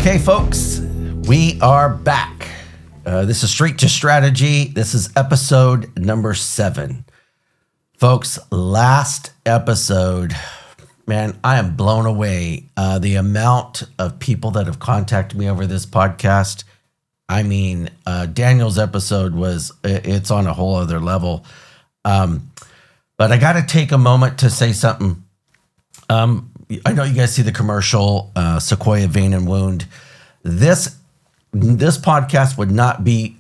Okay, folks, we are back. This is Street to Strategy. This is episode number 7. Folks, last episode, man, I am blown away. The amount of people that have contacted me over this podcast. I mean, Daniel's episode it's on a whole other level. But I got to take a moment to say something. I know you guys see the commercial, Sequoia Vein and Wound. This podcast would not be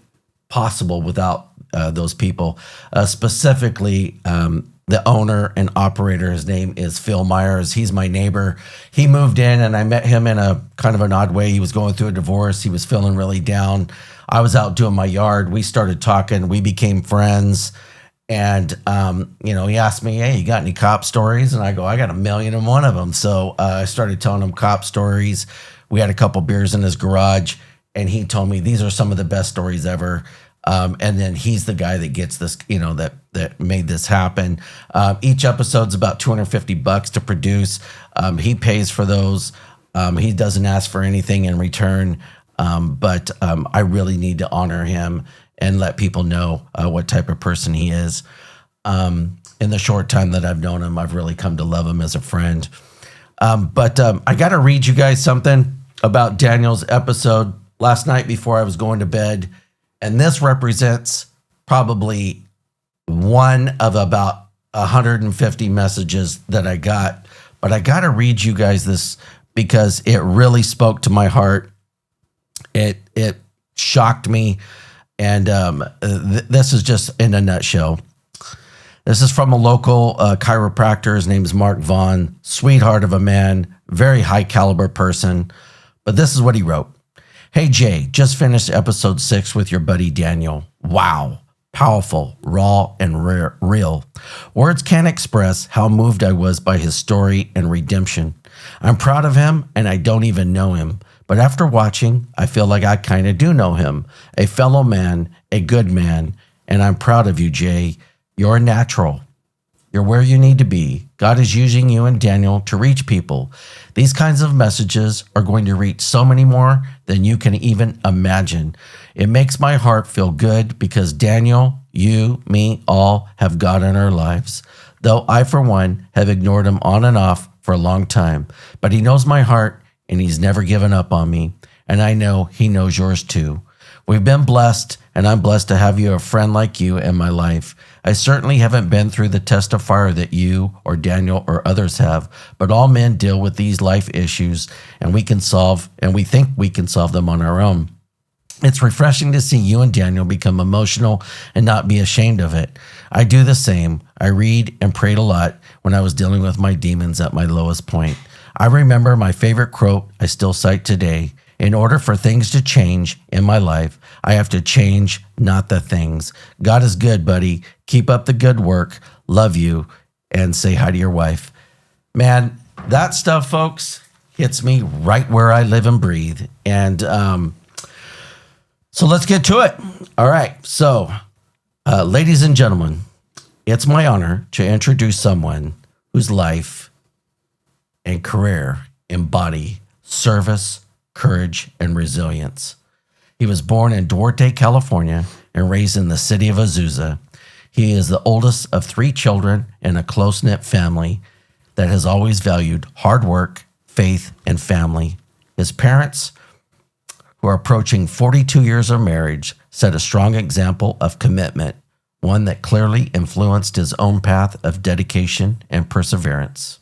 possible without those people. Specifically, the owner and operator, his name is Phil Myers. He's my neighbor. He moved in and I met him in a kind of an odd way. He was going through a divorce. He was feeling really down. I was out doing my yard. We started talking. We became friends. And, he asked me, hey, you got any cop stories? And I go, I got 1,000,001 of them. So I started telling him cop stories. We had a couple beers in his garage and he told me these are some of the best stories ever. And then he's the guy that gets this, that made this happen. Each episode's about $250 to produce. He pays for those. He doesn't ask for anything in return. But I really need to honor him and let people know what type of person he is. In the short time that I've known him, I've really come to love him as a friend. But I got to read you guys something about Daniel's episode last night before I was going to bed. And this represents probably one of about 150 messages that I got. But I got to read you guys this because it really spoke to my heart. It shocked me. And this is just in a nutshell. This is from a local chiropractor. His name is Mark Vaughn, sweetheart of a man, very high caliber person. But this is what he wrote. Hey, Jay, just finished episode 6 with your buddy Daniel. Wow. Powerful, raw, and real. Words can't express how moved I was by his story and redemption. I'm proud of him, and I don't even know him. But after watching, I feel like I kind of do know him. A fellow man, a good man, and I'm proud of you, Jay. You're natural. You're where you need to be. God is using you and Daniel to reach people. These kinds of messages are going to reach so many more than you can even imagine. It makes my heart feel good because Daniel, you, me, all have God in our lives. Though I, for one, have ignored him on and off for a long time. But he knows my heart and he's never given up on me. And I know he knows yours too. We've been blessed, and I'm blessed to have you, a friend like you, in my life. I certainly haven't been through the test of fire that you or Daniel or others have, but all men deal with these life issues, and we think we can solve them on our own. It's refreshing to see you and Daniel become emotional and not be ashamed of it. I do the same. I read and prayed a lot when I was dealing with my demons at my lowest point. I remember my favorite quote I still cite today. In order for things to change in my life, I have to change, not the things. God is good, buddy. Keep up the good work. Love you. And say hi to your wife. Man, that stuff, folks, hits me right where I live and breathe. And so let's get to it. All right. So, ladies and gentlemen, it's my honor to introduce someone whose life and career embody service, courage, and resilience. He was born in Duarte, California, and raised in the city of Azusa. He is the oldest of 3 children in a close-knit family that has always valued hard work, faith, and family. His parents, who are approaching 42 years of marriage, set a strong example of commitment, one that clearly influenced his own path of dedication and perseverance.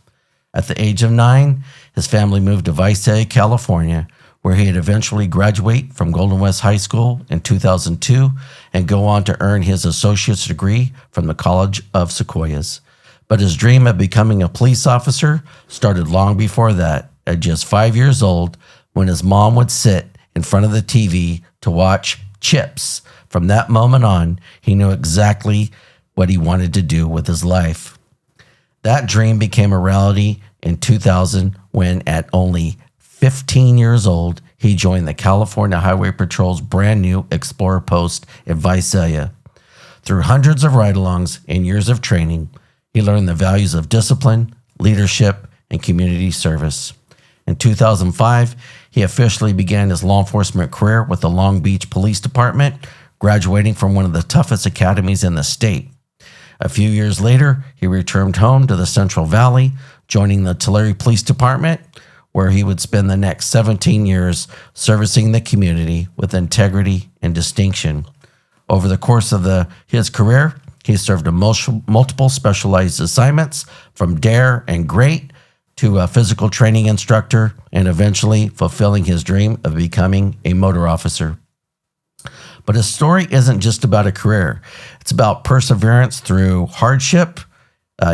At the age of 9, his family moved to Visalia, California, where he'd eventually graduate from Golden West High School in 2002 and go on to earn his associate's degree from the College of Sequoias. But his dream of becoming a police officer started long before that, at just 5 years old, when his mom would sit in front of the TV to watch Chips. From that moment on, he knew exactly what he wanted to do with his life. That dream became a reality in 2000 when, at only 15 years old, he joined the California Highway Patrol's brand new Explorer post in Visalia. Through hundreds of ride-alongs and years of training, he learned the values of discipline, leadership, and community service. In 2005, he officially began his law enforcement career with the Long Beach Police Department, graduating from one of the toughest academies in the state. A few years later, he returned home to the Central Valley, joining the Tulare Police Department, where he would spend the next 17 years servicing the community with integrity and distinction. Over the course of his career, he served in multiple specialized assignments, from DARE and GREAT to a physical training instructor, and eventually fulfilling his dream of becoming a motor officer. But his story isn't just about a career. It's about perseverance through hardship,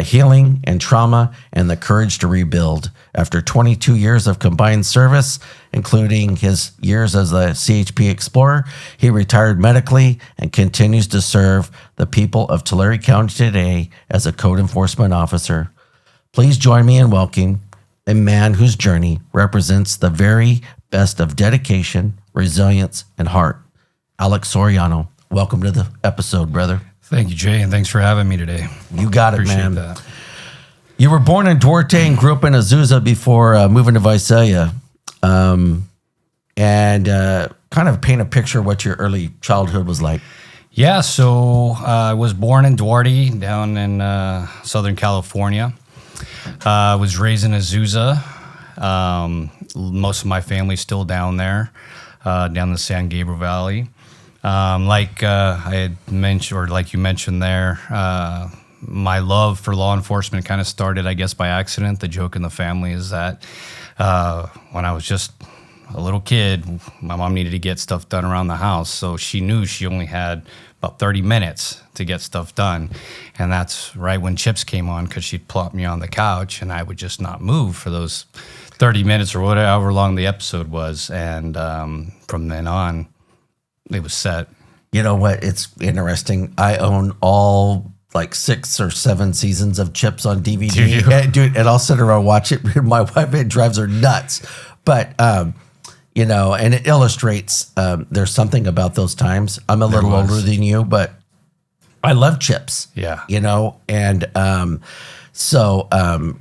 healing and trauma, and the courage to rebuild. After 22 years of combined service, including his years as a CHP Explorer, he retired medically and continues to serve the people of Tulare County today as a code enforcement officer. Please join me in welcoming a man whose journey represents the very best of dedication, resilience, and heart. Alex Soriano, welcome to the episode, brother. Thank you, Jay, and thanks for having me today. You got it, Appreciate man. that. You were born in Duarte and grew up in Azusa before moving to Visalia. And kind of paint a picture of what your early childhood was like. Yeah, so I was born in Duarte, down in Southern California. I was raised in Azusa. Most of my family's still down there, down the San Gabriel Valley. Like I had mentioned, or like you mentioned there, my love for law enforcement kind of started, I guess, by accident. The joke in the family is that when I was just a little kid, my mom needed to get stuff done around the house. So she knew she only had about 30 minutes to get stuff done. And that's right when Chips came on, because she'd plop me on the couch and I would just not move for those 30 minutes or whatever long the episode was. And from then on, it was set. You know what? It's interesting. I own all like 6 or 7 seasons of Chips on DVD. Do you? And I'll sit around and watch it. My wife, it drives her nuts. But, you know, and it illustrates there's something about those times. I'm a little older than you, but I love Chips. Yeah. You know, and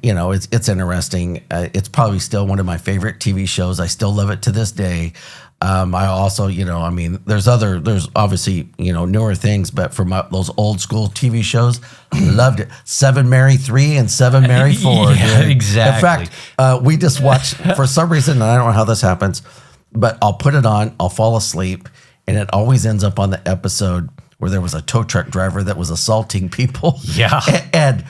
you know, it's interesting. It's probably still one of my favorite TV shows. I still love it to this day. I also, you know, I mean, there's obviously, you know, newer things, but for those old school TV shows, loved it. 7 Mary 3 and 7 Mary 4. Yeah, dude. exactly. In fact, we just watched, for some reason, and I don't know how this happens, but I'll put it on, I'll fall asleep, and it always ends up on the episode where there was a tow truck driver that was assaulting people. Yeah. And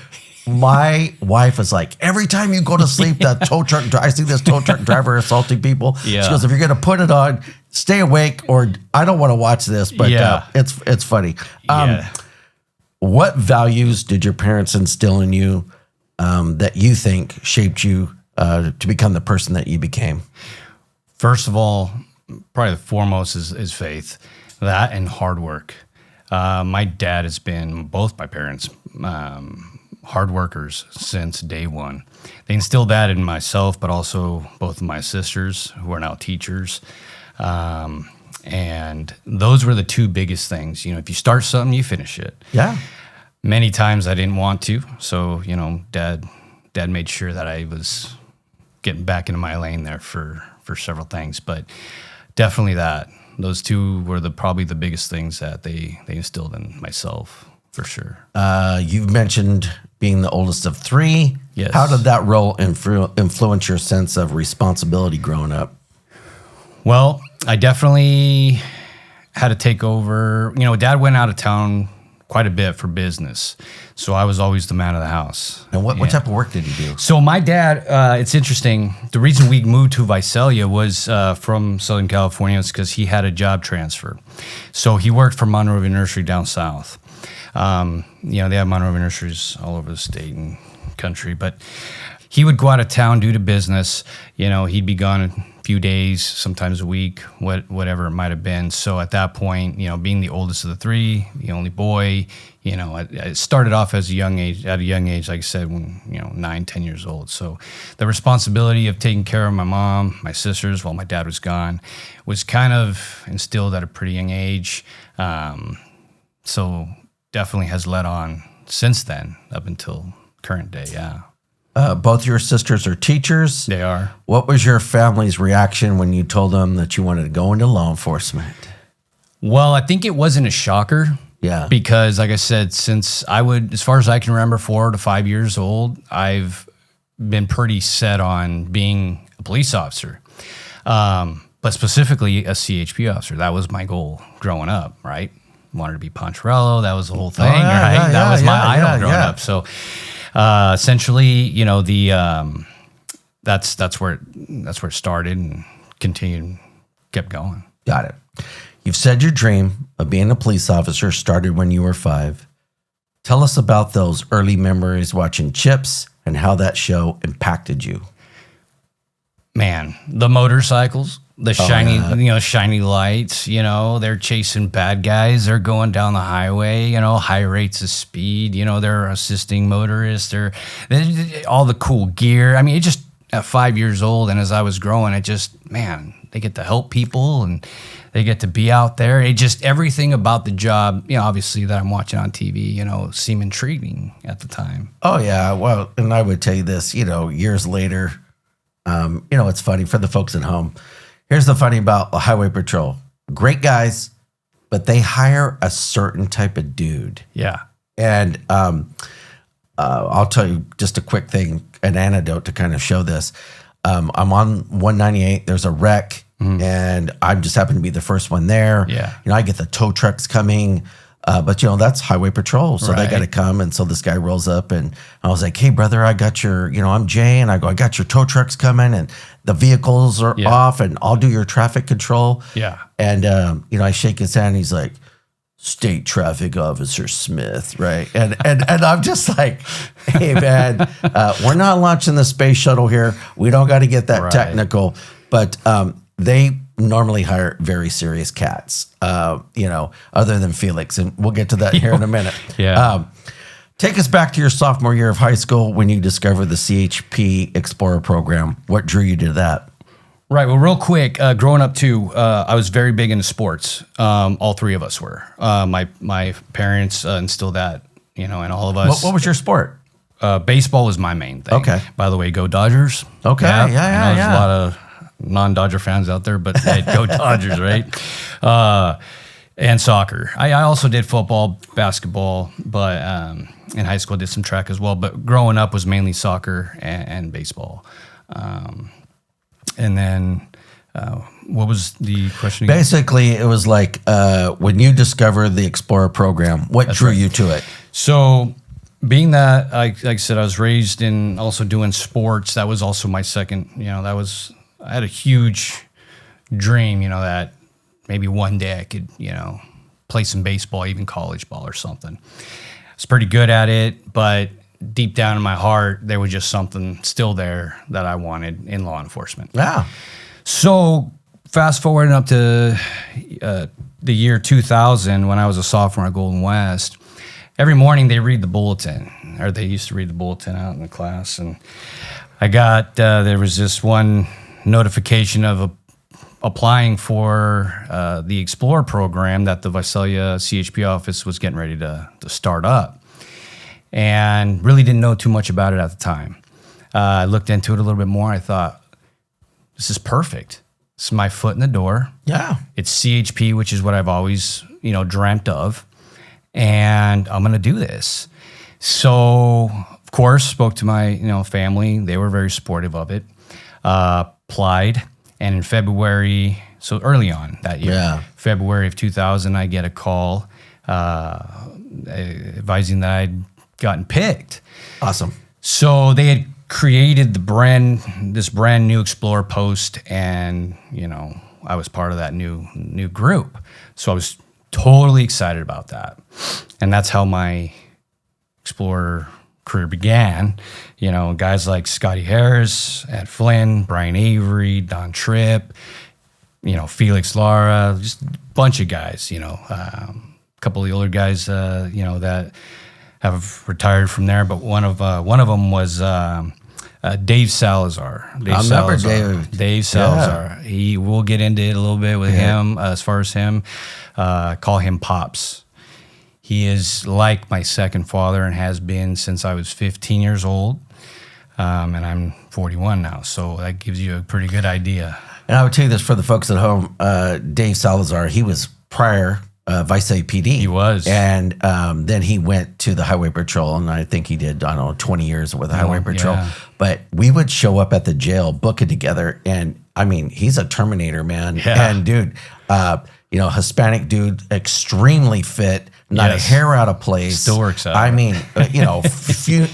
my wife is like, every time you go to sleep, I see this tow truck driver assaulting people. Yeah. She goes, if you're going to put it on, stay awake, or I don't want to watch this, but it's funny. Yeah. What values did your parents instill in you that you think shaped you to become the person that you became? First of all, probably the foremost is faith, that and hard work. My dad has been, both my parents, hard workers since day one. They instilled that in myself, but also both of my sisters, who are now teachers. And those were the two biggest things. You know, if you start something, you finish it. Yeah. Many times I didn't want to. So, you know, dad made sure that I was getting back into my lane there for several things. But definitely those two were probably the biggest things that they instilled in myself, for sure. You've mentioned being the oldest of 3. Yes. How did that role influence your sense of responsibility growing up? Well, I definitely had to take over. You know, Dad went out of town quite a bit for business, so I was always the man of the house. And what type of work did he do? So my dad, it's interesting. The reason we moved to Visalia was from Southern California is because he had a job transfer. So he worked for Monrovia Nursery down south. You know, they have Monrovia nurseries all over the state and country, but he would go out of town due to business. You know, he'd be gone a few days, sometimes a week, whatever it might have been. So at that point, you know, being the oldest of the 3, the only boy, you know, I started off at a young age, like I said, when, you know, 9, 10 years old. So the responsibility of taking care of my mom, my sisters, while my dad was gone, was kind of instilled at a pretty young age. So definitely has led on since then up until current day. Yeah. Both your sisters are teachers. They are. What was your family's reaction when you told them that you wanted to go into law enforcement? Well, I think it wasn't a shocker. Yeah. Because, like I said, since as far as I can remember, 4 to 5 years old, I've been pretty set on being a police officer, but specifically a CHP officer. That was my goal growing up, right? Wanted to be Poncherello. That was the whole thing, right? That was my idol growing up. So essentially, that's where it started and continued, kept going. Got it. You've said your dream of being a police officer started when you were 5. Tell us about those early memories watching Chips and how that show impacted you. Man, the motorcycles, the shiny lights, they're chasing bad guys. They're going down the highway, high rates of speed, they're assisting motorists. They're all the cool gear. I mean, it just at 5 years old. And as I was growing, they get to help people and they get to be out there. It just, everything about the job, obviously that I'm watching on TV, seemed intriguing at the time. Oh yeah. Well, and I would tell you this, years later, it's funny for the folks at home. Here's the funny about the highway patrol. Great guys, but they hire a certain type of dude. Yeah. And I'll tell you just a quick thing, an anecdote to kind of show this. I'm on 198. There's a wreck, and I just happen to be the first one there. Yeah. I get the tow trucks coming, but that's highway patrol, so they got to come. And so this guy rolls up, and I was like, "Hey, brother, I got your, I'm Jay, and I got your tow trucks coming, and the vehicles are off, and I'll do your traffic control." Yeah. And I shake his hand, and he's like, "State Traffic Officer Smith," right? And I'm just like, "Hey, man, we're not launching the space shuttle here. We don't got to get that technical." But they normally hire very serious cats, other than Felix, and we'll get to that here in a minute. Yeah. Take us back to your sophomore year of high school when you discovered the CHP Explorer program. What drew you to that? Right. Well, real quick, growing up too, I was very big into sports. All 3 of us were. My parents instilled that, in all of us. What was your sport? Baseball was my main thing. Okay. By the way, go Dodgers. Okay. Yeah. Yeah. There's a lot of non-Dodger fans out there, but hey, go Dodgers, right? And soccer. I also did football, basketball, but in high school I did some track as well. But growing up was mainly soccer and baseball. And then, what was the question again? Basically, it was like when you discovered the Explorer program, what drew you to it? So, being that, like I said, I was raised in also doing sports. That was also my second. I had a huge dream. That maybe one day I could, play some baseball, even college ball or something. I was pretty good at it, but deep down in my heart, there was just something still there that I wanted in law enforcement. Yeah. So fast forwarding up to the year 2000, when I was a sophomore at Golden West, every morning they read the bulletin, or they used to read the bulletin out in the class. And I got, there was this one notification of applying for the Explorer program that the Visalia CHP office was getting ready to start up. And really didn't know too much about it at the time. I looked into it a little bit more. I thought, this is perfect. This is my foot in the door. Yeah. It's CHP, which is what I've always, dreamt of. And I'm going to do this. So, of course, spoke to my, family. They were very supportive of it. Applied. And in February, so early on that year, February of 2000, I get a call advising that I'd gotten picked. Awesome. So they had created this brand new Explorer post, and I was part of that new group. So I was totally excited about that, and that's how my Explorer career began. Guys like Scotty Harris, Ed Flynn, Brian Avery, Don Tripp, Felix Lara, just a bunch of guys. A couple of the older guys, that have retired from there, but one of them was Dave Salazar. Dave Salazar. Yeah. We'll get into it a little bit with him. As far as him, call him Pops. He is like my second father and has been since I was 15 years old. And I'm 41 now, so that gives you a pretty good idea. And I would tell you this for the folks at home, Dave Salazar, he was prior Vice PD. He was. And then he went to the Highway Patrol, and I think he did, 20 years with the Highway Patrol. Yeah. But we would show up at the jail, book it together, and I mean, he's a Terminator, man. Yeah. And dude, Hispanic dude, extremely fit, not Yes. a hair out of place. Still works out. I mean, a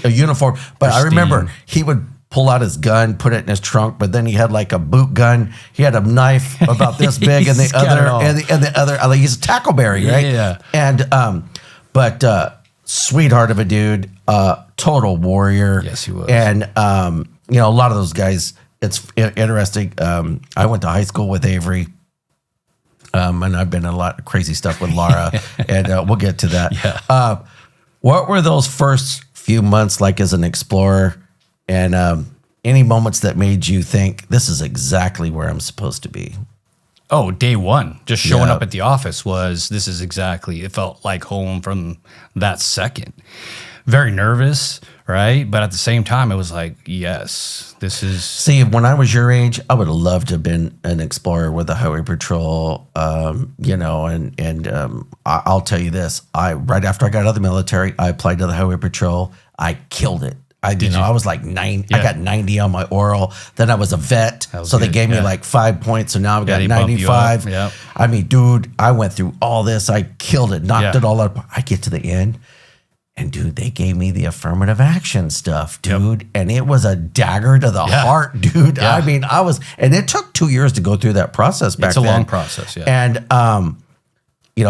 uniform. But I remember Pristine. he would pull out his gun, put it in his trunk, but then he had like a boot gun. He had a knife about this big, and He's got it all. the other, like he's a tackleberry, right? Yeah. And but sweetheart of a dude, total warrior. Yes, he was. And a lot of those guys. It's interesting. I went to high school with Avery. And I've been in a lot of crazy stuff with Laura, and we'll get to that. Yeah. What were those first few months like as an explorer, and any moments that made you think this is exactly where I'm supposed to be? Oh, day one, just showing Yeah. up at the office this is exactly, it felt like home from that second. Very nervous, right? But at the same time, it was like, yes, this is. See, when I was your age, I would have loved to have been an explorer with the Highway Patrol, I'll tell you this. Right after I got out of the military, I applied to the Highway Patrol. I killed it. I was like 9. Yeah. I got 90 on my oral. Then I was a vet, That was so they good, gave me yeah. like 5 points. So now I've got they bump you up, 95. yep. I mean, dude, I went through all this. I killed it, knocked Yeah. it all up. I get to the end. And dude, they gave me the affirmative action stuff, dude. And it was a dagger to the Yeah. heart, dude. Yeah. I mean, and it took 2 years to go through that process back It's a then. long process, yeah. And,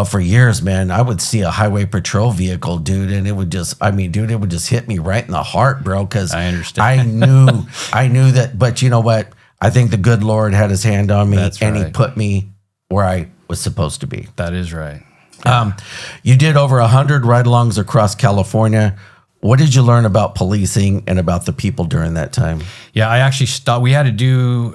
for years, man, I would see a Highway Patrol vehicle, dude, and it would just hit me right in the heart, bro. Cause I understand. I knew that, but you know what? I think the good Lord had his hand on me, That's and he right. put me where I was supposed to be. That is right. You did over 100 ride-alongs across California. What did you learn about policing and about the people during that time? Yeah, I actually stopped. We had to do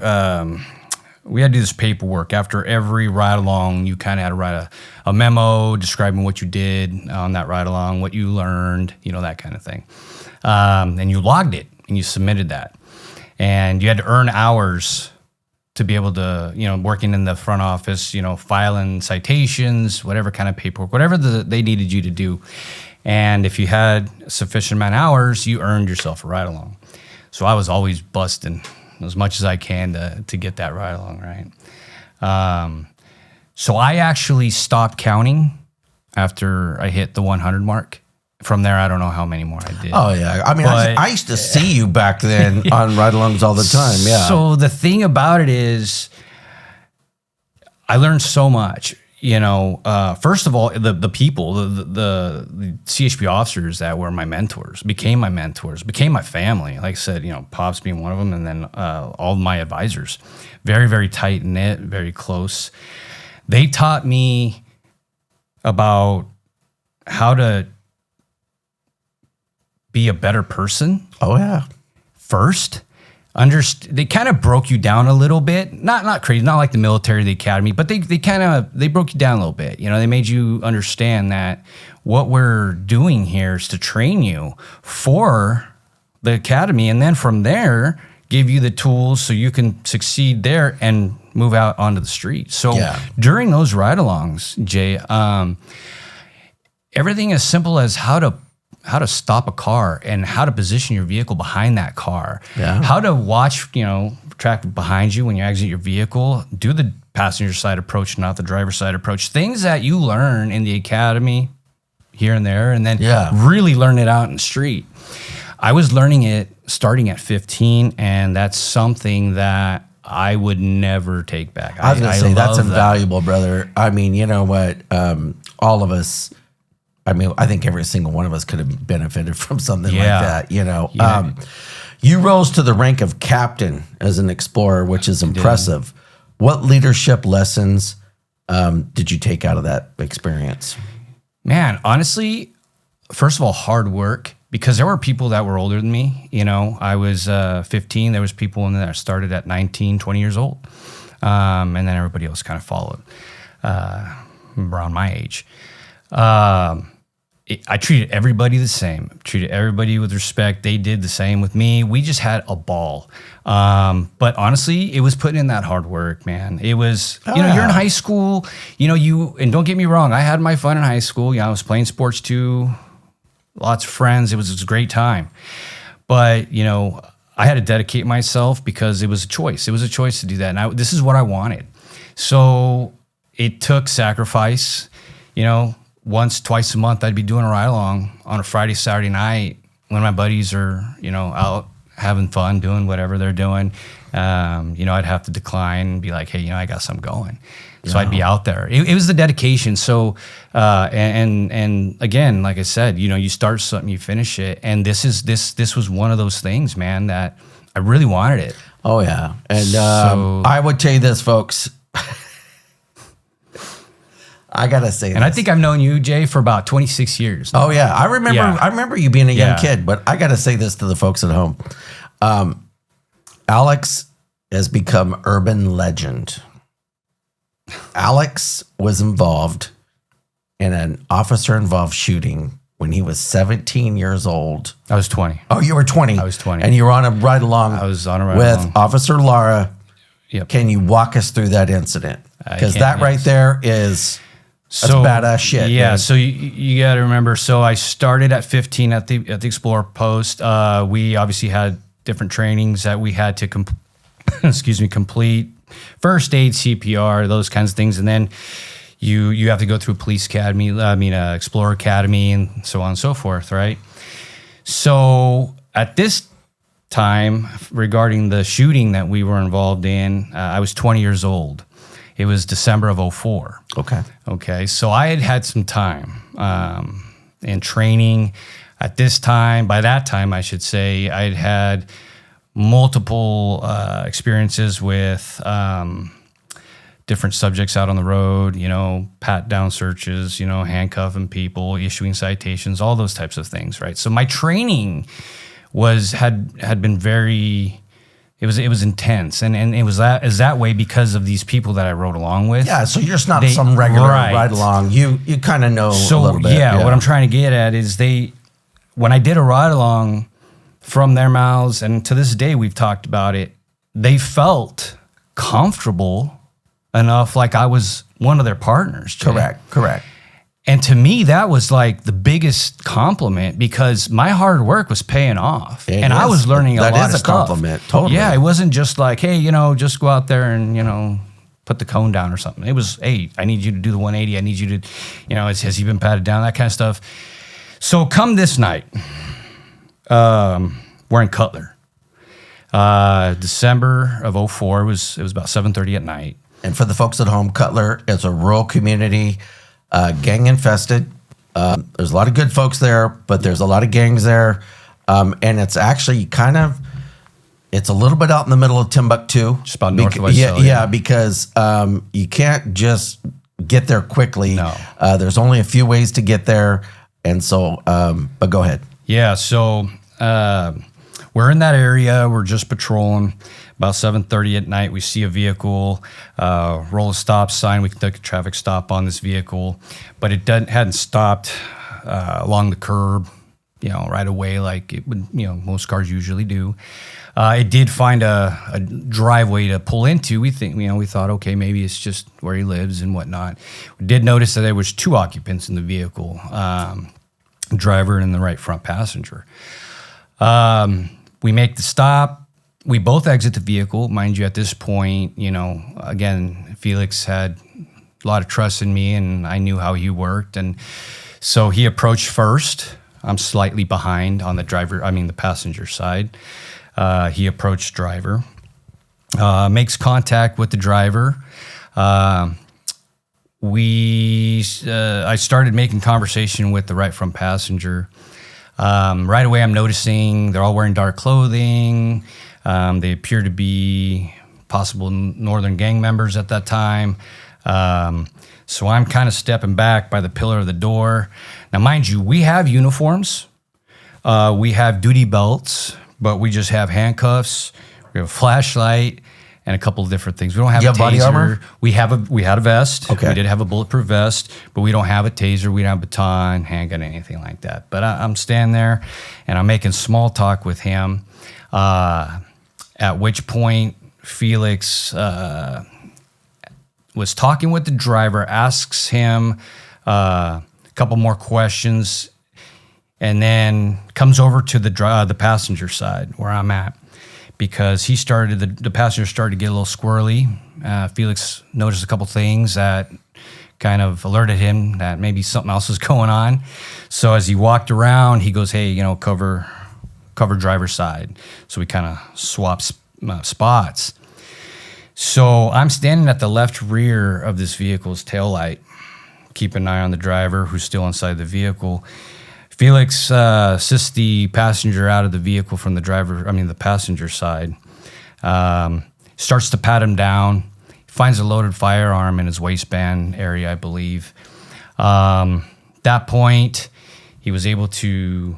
this paperwork after every ride along. You kind of had to write a memo describing what you did on that ride along, what you learned, that kind of thing. And you logged it and you submitted that, and you had to earn hours to be able to, working in the front office, filing citations, whatever kind of paperwork, whatever they needed you to do. And if you had a sufficient amount of hours, you earned yourself a ride along. So I was always busting as much as I can to get that ride along, right? So I actually stopped counting after I hit the 100 mark. From there, I don't know how many more I did. Oh, yeah. I mean, I used to see you back then on ride-alongs all the time, yeah. So the thing about it is, I learned so much. First of all, the people, the CHP officers that were my mentors, became my family. Like I said, Pops being one of them, and then all my advisors. Very, very tight-knit, very close. They taught me about how to be a better person. Oh, yeah. First, they kind of broke you down a little bit. Not crazy, not like the military, the academy, but they broke you down a little bit. They made you understand that what we're doing here is to train you for the academy, and then from there, give you the tools so you can succeed there and move out onto the street. So during those ride-alongs, Jay, everything as simple as how to stop a car and how to position your vehicle behind that car. Yeah. How to watch, traffic behind you when you exit your vehicle, do the passenger side approach, not the driver's side approach. Things that you learn in the academy here and there, and then really learn it out in the street. I was learning it starting at 15, and that's something that I would never take back. I was going to say, that's love invaluable, brother. I mean, you know what? All of us, I think every single one of us could have benefited from something like that, Yeah. You rose to the rank of captain as an explorer, which is impressive. What leadership lessons did you take out of that experience? Man, honestly, first of all, hard work, because there were people that were older than me. I was 15. There was people in there that started at 19, 20 years old. And then everybody else kind of followed around my age. I treated everybody the same. Treated everybody with respect. They did the same with me. We just had a ball. But honestly, it was putting in that hard work, man. It was, you're in high school, and don't get me wrong, I had my fun in high school. I was playing sports too, lots of friends. It was a great time. But, I had to dedicate myself because it was a choice. It was a choice to do that. And this is what I wanted. So it took sacrifice, once, twice a month, I'd be doing a ride along on a Friday, Saturday night when my buddies are, out having fun, doing whatever they're doing. I'd have to decline and be like, hey, I got something going. So I'd be out there. It was the dedication. So, and again, like I said, you start something, you finish it. And this was one of those things, man, that I really wanted it. Oh yeah. And I would tell you this, folks. I gotta say, and I think I've known you, Jay, for about 26 years now. Oh yeah, I remember you being a young kid. But I gotta say this to the folks at home: Alex has become urban legend. Alex was involved in an officer-involved shooting when he was 17 years old. I was 20. Oh, you were 20. I was 20, and you were on a ride along. I was on a ride with along. Officer Lara. Yep. Can you walk us through that incident? Because that right there is. That's badass shit. Yeah, dude. so you got to remember. So I started at 15 at the Explorer post. We obviously had different trainings that we had to complete. First aid, CPR, those kinds of things, and then you have to go through police academy. Explorer Academy, and so on and so forth. Right. So at this time, regarding the shooting that we were involved in, I was 20 years old. It was December of 2004. Okay. So I had some time in training at this time. By that time, I should say, I'd had multiple experiences with different subjects out on the road, pat down searches, handcuffing people, issuing citations, all those types of things, right? So my training had been very... It was intense, and it was that way because of these people that I rode along with. Yeah, so you're just not some regular ride along. You kind of know a little bit. Yeah, what I'm trying to get at is when I did a ride along from their mouths, and to this day we've talked about it, they felt comfortable enough like I was one of their partners. Jay. Correct. And to me, that was like the biggest compliment because my hard work was paying off. I was learning a lot of stuff. That is a compliment, totally. Yeah, it wasn't just like, hey, just go out there and, put the cone down or something. It was, hey, I need you to do the 180. I need you to, has he been patted down? That kind of stuff. So come this night, we're in Cutler. December of 2004, it was about 7:30 at night. And for the folks at home, Cutler is a rural community, gang infested. There's a lot of good folks there, but there's a lot of gangs there. And it's actually it's a little bit out in the middle of Timbuktu. Just about northwest. Yeah, because you can't just get there quickly. No. There's only a few ways to get there. And so, but go ahead. Yeah, so we're in that area. We're just patrolling. About 7:30 at night, we see a vehicle, roll a stop sign. We conduct a traffic stop on this vehicle, but it hadn't stopped along the curb, right away like it would, most cars usually do. It did find a driveway to pull into. We thought, okay, maybe it's just where he lives and whatnot. We did notice that there was 2 occupants in the vehicle, driver and the right front passenger. We make the stop. We both exit the vehicle. Mind you, at this point, again, Felix had a lot of trust in me and I knew how he worked. And so he approached first. I'm slightly behind on the passenger side. He approached driver, makes contact with the driver. I started making conversation with the right front passenger. Right away, I'm noticing they're all wearing dark clothing. They appear to be possible northern gang members at that time. So I'm kind of stepping back by the pillar of the door. Now, mind you, we have uniforms. We have duty belts, but we just have handcuffs. We have a flashlight. and a couple of different things. We don't have You a have taser. body armor? We had a vest. Okay. We did have a bulletproof vest, but we don't have a taser. We don't have a baton, handgun, anything like that. But I'm standing there, and I'm making small talk with him. At which point, Felix was talking with the driver, asks him a couple more questions, and then comes over to the passenger side where I'm at, because the passenger started to get a little squirrely. Felix noticed a couple things that kind of alerted him that maybe something else was going on. So as he walked around, he goes, "Hey, cover driver's side." So we kind of swapped spots. So I'm standing at the left rear of this vehicle's taillight, keep an eye on the driver who's still inside the vehicle. Felix assists the passenger out of the vehicle from the passenger side. Starts to pat him down. Finds a loaded firearm in his waistband area, I believe. That point, he was able to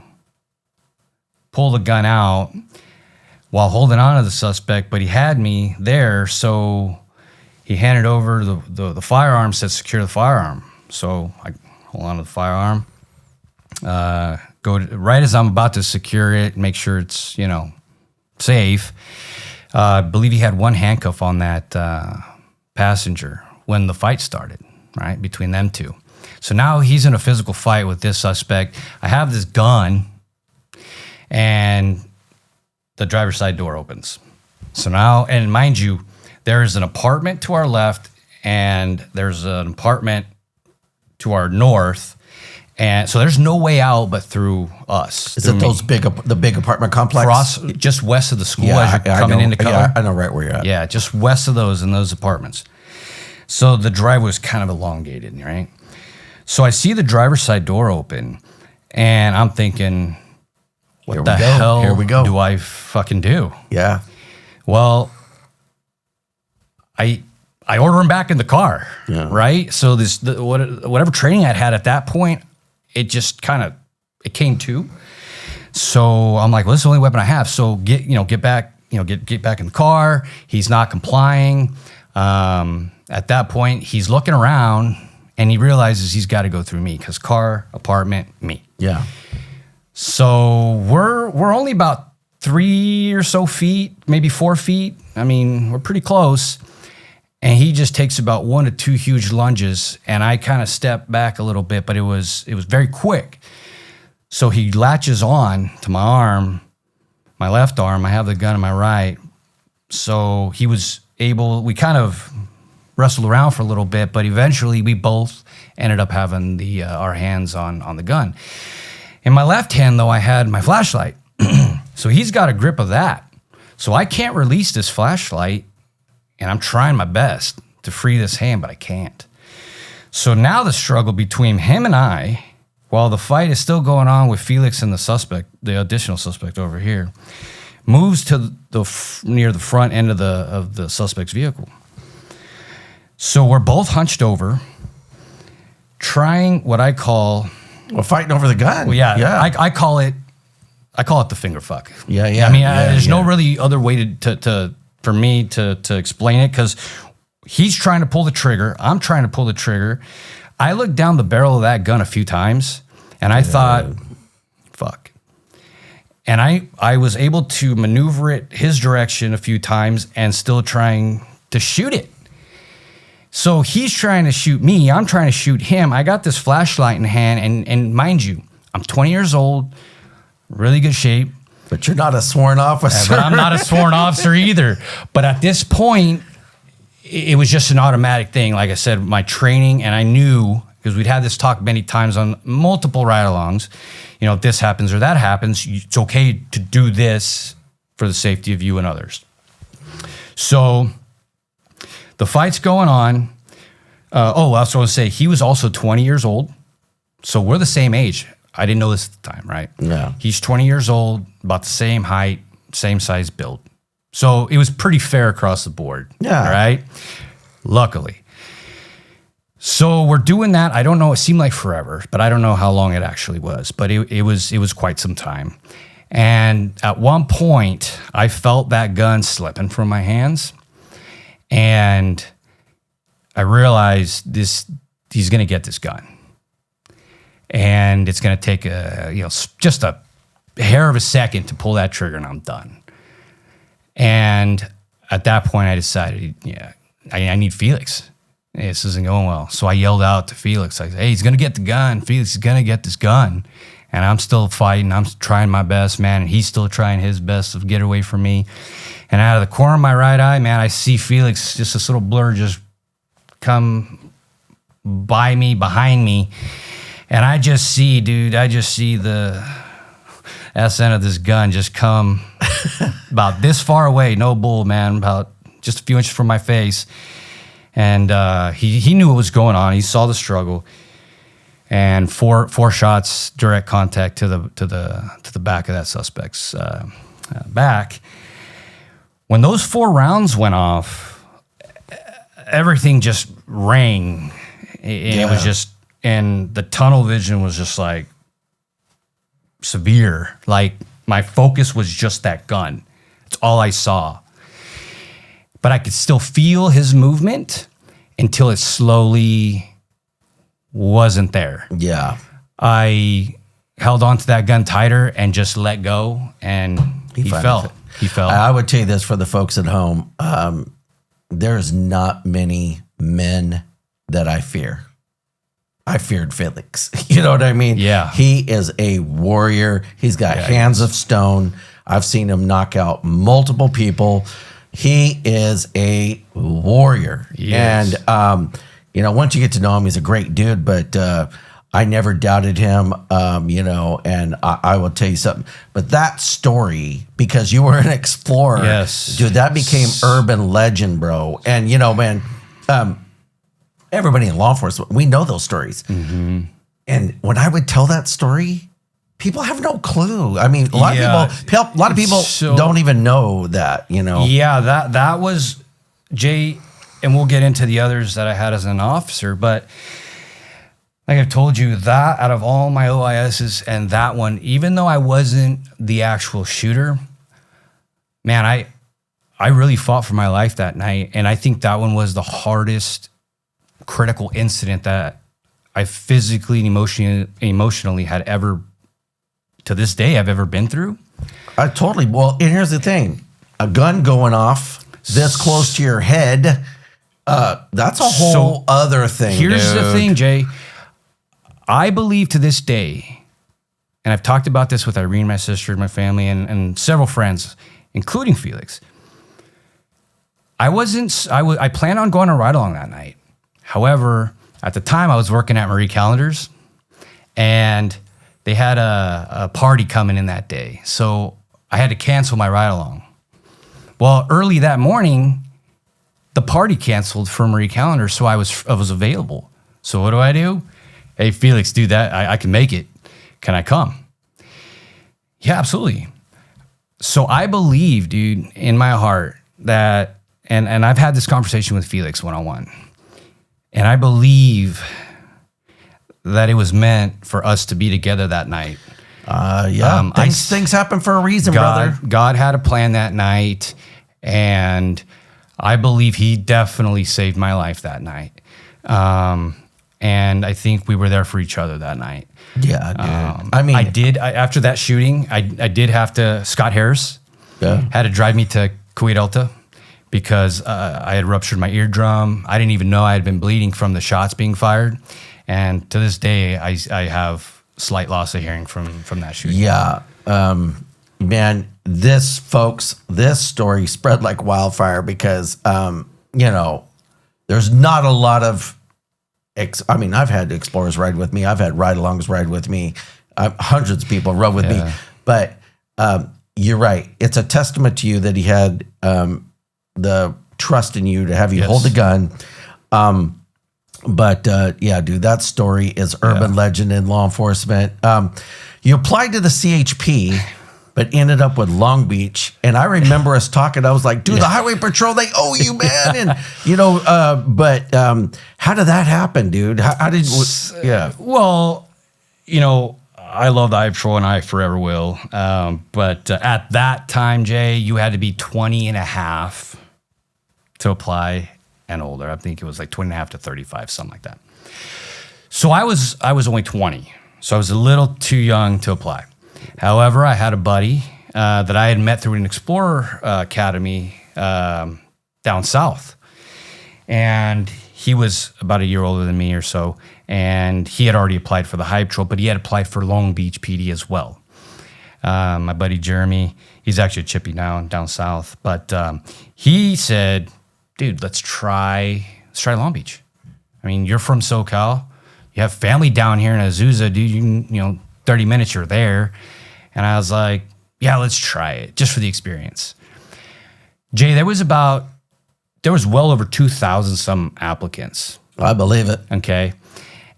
pull the gun out while holding on to the suspect, but he had me there, so he handed over the firearm, said secure the firearm. So I hold on to the firearm. Right as I'm about to secure it, make sure it's, safe. I believe he had one handcuff on that passenger when the fight started, right, between them two. So now he's in a physical fight with this suspect. I have this gun, and the driver's side door opens. So now, and mind you, there's an apartment to our left, and there's an apartment to our north. And so there's no way out but through us. Is it the big apartment complex? Just west of the school as you're coming into color? Yeah, I know right where you're at. Yeah, just west of those in those apartments. So the driveway was kind of elongated, right? So I see the driver's side door open, and I'm thinking, what the hell do I fucking do? Yeah. Well, I order him back in the car, right? So whatever training I'd had at that point, it just it came to. So I'm like, well, this is the only weapon I have. So get back in the car. He's not complying. At that point, he's looking around, and he realizes he's got to go through me, because car, apartment, me. Yeah. So we're only about 3 or so feet, maybe 4 feet. I mean, we're pretty close. And he just takes about 1 to 2 huge lunges, and I kind of step back a little bit, but it was very quick. So he latches on to my arm, my left arm. I have the gun in my right. So he was able. We kind of wrestled around for a little bit, but eventually we both ended up having our hands on the gun. In my left hand, though, I had my flashlight. So he's got a grip of that. So I can't release this flashlight, and I'm trying my best to free this hand, but I can't. So now the struggle between him and I, while the fight is still going on with Felix and the additional suspect over here, moves to near the front end of the suspect's vehicle. So we're both hunched over, trying what I call... Well, fighting over the gun. Well, yeah. I call it the finger fuck. Yeah. I mean, there's no really other way for me to explain it, because he's trying to pull the trigger. I'm trying to pull the trigger. I looked down the barrel of that gun a few times, and I thought, fuck. And I was able to maneuver it his direction a few times and still trying to shoot it. So he's trying to shoot me. I'm trying to shoot him. I got this flashlight in hand, and mind you, I'm 20 years old, really good shape. But you're not a sworn officer. But I'm not a sworn officer either. But at this point, it was just an automatic thing. Like I said, my training, and I knew, because we'd had this talk many times on multiple ride-alongs, if this happens or that happens, it's okay to do this for the safety of you and others. So the fight's going on. I was going to say, he was also 20 years old. So we're the same age. I didn't know this at the time, right? Yeah. He's 20 years old, about the same height, same size build. So it was pretty fair across the board. Yeah. Right? Luckily. So we're doing that. I don't know. It seemed like forever, but I don't know how long it actually was. But it was quite some time. And at one point, I felt that gun slipping from my hands. And I realized he's going to get this gun. And it's going to take just a hair of a second to pull that trigger, and I'm done. And at that point, I decided, I need Felix. This isn't going well. So I yelled out to Felix, I said, hey, he's going to get the gun. Felix is going to get this gun. And I'm still fighting. I'm trying my best, man. And he's still trying his best to get away from me. And out of the corner of my right eye, man, I see Felix, just this little blur just come by me, behind me. And I just see the SN of this gun just come about this far away. No bull, man, about just a few inches from my face. And he knew what was going on. He saw the struggle. And four shots, direct contact to the back of that suspect's back. When those 4 rounds went off, everything just rang. It was just, and the tunnel vision was just like severe. Like my focus was just that gun. It's all I saw. But I could still feel his movement until it slowly wasn't there. Yeah. I held on to that gun tighter and just let go, and he fell. He fell. I would tell you this for the folks at home. There's not many men that I fear. I feared Felix. You know what I mean? Yeah. He is a warrior. He's got hands of stone. I've seen him knock out multiple people. He is a warrior. Yes. And, once you get to know him, he's a great dude, but I never doubted him, and I will tell you something. But that story, because you were an explorer, yes, dude, that became urban legend, bro. And, man, everybody in law enforcement, we know those stories. Mm-hmm. And when I would tell that story, people have no clue. I mean, a lot of people don't even know that, Yeah, that was Jay, and we'll get into the others that I had as an officer, but like I've told you, that out of all my OISs and that one, even though I wasn't the actual shooter, man, I really fought for my life that night. And I think that one was the hardest critical incident that I physically and emotionally had ever, to this day, I've ever been through. Well, and here's the thing. A gun going off this close to your head, that's a whole other thing, Here's the thing, Jay. I believe to this day, and I've talked about this with Irene, my sister, my family, and several friends, including Felix. I planned on going a ride along that night. However, at the time I was working at Marie Callender's, and they had a party coming in that day. So I had to cancel my ride along. Well, early that morning, the party canceled for Marie Callender, so I was available. So what do? Hey, Felix, dude, I can make it. Can I come? Yeah, absolutely. So I believe, dude, in my heart that, and I've had this conversation with Felix one-on-one, and I believe that it was meant for us to be together that night. Things happen for a reason, brother. God had a plan that night, and I believe he definitely saved my life that night. And I think we were there for each other that night. Yeah, dude. After that shooting, I did have to, Scott Harris had to drive me to Kuwait Delta because I had ruptured my eardrum. I didn't even know I had been bleeding from the shots being fired. And to this day, I have slight loss of hearing from that shooting. Yeah. Man, this story spread like wildfire because, there's not a lot of, I've had explorers ride with me. I've had ride-alongs ride with me. Hundreds of people rode with me. But you're right. It's a testament to you that he had the trust in you to have you hold the gun. But dude, that story is urban legend in law enforcement. You applied to the CHP, but ended up with Long Beach. And I remember us talking. I was like, dude, the Highway Patrol, they owe you, man. And, how did that happen, dude? How did, Well, I love the Highway Patrol and I forever will. But at that time, Jay, you had to be 20 and a half to apply and older. I think it was like 20 and a half to 35, something like that. So I was only 20, so I was a little too young to apply. However, I had a buddy that I had met through an Explorer Academy down south. And he was about a year older than me or so, and he had already applied for the High Patrol, but he had applied for Long Beach PD as well. My buddy Jeremy, he's actually a chippy now down south, but he said, dude, let's try Long Beach. I mean, you're from SoCal. You have family down here in Azusa, dude. You know, 30 minutes, you're there. And I was like, yeah, let's try it just for the experience. Jay, there was well over 2,000 some applicants. I believe it. Okay.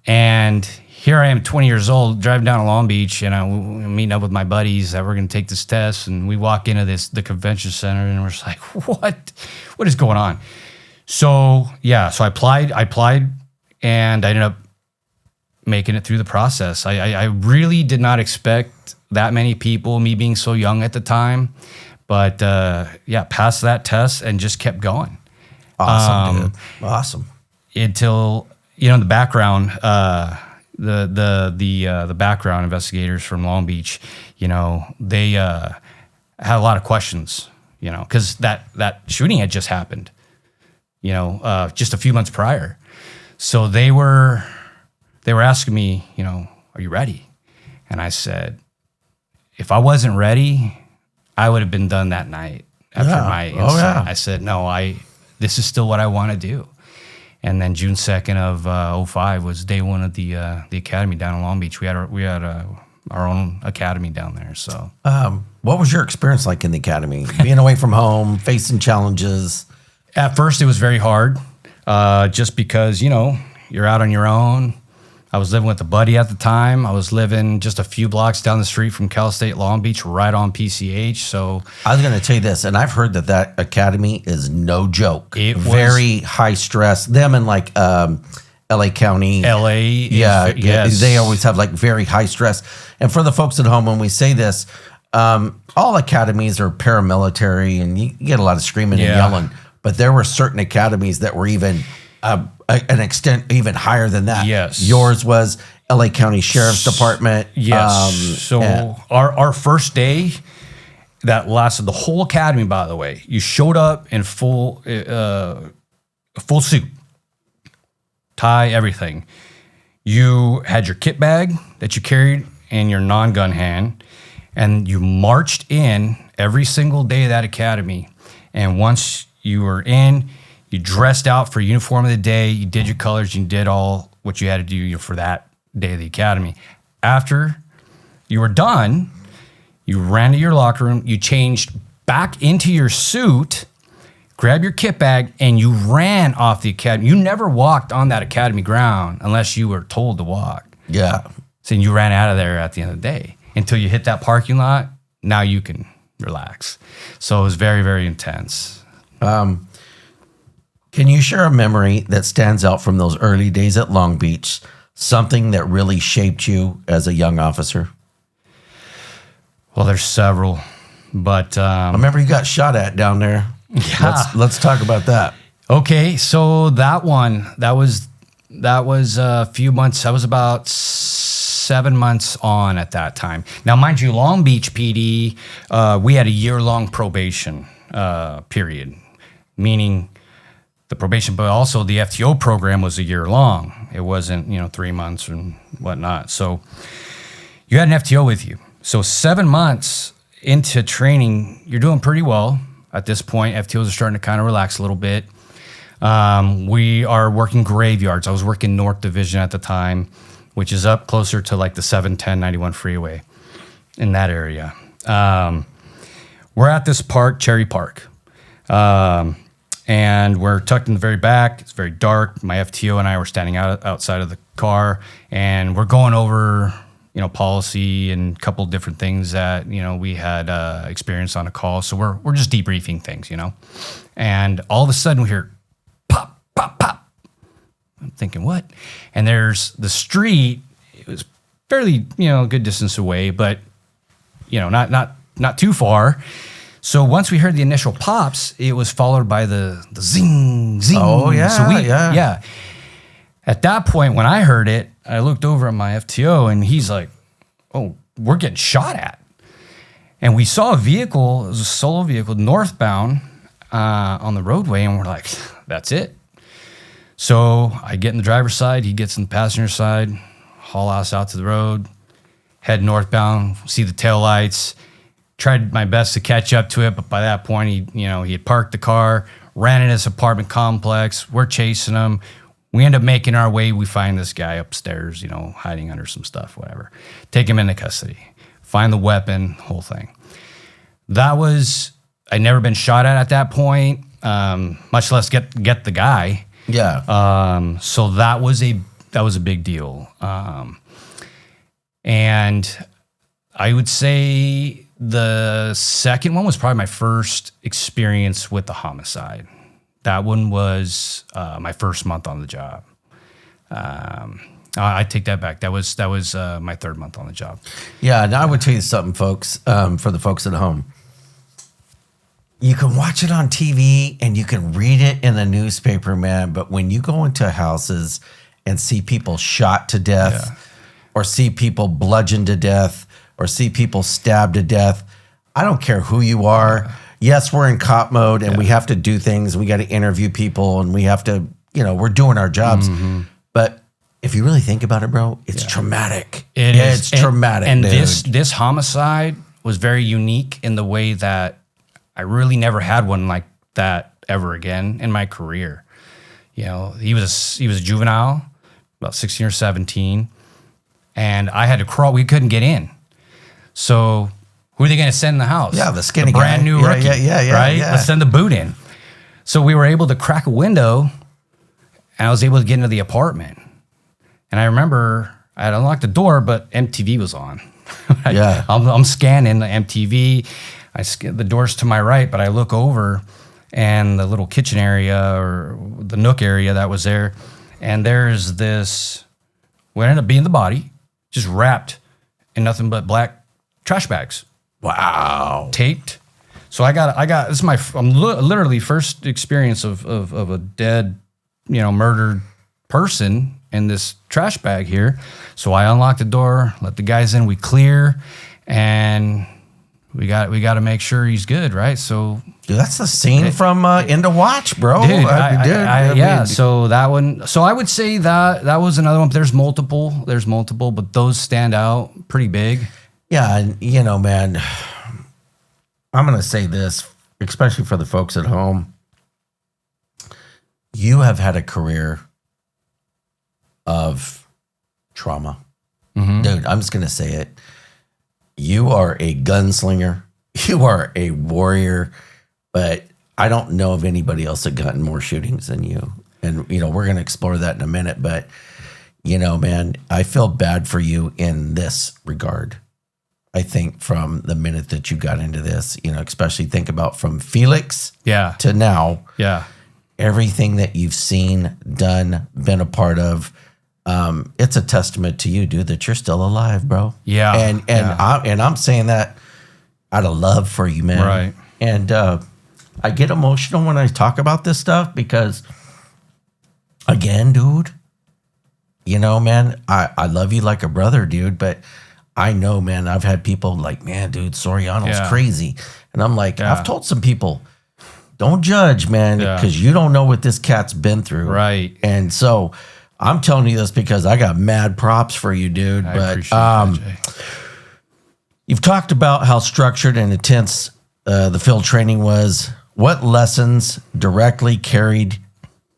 And here I am, 20 years old, driving down to Long Beach, and I'm meeting up with my buddies that we're going to take this test. And we walk into the convention center, and we're just like, what is going on? So, yeah, so I applied, and I ended up making it through the process. I really did not expect that many people, me being so young at the time. But, yeah, passed that test and just kept going. Awesome, dude. Awesome. Until, you know, the background, the background investigators from Long Beach, you know, they had a lot of questions, you know, because that shooting had just happened, you know, just a few months prior. So they were asking me, you know, are you ready? And I said, if I wasn't ready, I would have been done that night after my incident. I said, no, this is still what I want to do. And then June 2nd of 2005 was day one of the academy down in Long Beach. We had our own academy down there. So, what was your experience like in the academy? Being away from home, facing challenges. At first, it was very hard, just because, you know, you're out on your own. I was living with a buddy at the time. I was living just a few blocks down the street from Cal State Long Beach, right on PCH. So I was going to tell you this, and I've heard that academy is no joke. It was very high stress. Them and like LA County. Yes. They always have like very high stress. And for the folks at home, when we say this, all academies are paramilitary, and you get a lot of screaming and yelling. But there were certain academies that were even an extent even higher than that. Yes. Yours was LA County Sheriff's Department. Yes. Our first day, that lasted the whole academy, by the way. You showed up in full suit, tie, everything. You had your kit bag that you carried in your non-gun hand, and you marched in every single day of that academy. And once you were in, you dressed out for uniform of the day, you did your colors, you did all what you had to do for that day of the academy. After you were done, you ran to your locker room, you changed back into your suit, grabbed your kit bag, and you ran off the academy. You never walked on that academy ground unless you were told to walk. Yeah. So you ran out of there at the end of the day. Until you hit that parking lot, now you can relax. So it was very, very intense. Can you share a memory that stands out from those early days at Long Beach, something that really shaped you as a young officer? Well, there's several, but I remember you got shot at down there. Yeah. Let's talk about that. Okay, so that was a few months. I was about 7 months on at that time. Now, mind you, Long Beach PD, we had a year-long probation period, meaning the probation, but also the FTO program was a year long. It wasn't, 3 months and whatnot. So you had an FTO with you. So 7 months into training, you're doing pretty well. At this point, FTOs are starting to kind of relax a little bit. We are working graveyards. I was working North Division at the time, which is up closer to like the 710, 91 freeway in that area. We're at this park, Cherry Park. And we're tucked in the very back. It's very dark. My FTO and I were standing outside of the car, and we're going over, policy and a couple different things that, we had experienced on a call. So we're just debriefing things, And all of a sudden we hear pop, pop, pop. I'm thinking, what? And there's the street. It was fairly, a good distance away, but, not too far. So once we heard the initial pops, it was followed by the zing, zing. Oh, yeah, so yeah. At that point, when I heard it, I looked over at my FTO and he's like, oh, we're getting shot at. And we saw a vehicle, it was a solo vehicle, northbound on the roadway, and we're like, that's it. So I get in the driver's side, he gets in the passenger side, haul ass out to the road, head northbound, see the taillights. Tried my best to catch up to it, but by that point, he had parked the car, ran in his apartment complex. We're chasing him. We end up making our way. We find this guy upstairs, hiding under some stuff, whatever. Take him into custody. Find the weapon, whole thing. I'd never been shot at that point, much less get the guy. Yeah. So that was a big deal. And I would say the second one was probably my first experience with the homicide. That one was my first month on the job. I take that back. That was my third month on the job. Yeah, and I would tell you something, folks, for the folks at home. You can watch it on TV and you can read it in the newspaper, man, but when you go into houses and see people shot to death or see people bludgeoned to death or see people stabbed to death, I don't care who you are. Yes, we're in cop mode and we have to do things. We got to interview people and we have to, we're doing our jobs. Mm-hmm. But if you really think about it, bro, it's traumatic. It's traumatic. And dude. this homicide was very unique in the way that I really never had one like that ever again in my career. He was a juvenile, about 16 or 17, and I had to crawl. We couldn't get in. So who are they going to send in the house? Yeah, the skinny brand guy. new rookie. Right? Yeah. Let's send the boot in. So we were able to crack a window, and I was able to get into the apartment. And I remember I had unlocked the door, but MTV was on. I'm scanning the MTV. The door's to my right, but I look over, and the little kitchen area or the nook area that was there, and there's this, what ended up being the body, just wrapped in nothing but black trash bags. Wow. Taped. So I got this is my literally first experience of a dead, murdered person in this trash bag here. So I unlocked the door, let the guys in, we clear, and we got to make sure he's good, right? So dude, that's the scene from End of Watch, bro. Dude, so that one. So I would say that was another one. But there's multiple, but those stand out pretty big. Yeah, and man, I'm gonna say this, especially for the folks at home. You have had a career of trauma, dude. I'm just gonna say it. You are a gunslinger. You are a warrior, but I don't know of anybody else that gotten more shootings than you. And, we're going to explore that in a minute, but, man, I feel bad for you in this regard. I think from the minute that you got into this, especially think about from Felix to now, everything that you've seen, done, been a part of, it's a testament to you, dude, that you're still alive, bro. Yeah. And I'm saying that out of love for you, man. Right. And I get emotional when I talk about this stuff because, again, dude, man, I love you like a brother, dude, but I know, man, I've had people like, man, dude, Soriano's crazy. And I'm like, I've told some people, don't judge, man, because you don't know what this cat's been through. Right. And so I'm telling you this because I got mad props for you, dude. I appreciate that, Jay. You've talked about how structured and intense the field training was. What lessons directly carried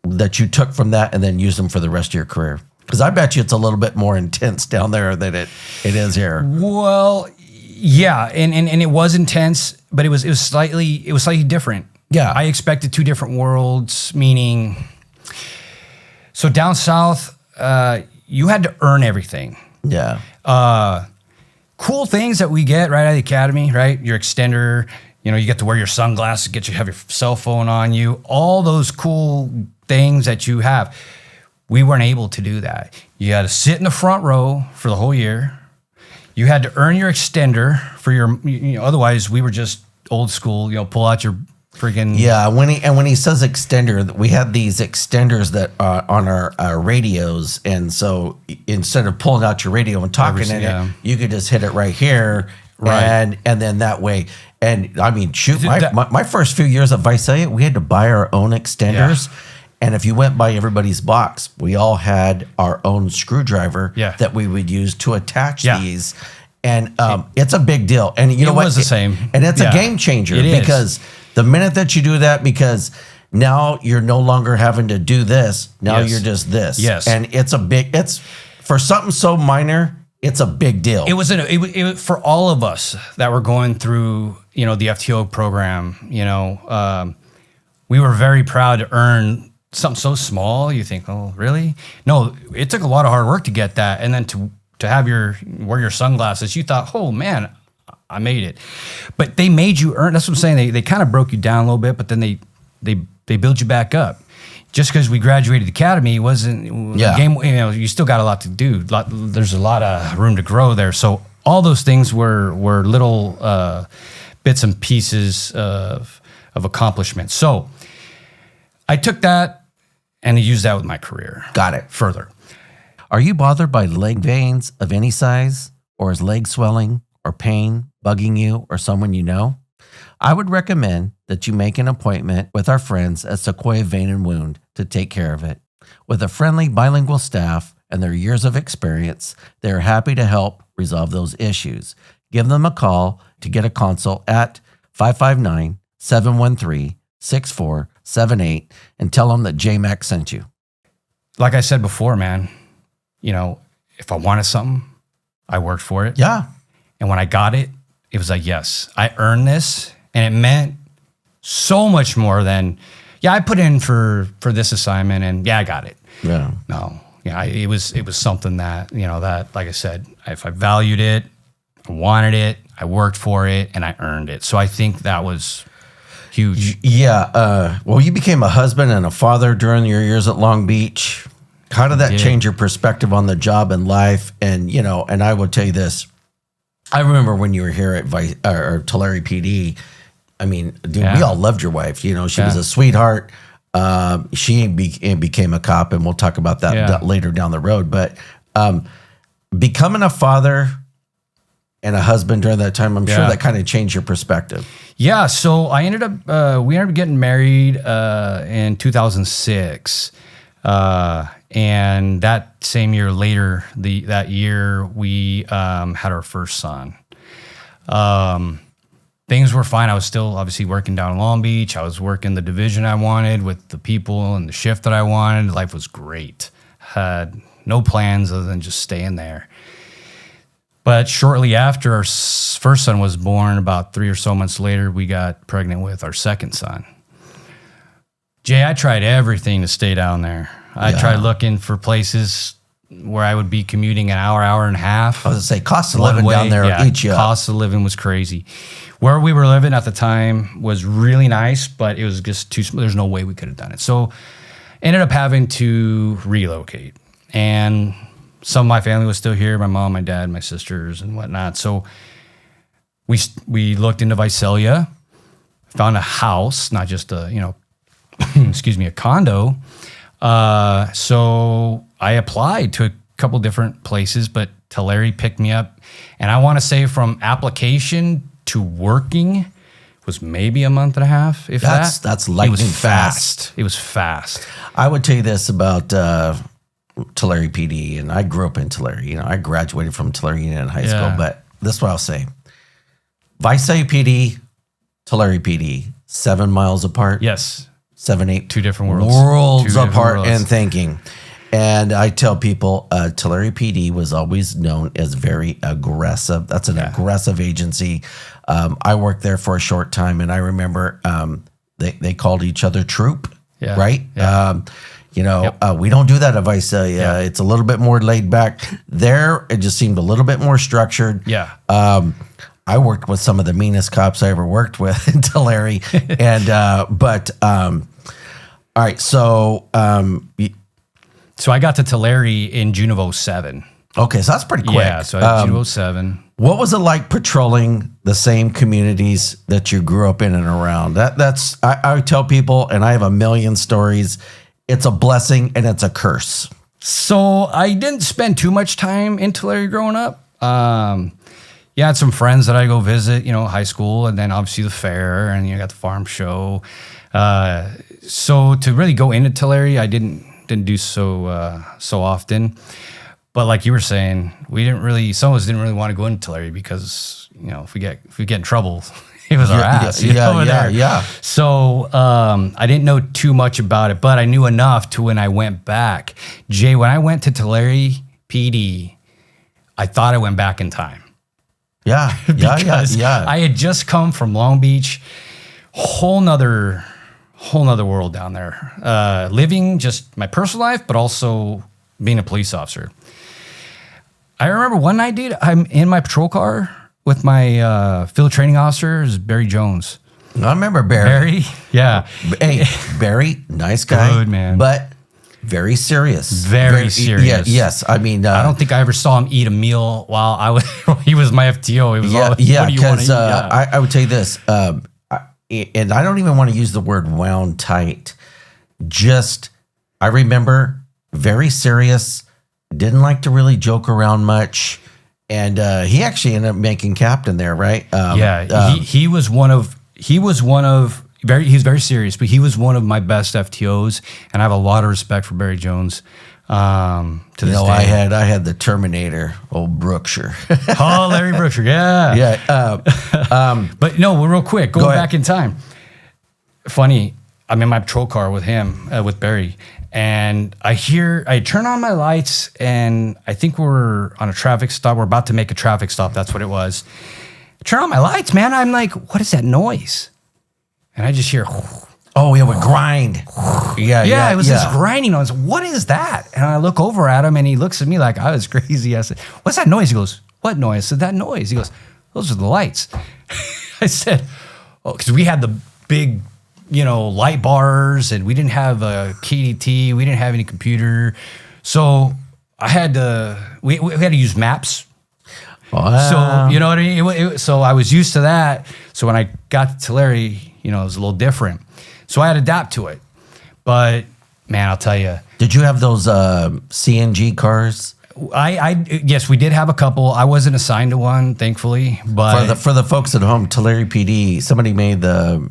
that you took from that and then used them for the rest of your career? Because I bet you it's a little bit more intense down there than it is here. Well, yeah, and it was intense, but it was slightly different. Yeah, I expected two different worlds, meaning. So down south, you had to earn everything. Yeah. Cool things that we get right out of the academy, right? Your extender, you get to wear your sunglasses, have your cell phone on you, all those cool things that you have. We weren't able to do that. You had to sit in the front row for the whole year. You had to earn your extender for your, otherwise we were just old school, pull out your freaking. Yeah, when he says extender, we had these extenders that on our radios, and so instead of pulling out your radio and talking in it, you could just hit it right here, and then that way. And I mean, shoot, my first few years at Visalia, we had to buy our own extenders. Yeah. And if you went by everybody's box, we all had our own screwdriver that we would use to attach these. And it's a big deal. And you know what? It was the same. And it's a game changer because the minute that you do that, because now you're no longer having to do this. Now you're just this. Yes. And it's for something so minor, it's a big deal. It was for all of us that were going through, the FTO program, we were very proud to earn something so small. You think, oh, really? No, it took a lot of hard work to get that. And then to have wear your sunglasses, you thought, oh man, I made it. But they made you earn. That's what I'm saying. They kind of broke you down a little bit, but then they build you back up. Just because we graduated academy wasn't game. You still got a lot to do. There's a lot of room to grow there. So all those things were little bits and pieces of accomplishment. So I took that and used that with my career. Got it. Further. Are you bothered by leg veins of any size, or is leg swelling or pain bugging you or someone you know? I would recommend that you make an appointment with our friends at Sequoia Vein and Wound to take care of it. With a friendly bilingual staff and their years of experience, they are happy to help resolve those issues. Give them a call to get a consult at 559-713-6478 and tell them that Jay Mac sent you. Like I said before, man, if I wanted something, I worked for it. Yeah. And when I got it, it was like, yes, I earned this. And it meant so much more than, I put in for this assignment and I got it. Yeah. No. It was something that, that, like I said, if I valued it, I wanted it, I worked for it, and I earned it. So I think that was huge. Yeah. Well, you became a husband and a father during your years at Long Beach. How did that change your perspective on the job and life? And, and I will tell you this. I remember when you were here at Tulare PD. I mean, dude, we all loved your wife. She was a sweetheart. She became a cop, and we'll talk about that later down the road. But becoming a father and a husband during that time, I'm sure that kind of changed your perspective. Yeah. So we ended up getting married in 2006. And that same year later, that year we had our first son. Things were fine. I was still obviously working down in Long Beach. I was working the division I wanted with the people and the shift that I wanted. Life was great. Had no plans other than just staying there. But shortly after our first son was born, about 3 or so months later, we got pregnant with our second son. Jay, I tried everything to stay down there. I tried looking for places where I would be commuting an hour and a half. I was going to say, cost of living down there eat you up. Cost of living was crazy. Where we were living at the time was really nice, but it was just too small. There's no way we could have done it. So ended up having to relocate. And some of my family was still here, my mom, my dad, my sisters, and whatnot. So we looked into Visalia, found a house, not just a, a condo. So I applied to a couple different places, but Tulare picked me up. And I want to say from application to working was maybe a month and a half, if that. That's lightning fast. It was fast. I would tell you this about Tulare PD, and I grew up in Tulare. I graduated from Tulare Union High School, but this is what I'll say. Visalia PD, Tulare PD, 7 miles apart. Yes. 7, 8. Two different worlds. Worlds apart and thinking. And I tell people, Tulare PD was always known as very aggressive. That's an aggressive agency. I worked there for a short time, and I remember they called each other troop, right? Yeah. We don't do that at Visalia. It's a little bit more laid back. There, it just seemed a little bit more structured. Yeah. I worked with some of the meanest cops I ever worked with in Tulare. And, all right. So, so I got to Tulare in June of 2007. Okay, so that's pretty quick. Yeah, so I did 207. What was it like patrolling the same communities that you grew up in and around? That's I tell people, and I have a million stories. It's a blessing and it's a curse. So I didn't spend too much time in Tulare growing up. Yeah, I had some friends that I go visit, high school, and then obviously the fair, and you got the farm show. So to really go into Tulare, I didn't do so often. But like you were saying, some of us didn't really want to go into Tulare because if we get in trouble, it was our ass. Yeah. So I didn't know too much about it, but I knew enough to when I went back. Jay, when I went to Tulare PD, I thought I went back in time. Yeah. I had just come from Long Beach, whole nother world down there. Living just my personal life, but also being a police officer. I remember one night, dude, I'm in my patrol car with my field training officer, is Barry Jones. I remember Barry. Yeah. Hey, Barry, nice guy. Good, man. But very serious. Very serious. Yeah, yes. I mean, I don't think I ever saw him eat a meal while he was my FTO. It was what do you want to eat? Yeah. I would say this, and I don't even want to use the word wound tight. Just, I remember very serious, didn't like to really joke around much. And he actually ended up making captain there, right? He was very serious, but he was one of my best FTOs, and I have a lot of respect for Barry Jones. To this day, I had the Terminator, old Brookshire. Oh, Larry Brookshire, yeah. But no, real quick, going back in time. Funny, I'm in my patrol car with him, with Barry, and I turn on my lights, and I think we're on a traffic stop. We're about to make a traffic stop. That's what it was. Turn on my lights, man. I'm like, what is that noise? And I just hear, oh, it would grind. Yeah, it was this grinding noise. What is that? And I look over at him, and he looks at me like I was crazy. I said, what's that noise? He goes, what noise? I said, that noise. He goes, those are the lights. I said, oh, because we had the big, light bars, and we didn't have a KDT. We didn't have any computer. So I had to, we had to use maps. Wow. So, you know what I mean? So I was used to that. So when I got to Tulare, it was a little different. So I had to adapt to it. But man, I'll tell you. Did you have those CNG cars? Yes, we did have a couple. I wasn't assigned to one, thankfully. But for the folks at home, Tulare PD, somebody made the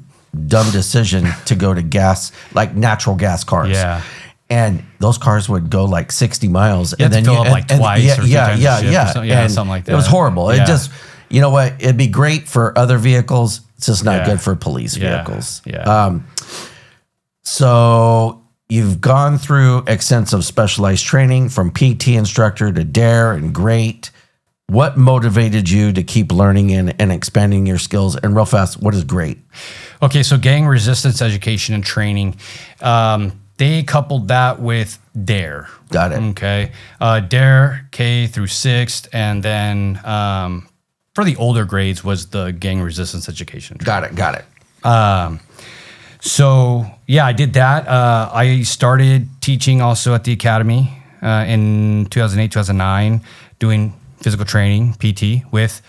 dumb decision to go to gas, like natural gas cars. Yeah. And those cars would go like 60 miles. And then fill up like twice or three times a shift. And something like that. It was horrible. Yeah. It just, you know what? It'd be great for other vehicles. It's just not good for police vehicles. Yeah. So you've gone through extensive specialized training from PT instructor to DARE and GREAT. What motivated you to keep learning and expanding your skills? And real fast, what is GREAT? Okay, so gang resistance education and training. They coupled that with DARE. Got it. Okay. DARE K through 6th, and then for the older grades was the gang resistance education. Got it. So yeah, I did that. I started teaching also at the academy in 2008, 2009, doing physical training, PT, with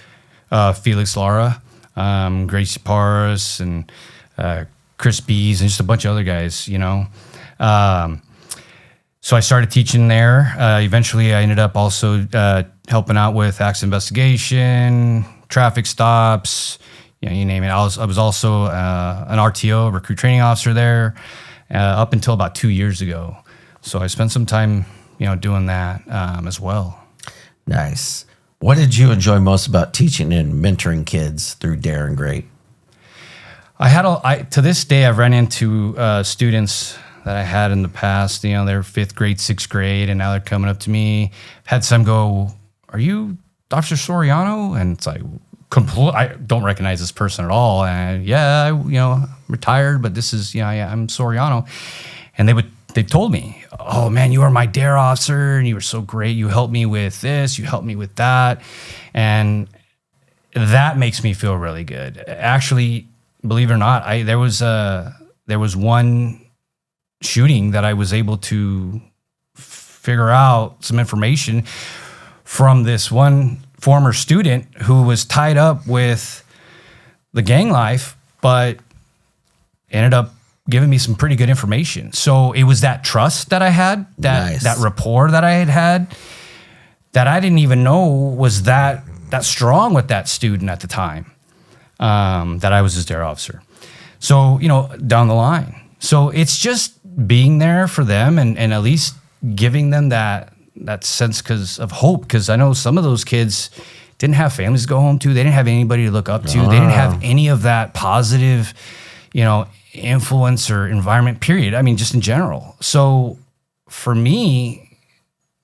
Felix Lara, Gracie Paris, and Chris Bees, and just a bunch of other guys, So I started teaching there. Eventually, I ended up also helping out with accident investigation, traffic stops, you name it. I was also an RTO, recruit training officer there, up until about 2 years ago. So I spent some time, doing that as well. Nice. What did you enjoy most about teaching and mentoring kids through DARE and GREAT? To this day, I've run into students that I had in the past. They're 5th grade, 6th grade, and now they're coming up to me. Had some go, "Are you Dr. Soriano?" And it's like, I don't recognize this person at all. And I'm retired, but this is, I'm Soriano. And they've told me, "Oh man, you are my DARE officer, and you were so great. You helped me with this, you helped me with that," and that makes me feel really good. Actually, believe it or not, there was one shooting that I was able to figure out some information from this one former student who was tied up with the gang life, but ended up giving me some pretty good information. So it was that trust that I had, that rapport that I had that I didn't even know was that strong with that student at the time, that I was his dare officer. So, down the line. So it's just being there for them and at least giving them that sense of hope. Because I know some of those kids didn't have families to go home to. They didn't have anybody to look up to. They didn't have any of that positive, influence or environment, period. I mean, just in general. So for me,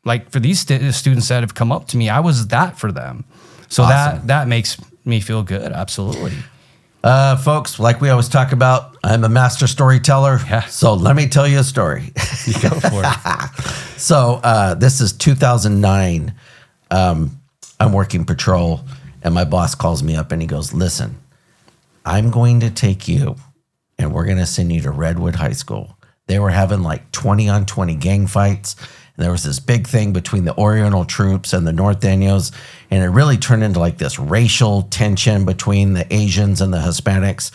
like for these students that have come up to me, I was that for them. So awesome. that makes me feel good. Absolutely. Folks, like we always talk about, I'm a master storyteller. Yeah. So let me tell you a story. Go for it. So this is 2009. I'm working patrol, and my boss calls me up, and he goes, listen, I'm going to take you, and we're going to send you to Redwood High School. They were having like 20-on-20 gang fights. And there was this big thing between the Oriental troops and the North Daniels, and it really turned into like this racial tension between the Asians and the Hispanics.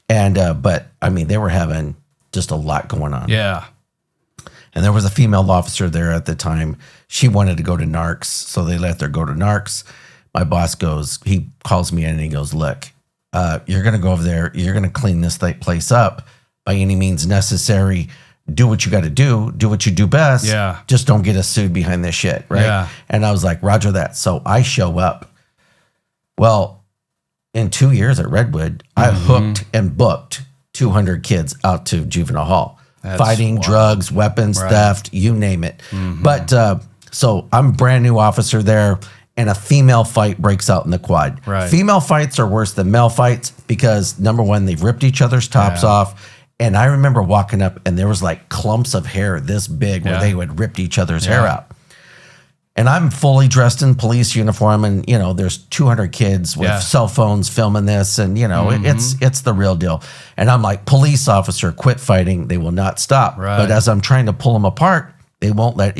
And but I mean, they were having just a lot going on. Yeah. And there was a female officer there at the time. She wanted to go to narcs, so they let her go to narcs. My boss he calls me in and he goes, look, you're going to go over there. You're going to clean this place up by any means necessary. Do what you got to do what you do best. Yeah. Just don't get us sued behind this shit. Right. Yeah. And I was like, Roger that. So I show up. Well, in 2 years at Redwood, I hooked and booked 200 kids out to juvenile hall. That's fighting, wild. drugs, weapons, Right. theft, you name it. But so I'm a brand new officer there, and a female fight breaks out in the quad. Right. Female fights are worse than male fights because, number one, they've ripped each other's tops off. And I remember walking up, and there was like clumps of hair this big where they had ripped each other's hair out. And I'm fully dressed in police uniform, and there's 200 kids with cell phones filming this, and it's the real deal. And I'm like, police officer, quit fighting. They will not stop. Right. But as I'm trying to pull them apart, they won't let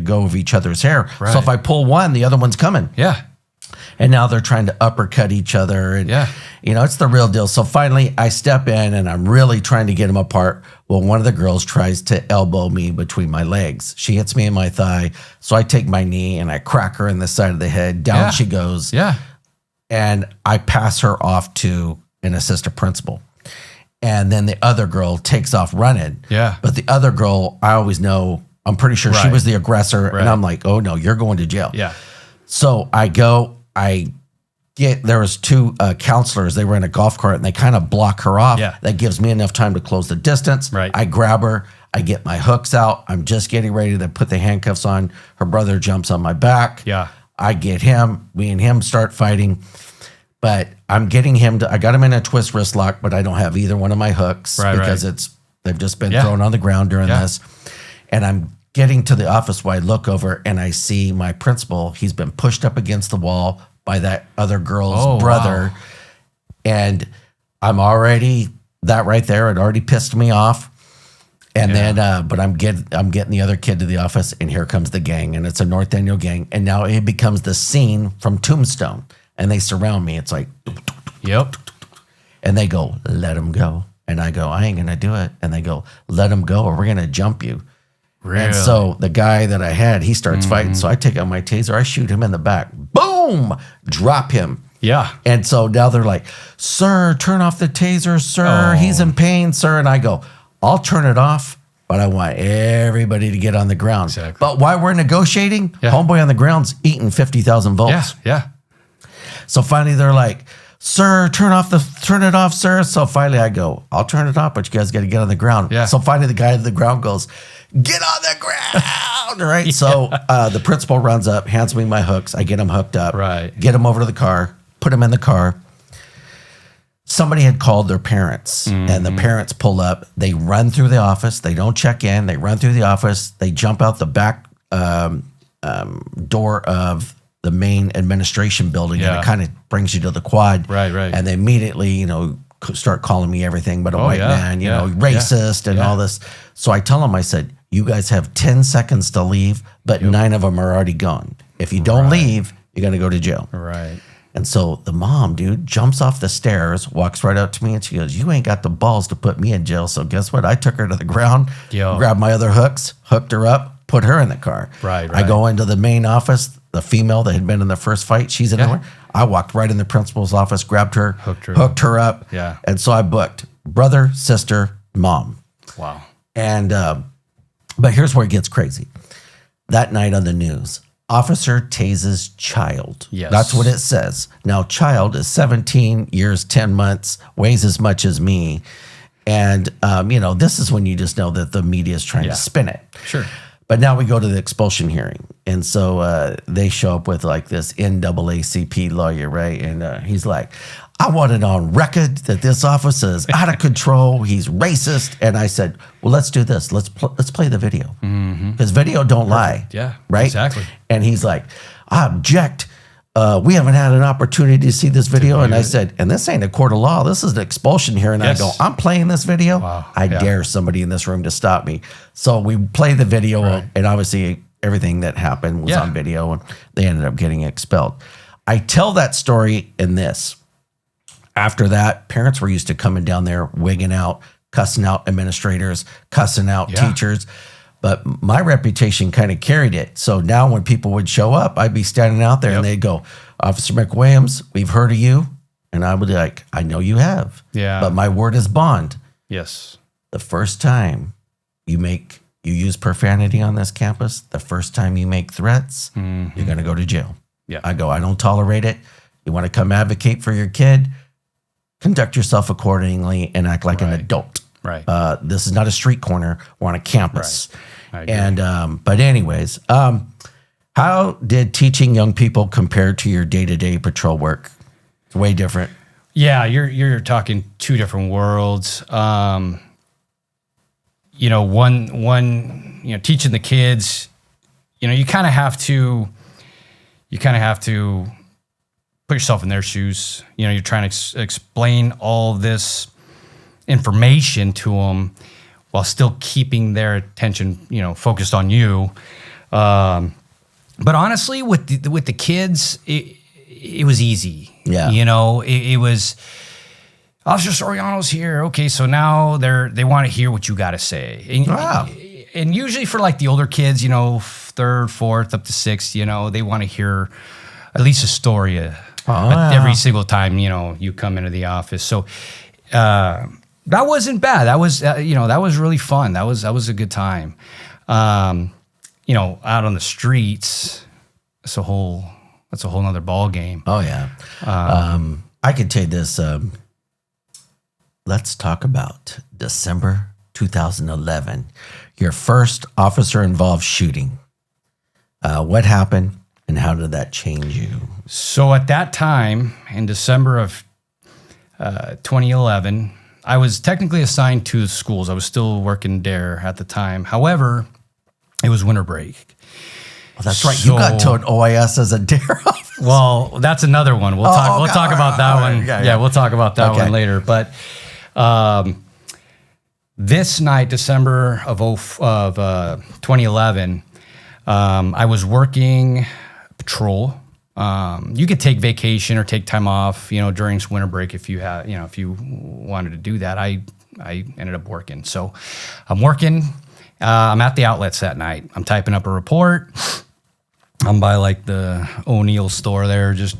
go of each other's hair. Right. So if I pull one, the other one's coming. Yeah. And now they're trying to uppercut each other. And, it's the real deal. So finally, I step in, and I'm really trying to get them apart. Well, one of the girls tries to elbow me between my legs. She hits me in my thigh. So I take my knee, and I crack her in the side of the head. Down she goes. Yeah. And I pass her off to an assistant principal. And then the other girl takes off running. Yeah. But the other girl, I always know, I'm pretty sure she was the aggressor. Right. And I'm like, oh, no, you're going to jail. Yeah. So there was two counselors. They were in a golf cart, and they kind of block her off. Yeah. That gives me enough time to close the distance. Right. I grab her. I get my hooks out. I'm just getting ready to put the handcuffs on. Her brother jumps on my back. Yeah. I get him. Me and him start fighting. But I'm getting him I got him in a twist wrist lock, but I don't have either one of my hooks because they've just been thrown on the ground during this. And I'm getting to the office where I look over, and I see my principal. He's been pushed up against the wall by that other girl's brother. Wow. And I'm already, that right there, it already pissed me off. And then, but I'm getting the other kid to the office, and here comes the gang, and it's a North Daniel gang. And now it becomes the scene from Tombstone, and they surround me. It's like, Yep. and they go, let him go. And I go, I ain't going to do it. And they go, let him go, or we're going to jump you. Really? And so the guy that I had, he starts fighting. So I take out my taser, I shoot him in the back. Boom! Drop him. Yeah. And so now they're like, sir, turn off the taser, sir. He's in pain, sir. And I go, I'll turn it off, but I want everybody to get on the ground. Exactly. But while we're negotiating, homeboy on the ground's eating 50,000 volts. Yeah. So finally they're like, sir, turn it off, sir. So finally I go, I'll turn it off, but you guys got to get on the ground. Yeah. So finally the guy on the ground goes, get on the ground, right? So the principal runs up, hands me my hooks. I get him hooked up, Right. get him over to the car, put him in the car. Somebody had called their parents, and the parents pull up. They run through the office. They don't check in. They run through the office. They jump out the back door of the main administration building, and it kind of brings you to the quad. Right. And they immediately, start calling me everything but a white man, racist and all this. So I tell them, I said, you guys have 10 seconds to leave, but 9 of them are already gone. If you don't leave, you're going to go to jail. Right. And so the mom, dude, jumps off the stairs, walks right up to me, and she goes, "You ain't got the balls to put me in jail." So guess what? I took her to the ground, grabbed my other hooks, hooked her up, put her in the car. Right. I go into the main office. The female that had been in the first fight, she's in there. I walked right in the principal's office, grabbed her, hooked her up. Yeah. And so I booked brother, sister, mom. Wow. And but here's where it gets crazy. That night on the news, officer tases child. Yes. That's what it says. Now, child is 17 years, 10 months, weighs as much as me. And, this is when you just know that the media is trying to spin it. Sure. But now we go to the expulsion hearing. And so they show up with like this NAACP lawyer, right? And he's like, "I want it on record that this officer is out of control. He's racist." And I said, "Well, let's do this. Let's play the video, because video don't lie." Yeah, right. Exactly. And he's like, "I object. We haven't had an opportunity to see this video." And I said, "And this ain't a court of law. This is an expulsion hearing." And I go, "I'm playing this video. Wow. I dare somebody in this room to stop me." So we play the video, and obviously everything that happened was on video, and they ended up getting expelled. I tell that story in this. After that, parents were used to coming down there, wigging out, cussing out administrators, cussing out teachers. But my reputation kind of carried it. So now when people would show up, I'd be standing out there and they'd go, "Officer McWilliams, we've heard of you." And I would be like, "I know you have. Yeah. But my word is bond. Yes. The first time you use profanity on this campus, the first time you make threats, you're going to go to jail." Yeah. I go, "I don't tolerate it. You want to come advocate for your kid? Conduct yourself accordingly and act like an adult." Right. This is not a street corner. We're on a campus. Right. I agree. And but anyways, how did teaching young people compare to your day-to-day patrol work? It's way different. Yeah, you're talking two different worlds. One, teaching the kids, you kind of have to put yourself in their shoes. You're trying to explain all this information to them while still keeping their attention, focused on you. But honestly, with the kids, it was easy. Yeah. It was, "Officer Soriano's here. Okay, so now they want to hear what you got to say." And usually for like the older kids, third, fourth, up to sixth, they want to hear at least a story every single time, you come into the office. So that wasn't bad. That was, that was really fun. That was a good time. Out on the streets, that's a whole nother ball game. Oh yeah. I could tell you this. Let's talk about December 2011, your first officer-involved shooting. What happened, and how did that change you? So at that time, in December of 2011, I was technically assigned to the schools. I was still working there at the time. However, it was winter break. Well, that's right. You got to an OIS as a dare officer. Well, that's another one. We'll talk about that one. Yeah, we'll talk about that one later. But this night, December of 2011, I was working patrol. You could take vacation or take time off, during winter break if you had, if you wanted to do that. I ended up working. So I'm working. I'm at the outlets that night. I'm typing up a report. I'm by like the O'Neill store there, just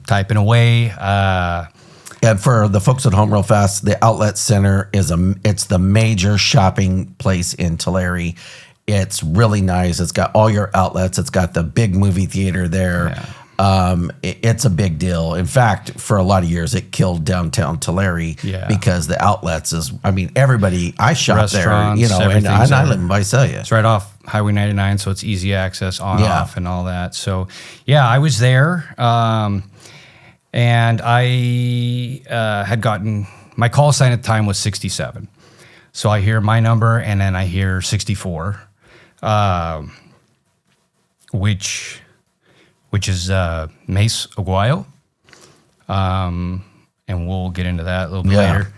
typing away. And for the folks at home, real fast, the outlet center it's the major shopping place in Tulare. It's really nice. It's got all your outlets. It's got the big movie theater there. Yeah. It's a big deal. In fact, for a lot of years, it killed downtown Tulare because the outlets everybody, I shop there, and I live in Visalia. It's right off Highway 99, so it's easy access off and all that. So, I was there, and I had gotten, my call sign at the time was 67. So I hear my number, and then I hear 64, which is Mace Aguayo. And we'll get into that a little bit later.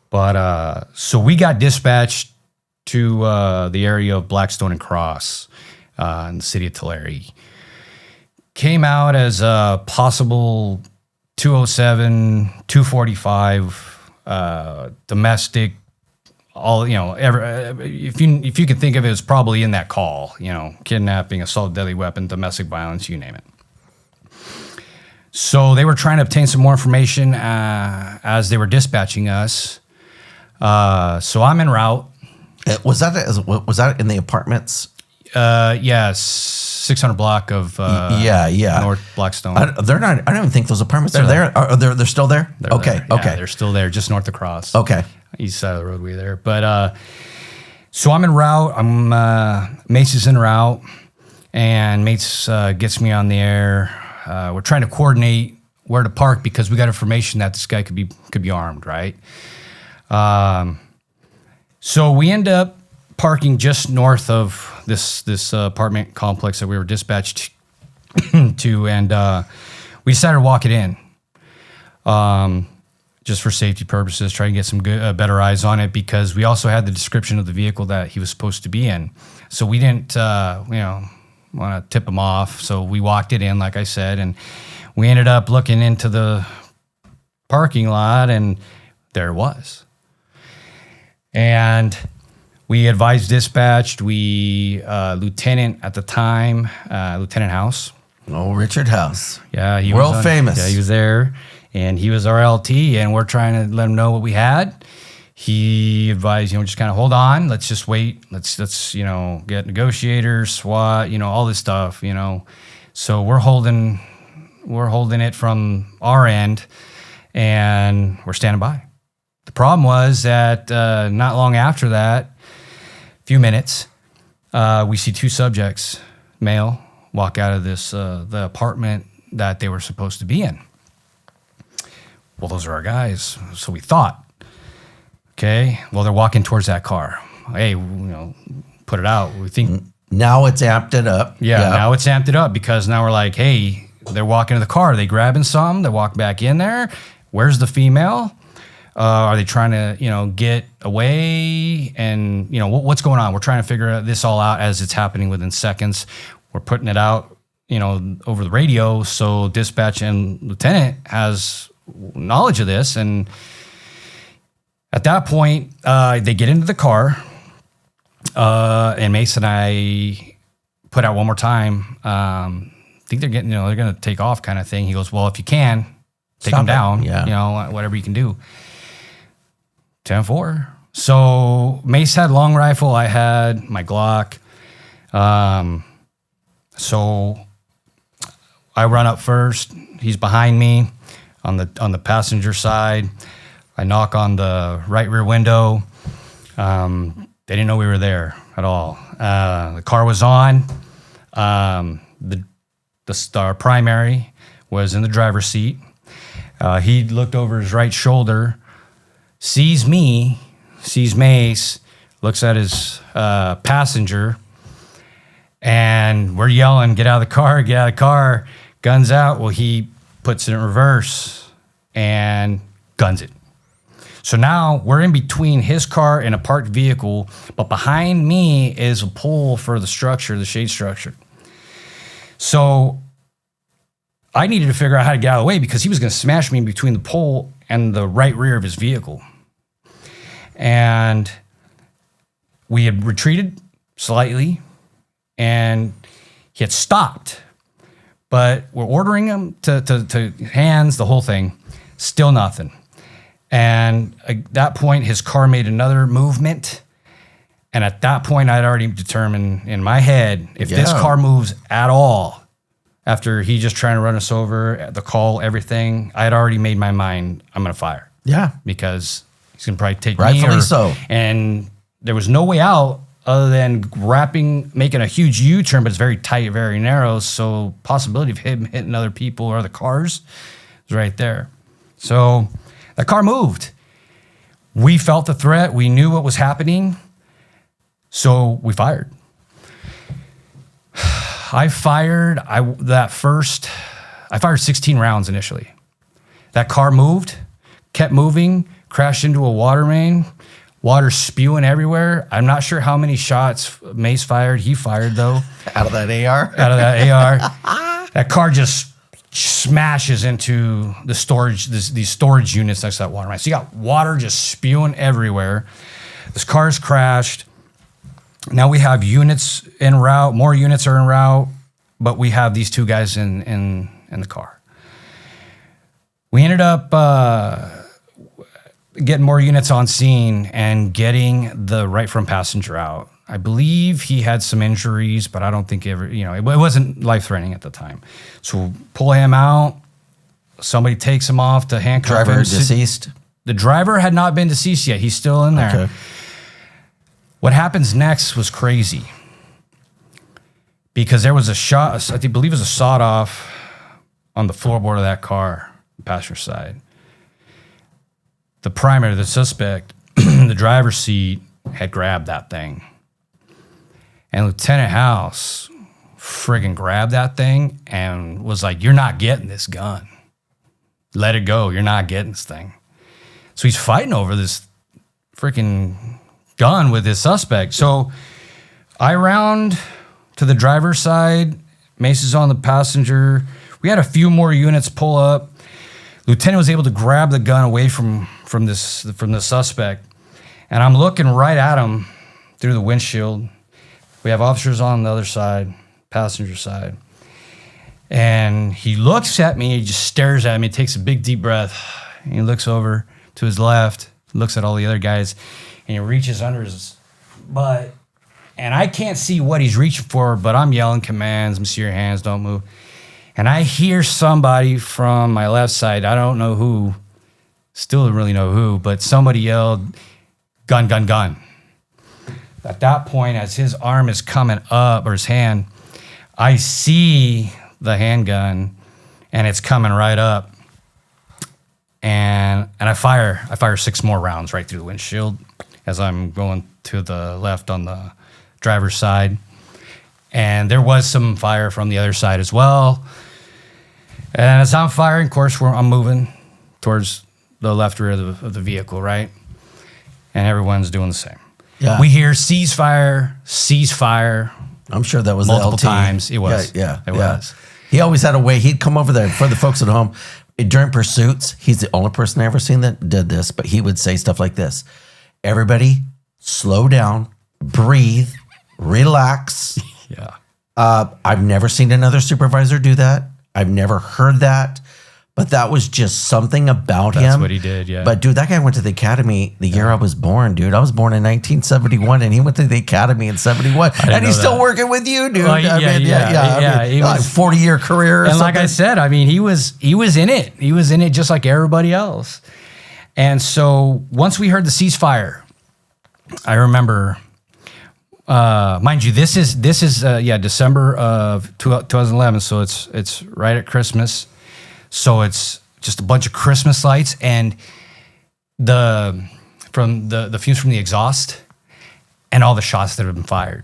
But so we got dispatched to the area of Blackstone and Cross in the city of Tulare. came out as a possible 207, 245 domestic. All if you can think of it, as probably in that call. Kidnapping, assault, deadly weapon, domestic violence, you name it. So they were trying to obtain some more information as they were dispatching us. So I'm en route. Was that in the apartments? Yes, 600 block of North Blackstone. They're not. I don't even think those apartments are there. They're still there. They're there. Yeah, they're still there, just north across. Okay, east side of the roadway there. But so I'm en route. Mace is en route, and Mace gets me on the air. We're trying to coordinate where to park because we got information that this guy could be armed, right? So we end up parking just north of this apartment complex that we were dispatched to, and we decided to walk it in, just for safety purposes, try to get some better eyes on it, because we also had the description of the vehicle that he was supposed to be in. So we didn't, want to tip him off. So we walked it in, like I said, and we ended up looking into the parking lot, and there it was. And we advised dispatched. Lieutenant at the time, Lieutenant House. Oh, Richard House. Yeah, he was world famous. Yeah, he was there, and he was our LT, and we're trying to let him know what we had. He advised, just kind of hold on. Let's just wait. Let's get negotiators, SWAT, all this stuff, So we're holding it from our end, and we're standing by. The problem was that not long after that, a few minutes, we see two subjects, male, walk out of the apartment that they were supposed to be in. Well, those are our guys, so we thought. Okay, well, they're walking towards that car. Hey, put it out. We think now it's amped it up. Yeah, now it's amped it up, because now we're like, hey, they're walking to the car. Are they grabbing some? They walk back in there. Where's the female? Are they trying to, get away? And, what's going on? We're trying to figure this all out as it's happening within seconds. We're putting it out, over the radio. So dispatch and lieutenant has knowledge of this. And at that point, they get into the car, and Mace and I put out one more time. I think they're getting, they're going to take off kind of thing. He goes, well, if you can, take them down, whatever you can do. 10-4. So Mace had long rifle. I had my Glock. So I run up first. He's behind me on the passenger side. I knock on the right rear window. They didn't know we were there at all. The car was on. Our primary was in the driver's seat. He looked over his right shoulder, sees me, sees Mace, looks at his passenger, and we're yelling, get out of the car, get out of the car, guns out. Well, he puts it in reverse and guns it. So now we're in between his car and a parked vehicle, but behind me is a pole for the structure, the shade structure. So I needed to figure out how to get out of the way, because he was going to smash me between the pole and the right rear of his vehicle. And we had retreated slightly, and he had stopped. But we're ordering him to hands, the whole thing, still nothing. And at that point, his car made another movement. And at that point, I'd already determined in my head, if this car moves at all, after he just trying to run us over, the call, everything, I had already made my mind, I'm going to fire. Yeah. Because he's going to probably take me. Rightfully so. And there was no way out other than making a huge U-turn, but it's very tight, very narrow. So possibility of him hitting other people or other cars is right there. So the car moved. We felt the threat. We knew what was happening. So we fired. I fired 16 rounds initially. That car moved, kept moving, crashed into a water main, water spewing everywhere. I'm not sure how many shots Mace fired. He fired, though. Out of that AR? Out of that AR. That car just smashes into the storage, these storage units next to that water line. So you got water just spewing everywhere. This car's crashed. Now we have units en route. More units are en route, but we have these two guys in the car. We ended up getting more units on scene and getting the right front passenger out. I believe he had some injuries, but I don't think it wasn't life-threatening at the time. So pull him out. Somebody takes him off to handcuff him. Driver deceased? The driver had not been deceased yet. He's still in there. Okay. What happens next was crazy because there was a shot, I believe it was a sawed-off on the floorboard of that car, the passenger side. The primary, the suspect, the driver's seat, had grabbed that thing. And Lieutenant House friggin' grabbed that thing and was like, "You're not getting this gun. Let it go. You're not getting this thing." So he's fighting over this freaking gun with his suspect. So I round to the driver's side. Mace is on the passenger. We had a few more units pull up. Lieutenant was able to grab the gun away from the suspect. And I'm looking right at him through the windshield. We have officers on the other side, passenger side. And he looks at me, he just stares at me, takes a big deep breath. And he looks over to his left, looks at all the other guys, and he reaches under his butt. And I can't see what he's reaching for, but I'm yelling commands, "Monsieur, your hands, don't move." And I hear somebody from my left side, I don't know who, still don't really know who, but somebody yelled, "Gun, gun, gun." At that point, as his arm is coming up, or his hand, I see the handgun, and it's coming right up. And I fire 6 more rounds right through the windshield as I'm going to the left on the driver's side. And there was some fire from the other side as well. And as I'm firing, of course, I'm moving towards the left rear of the vehicle, right? And everyone's doing the same. Yeah. We hear ceasefire. I'm sure that was multiple the LT. times. It was. Yeah. It was. He always had a way. He'd come over there for the folks at home during pursuits. He's the only person I ever seen that did this, but he would say stuff like this: "Everybody, slow down, breathe, relax." Yeah. I've never seen another supervisor do that. I've never heard that. But that was just something about him. That's what he did, yeah. But, dude, that guy went to the academy the year I was born, dude. I was born in 1971, and he went to the academy in 71. And he's still working with you, dude. Well, he was, like 40-year career or and something. like I said, I mean, he was in it. He was in it just like everybody else. And so once we heard the ceasefire, I remember, mind you, this is December of 2011, so it's right at Christmas. So it's just a bunch of Christmas lights and the fumes from the exhaust and all the shots that have been fired.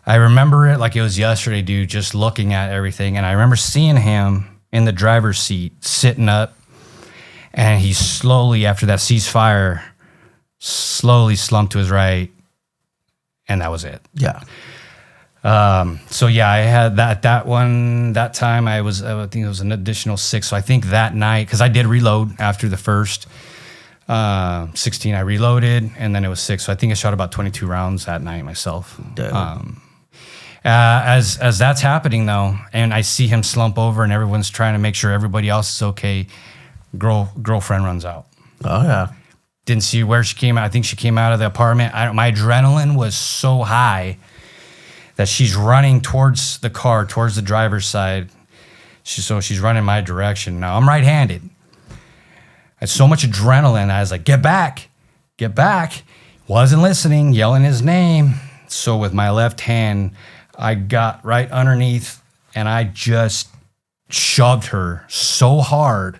I remember it like it was yesterday, dude, just looking at everything. And I remember seeing him in the driver's seat, sitting up, and he slowly, after that ceasefire, slowly slumped to his right, and that was it. Yeah. So yeah, I had that time I think it was an additional 6. So I think that night, cause I did reload after the first, 16, I reloaded and then it was 6. So I think I shot about 22 rounds that night myself. As that's happening though, and I see him slump over and everyone's trying to make sure everybody else is okay. Girlfriend runs out. Oh yeah. Didn't see where she came out. I think she came out of the apartment. My adrenaline was so high that she's running towards the car, towards the driver's side. So she's running my direction. Now, I'm right-handed. I had so much adrenaline. I was like, get back. Wasn't listening, yelling his name. So with my left hand, I got right underneath, and I just shoved her so hard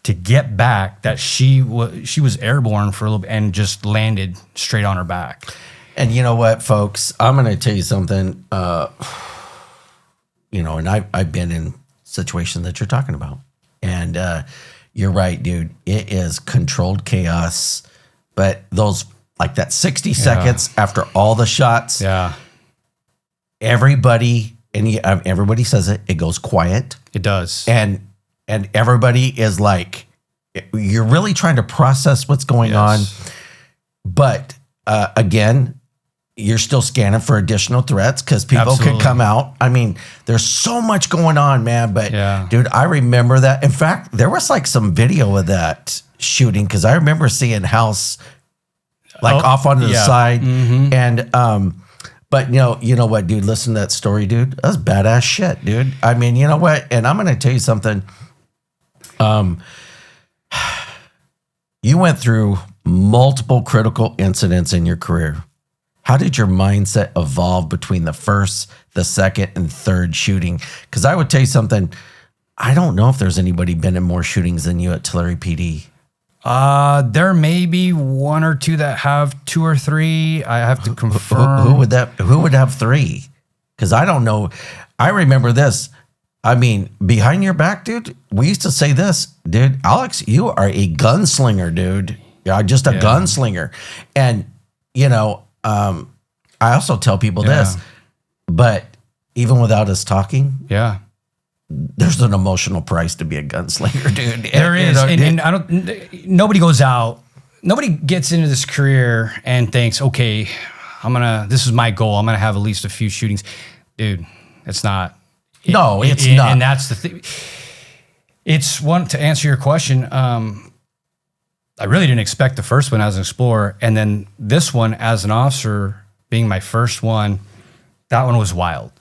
to get back that she was airborne for a little bit and just landed straight on her back. And you know what, folks? I'm going to tell you something. And I've been in situations that you're talking about. And you're right, dude. It is controlled chaos. But those, like that 60 seconds after all the shots, everybody everybody says it goes quiet. It does. And everybody is like, you're really trying to process what's going on. But again, you're still scanning for additional threats because people could come out. I mean, there's so much going on, man. But dude, I remember that. In fact, there was like some video of that shooting because I remember seeing House like off onto the side. And but you know what, dude? Listen to that story, dude. That was badass shit, dude. I mean, you know what? And I'm gonna tell you something. You went through multiple critical incidents in your career. How did your mindset evolve between the first, the second, and third shooting? Because I would tell you something. I don't know if there's anybody been in more shootings than you at Tulare PD. There may be one or two that have 2 or 3. I have to confirm. Who would have 3? Because I don't know. I remember this. I mean, behind your back, dude, we used to say this, dude, Alex, you are a gunslinger, dude. You're just a gunslinger. And, you know, I also tell people this, but even without us talking, there's an emotional price to be a gunslinger, dude. There is. And I don't, nobody goes out, nobody gets into this career and thinks, okay, this is my goal. I'm going to have at least a few shootings. Dude, it's not. No, it's not. And that's the thing. It's one, to answer your question, I really didn't expect the first one as an explorer. And then this one as an officer being my first one, that one was wild.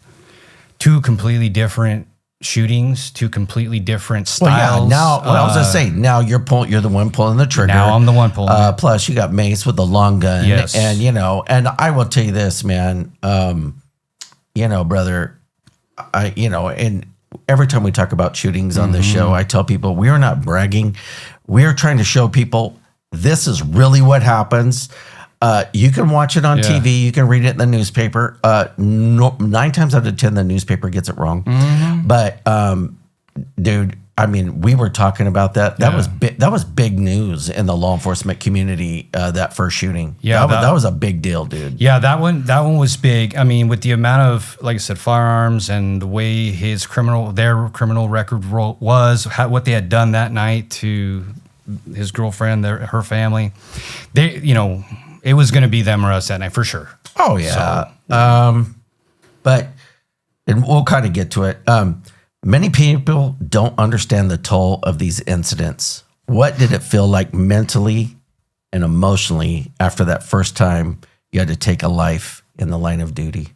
2 completely different shootings, 2 completely different styles. Well, now, I was going to say, now you're the one pulling the trigger. Now I'm the one pulling plus you got Mace with the long gun. Yes. And, you know, and I will tell you this, man, you know, brother, and every time we talk about shootings on this show, I tell people we are not bragging. We are trying to show people this is really what happens. You can watch it on TV. You can read it in the newspaper. 9 times out of 10, the newspaper gets it wrong. But, dude, I mean, we were talking about that. That was big. That was big news in the law enforcement community. That first shooting. Yeah, that was a big deal, dude. Yeah, that one was big. I mean, with the amount of, like I said, firearms and the way their criminal record was, what they had done that night to his girlfriend, her family, it was going to be them or us that night for sure. Oh yeah. But and we'll kind of get to it. Many people don't understand the toll of these incidents. What did it feel like mentally and emotionally after that first time you had to take a life in the line of duty?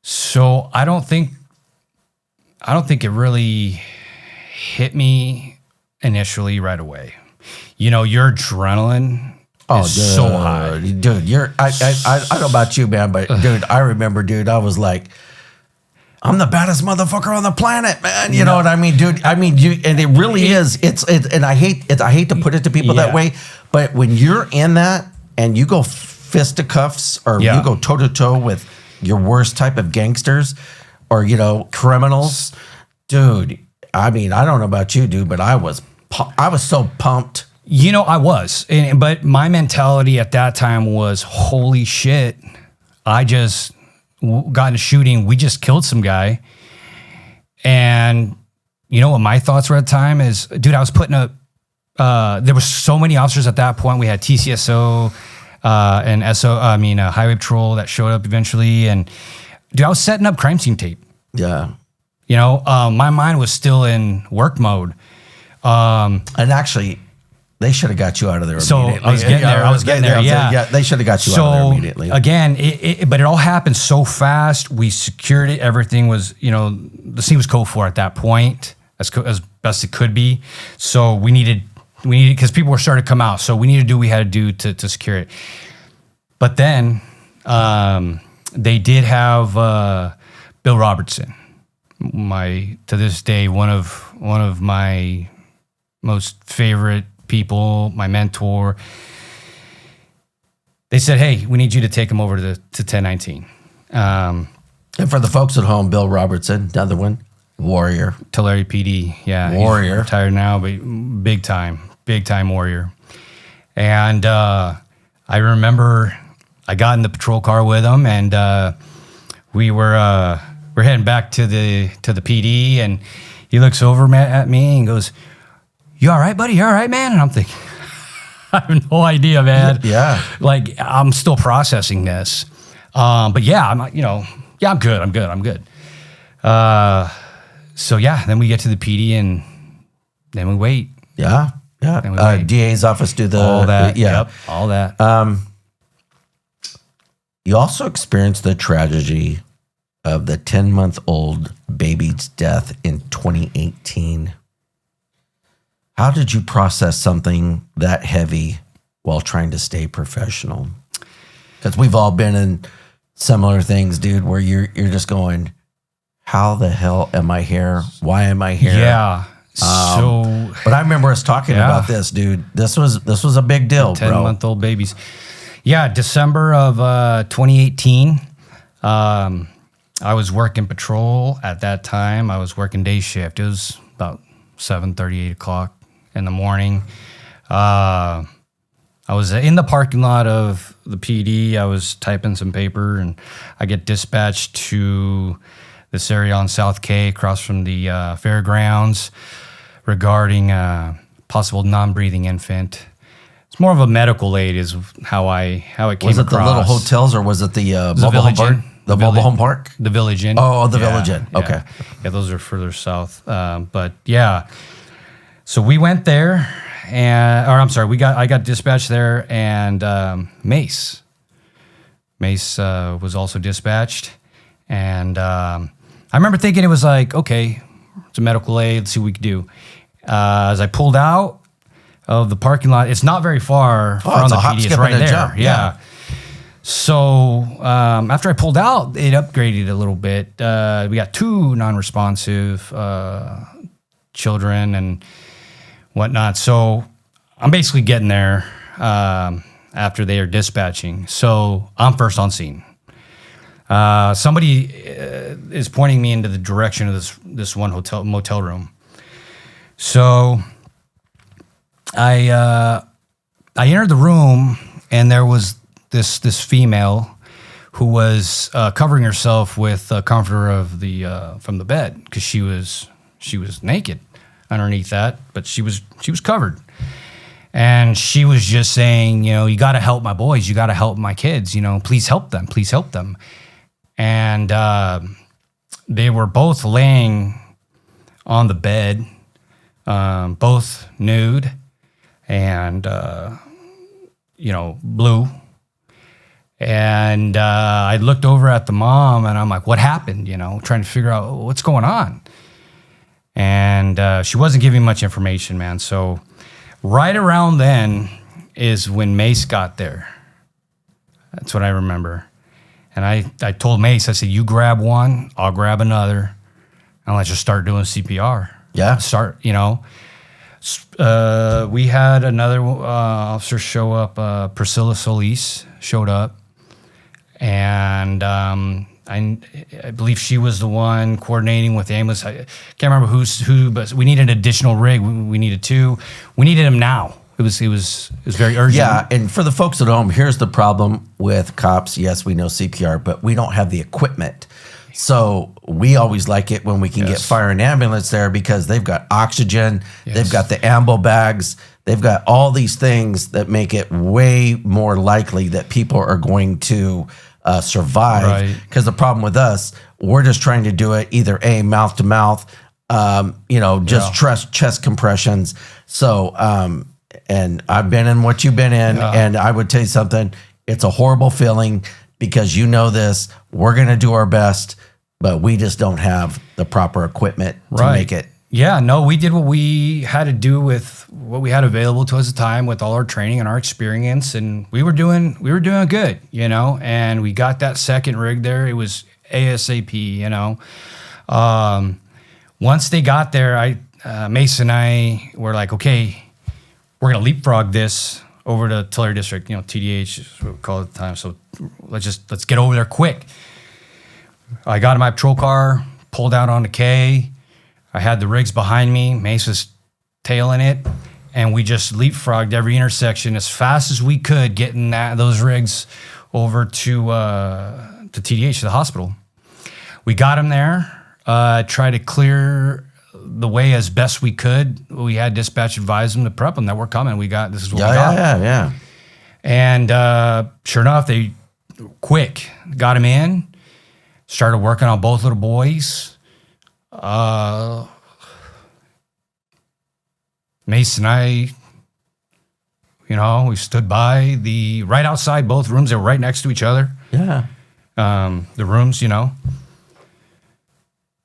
So I don't think it really hit me initially right away. You know, your adrenaline is so high. Dude, I don't know about you, man, but dude, I remember, dude, I was like, I'm the baddest motherfucker on the planet, man. You know what I mean, dude? I mean, and it really is. It's and I hate to put it to people that way, but when you're in that and you go fisticuffs or you go toe to toe with your worst type of gangsters or criminals, dude. I mean, I don't know about you, dude, but I was so pumped. I was, but my mentality at that time was, holy shit! I just got in a shooting. We just killed some guy. And you know what my thoughts were at the time is, dude, I was putting up, there was so many officers at that point. We had TCSO and Highway Patrol that showed up eventually. And dude, I was setting up crime scene tape. Yeah. My mind was still in work mode. And actually, they should have got you out of there immediately. I was getting there. Yeah. They should have got you out of there immediately. Again, but it all happened so fast. We secured it. Everything was, the scene was code for at that point, as best it could be. So we needed, because people were starting to come out. So we needed to do what we had to do to secure it. But then they did have Bill Robertson, to this day, one of my most favorite people, my mentor. They said, hey, we need you to take him over to 1019. And for the folks at home, Bill Robertson, another one, warrior. Tulare PD, yeah. Warrior. He's retired now, but big time warrior. And I remember I got in the patrol car with him, and we're heading back to the PD, and he looks over at me and goes, "You all right, buddy? You all right, man?" And I'm thinking, I have no idea, man. Yeah. Like, I'm still processing this. But yeah, I'm good. So yeah, then we get to the PD and then we wait. Yeah. Yeah. DA's office do All that. Yeah. Yep, all that. You also experienced the tragedy of the 10-month-old baby's death in 2018. How did you process something that heavy while trying to stay professional? Because we've all been in similar things, dude, where you're just going, how the hell am I here? Why am I here? Yeah. But I remember us talking about this, dude. This was a big deal, 10-month-old babies. Yeah, December of 2018. I was working patrol at that time. I was working day shift. It was about 7:30, 8 o'clock in the morning. I was in the parking lot of the PD. I was typing some paper, and I get dispatched to this area on South K across from the fairgrounds regarding possible non-breathing infant. It's more of a medical aid is how it came across. Was it the little hotels, or was it the mobile home park? Mobile home park? The Village Inn. Oh, the Village Inn. Yeah. Okay. Yeah, those are further south. But yeah, so we went there, I got dispatched there, and Mace was also dispatched, and I remember thinking it was like, okay, it's a medical aid. Let's see what we can do. As I pulled out of the parking lot, it's not very far from the PD. It's right there. Jump. Yeah. So after I pulled out, it upgraded a little bit. We got 2 non-responsive children and whatnot. So I'm basically getting there after they are dispatching. So I'm first on scene. Somebody is pointing me into the direction of this one motel room. So I entered the room, and there was this female who was covering herself with a comforter of from the bed, because she was naked underneath that, but she was covered, and she was just saying, you got to help my boys, you got to help my kids, please help them, and they were both laying on the bed, both nude and blue. And I looked over at the mom, and I'm like, what happened? Trying to figure out what's going on. And she wasn't giving much information, man. So right around then is when Mace got there. That's what I remember. And I told Mace, I said, you grab one, I'll grab another, and let's just start doing CPR. Yeah. We had another officer show up. Priscilla Solis showed up, and I believe she was the one coordinating with the ambulance. I can't remember who, but we needed an additional rig. We needed 2. We needed them now. It was very urgent. Yeah, and for the folks at home, here's the problem with cops. Yes, we know CPR, but we don't have the equipment. So we always like it when we can get fire and ambulance there, because they've got oxygen, they've got the ambo bags, they've got all these things that make it way more likely that people are going to survive. Because the problem with us, we're just trying to do it either mouth to mouth, chest compressions. So, and I've been in what you've been in, and I would tell you something, it's a horrible feeling, because this, we're going to do our best, but we just don't have the proper equipment to make it. Yeah, no, we did what we had to do with what we had available to us at the time, with all our training and our experience, and we were doing good, and we got that second rig there. It was ASAP, Once they got there, Mace and I were like, okay, we're going to leapfrog this over to Tulare District, TDH is what we call it at the time. So let's get over there quick. I got in my patrol car, pulled out onto K. I had the rigs behind me. Mace was tailing it, and we just leapfrogged every intersection as fast as we could, getting those rigs over to TDH, to the hospital. We got him there, tried to clear the way as best we could. We had dispatch advise them to prep them that we're coming. This is what we got. Yeah. And sure enough, they quick got him in, started working on both little boys. Mace and I, we stood by right outside both rooms. They were right next to each other. Yeah. The rooms,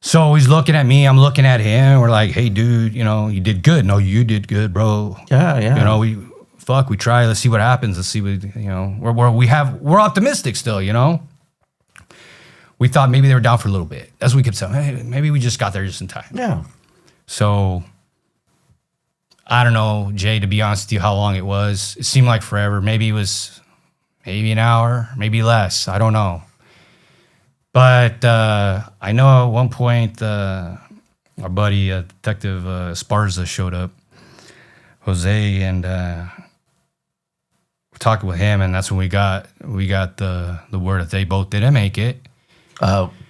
So he's looking at me, I'm looking at him. We're like, hey, dude, you did good. No, you did good, bro. Yeah. We try. Let's see what happens. Let's see what, we're optimistic still, We thought maybe they were down for a little bit. As we kept saying, hey, maybe we just got there just in time. Yeah. So I don't know, Jay, to be honest with you, how long it was. It seemed like forever. Maybe it was an hour, maybe less. I don't know. But I know at one point our buddy, Detective Esparza, showed up, Jose, and we're talking with him, and that's when we got the word that they both didn't make it.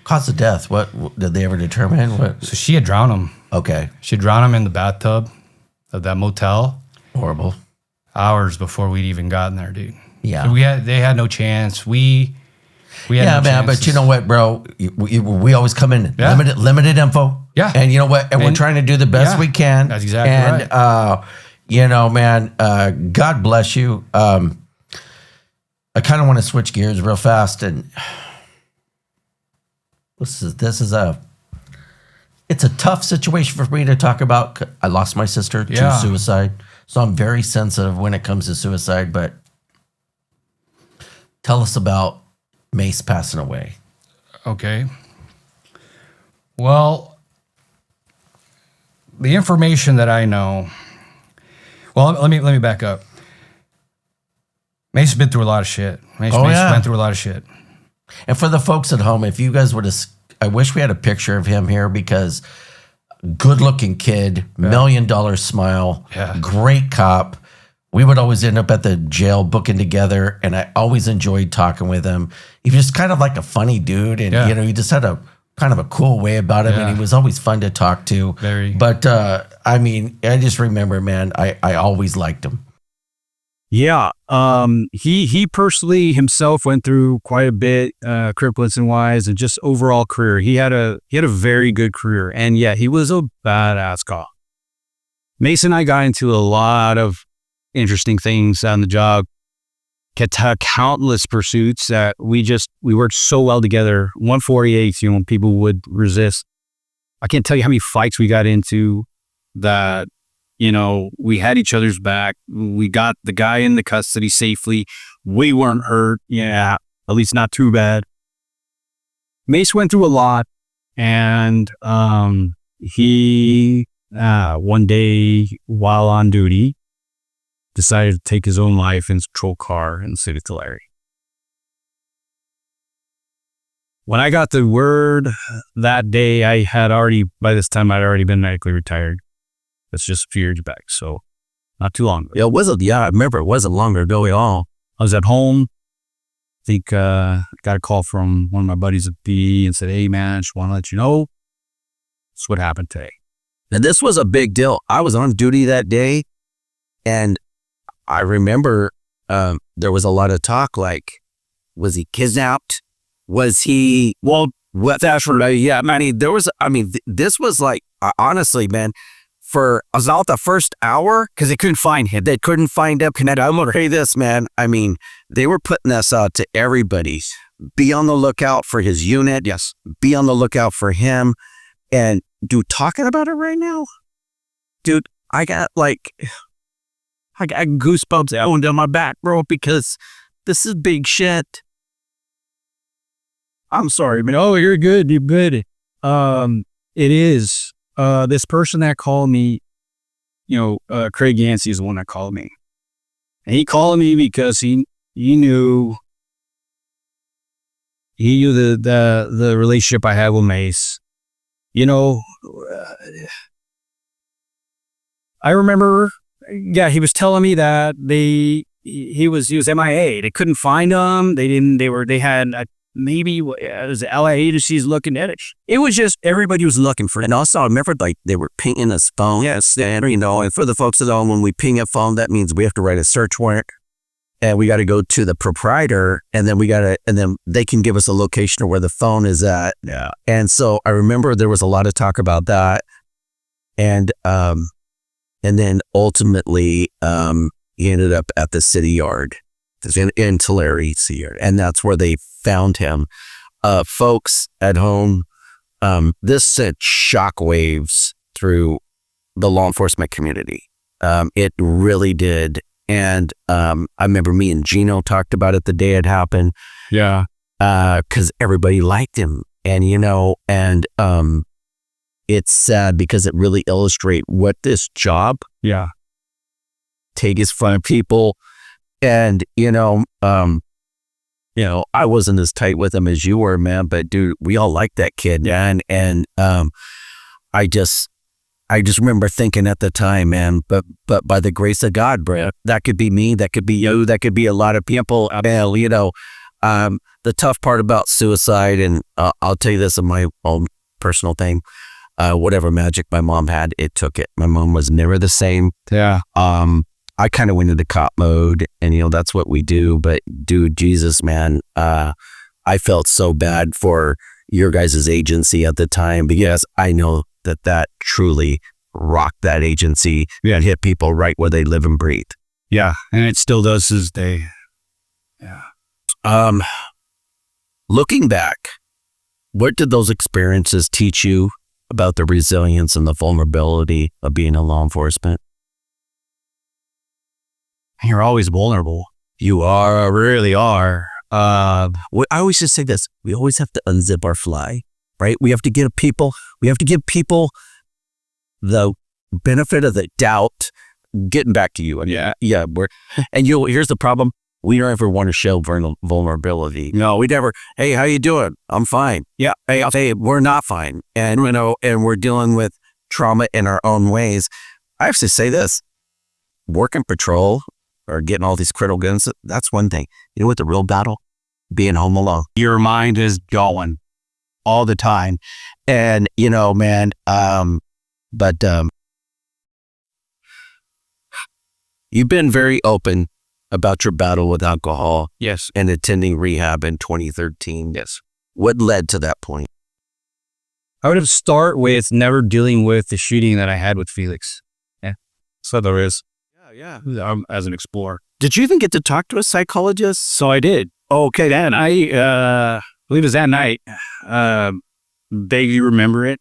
Cause of death, what did they ever determine? What? So she had drowned him. Okay. She had drowned him in the bathtub of that motel. Horrible. Hours before we'd even gotten there, dude. Yeah. So they had no chance. We had yeah, no man, chances. but you know what, bro? We always come in limited info. Yeah. And you know what? And we're trying to do the best we can. That's exactly right. And, man, God bless you. I kind of want to switch gears real fast. And this is it's a tough situation for me to talk about. I lost my sister to suicide. So I'm very sensitive when it comes to suicide. But tell us about Mace passing away. Okay. Well, the information that I know. Well, let me back up. Mace has been through a lot of shit. Mace went through a lot of shit. And for the folks at home, if you guys would have, I wish we had a picture of him here because good-looking kid, $1 million smile, great cop. We would always end up at the jail booking together, and I always enjoyed talking with him. He was just kind of like a funny dude, and he just had a kind of a cool way about him, and he was always fun to talk to. Very. But I just remember, man, I always liked him. Yeah, he personally himself went through quite a bit, cripplets wise, and just overall career. He had a very good career, and he was a badass cop. Mason and I got into a lot of interesting things on the job, countless pursuits that we worked so well together. 148, people would resist. I can't tell you how many fights we got into that. We had each other's back. We got the guy in the custody safely. We weren't hurt. Yeah, at least not too bad. Mace went through a lot, and he one day while on duty decided to take his own life in his patrol car in the city of Tulare. When I got the word that day, by this time I'd already been medically retired. That's just a few years back, so not too long ago. I remember it wasn't long ago at all. I was at home. I think got a call from one of my buddies at BE and said, hey man, I just want to let you know this is what happened today. Now this was a big deal. I was on duty that day, and I remember there was a lot of talk like, was he kidnapped? Was he, that's right. Yeah, man, this was like, honestly, man, for about the first hour, because they couldn't find him. They couldn't find him. I'm going to say this, man. They were putting this out to everybody. Be on the lookout for his unit. Yes. Be on the lookout for him. And dude, talking about it right now, dude, I got goosebumps going down my back, bro, because this is big shit. I'm sorry, man. Oh, you're good. You're good. It is. This person that called me, Craig Yancey is the one that called me. And he called me because he knew the relationship I had with Mace. I remember, he was telling me that they he was MIA. They couldn't find him. They had maybe it was LA agencies looking at it. It was just everybody was looking for it. And also, I remember like they were pinging his phone. Yes, and and for the folks at home, when we ping a phone, that means we have to write a search warrant, and we got to go to the proprietor, and then they can give us a location of where the phone is at. Yeah. And so I remember there was a lot of talk about that, and then ultimately he ended up at the city yard in Tulare City Yard, and that's where they found him. Folks at home, this sent shockwaves through the law enforcement community. It really did. And I remember me and Gino talked about it the day it happened. Yeah. Because everybody liked him. And, it's sad because it really illustrates what this job take is from people. And, I wasn't as tight with him as you were, man, but dude, we all liked that kid. Yeah. And I just remember thinking at the time, man, but by the grace of God, bro, that could be me, that could be you, that could be a lot of people. The tough part about suicide, and I'll tell you this in my own personal thing, whatever magic my mom had, it took it. My mom was never the same. Yeah. I kind of went into cop mode, and that's what we do. But dude, Jesus, man, I felt so bad for your guys' agency at the time, because I know that truly rocked that agency and hit people right where they live and breathe. Yeah, and it still does to this day. Yeah. Looking back, what did those experiences teach you about the resilience and the vulnerability of being in law enforcement? You're always vulnerable. You are, Really are. I always just say this: we always have to unzip our fly, right? We have to give people the benefit of the doubt. Getting back to you, here's the problem: we don't ever want to show vulnerability. No, we never. Hey, how you doing? I'm fine. Yeah. Hey, we're not fine, and and we're dealing with trauma in our own ways. I have to say this: working patrol or getting all these critical guns, that's one thing. You know what the real battle? Being home alone. Your mind is going all the time. And, man, you've been very open about your battle with alcohol. Yes. And attending rehab in 2013. Yes. What led to that point? I would have start with never dealing with the shooting that I had with Felix. Yeah. So there is. Yeah. As an explorer. Did you even get to talk to a psychologist? So I did. Okay. Then I believe it was that night. Vaguely remember it,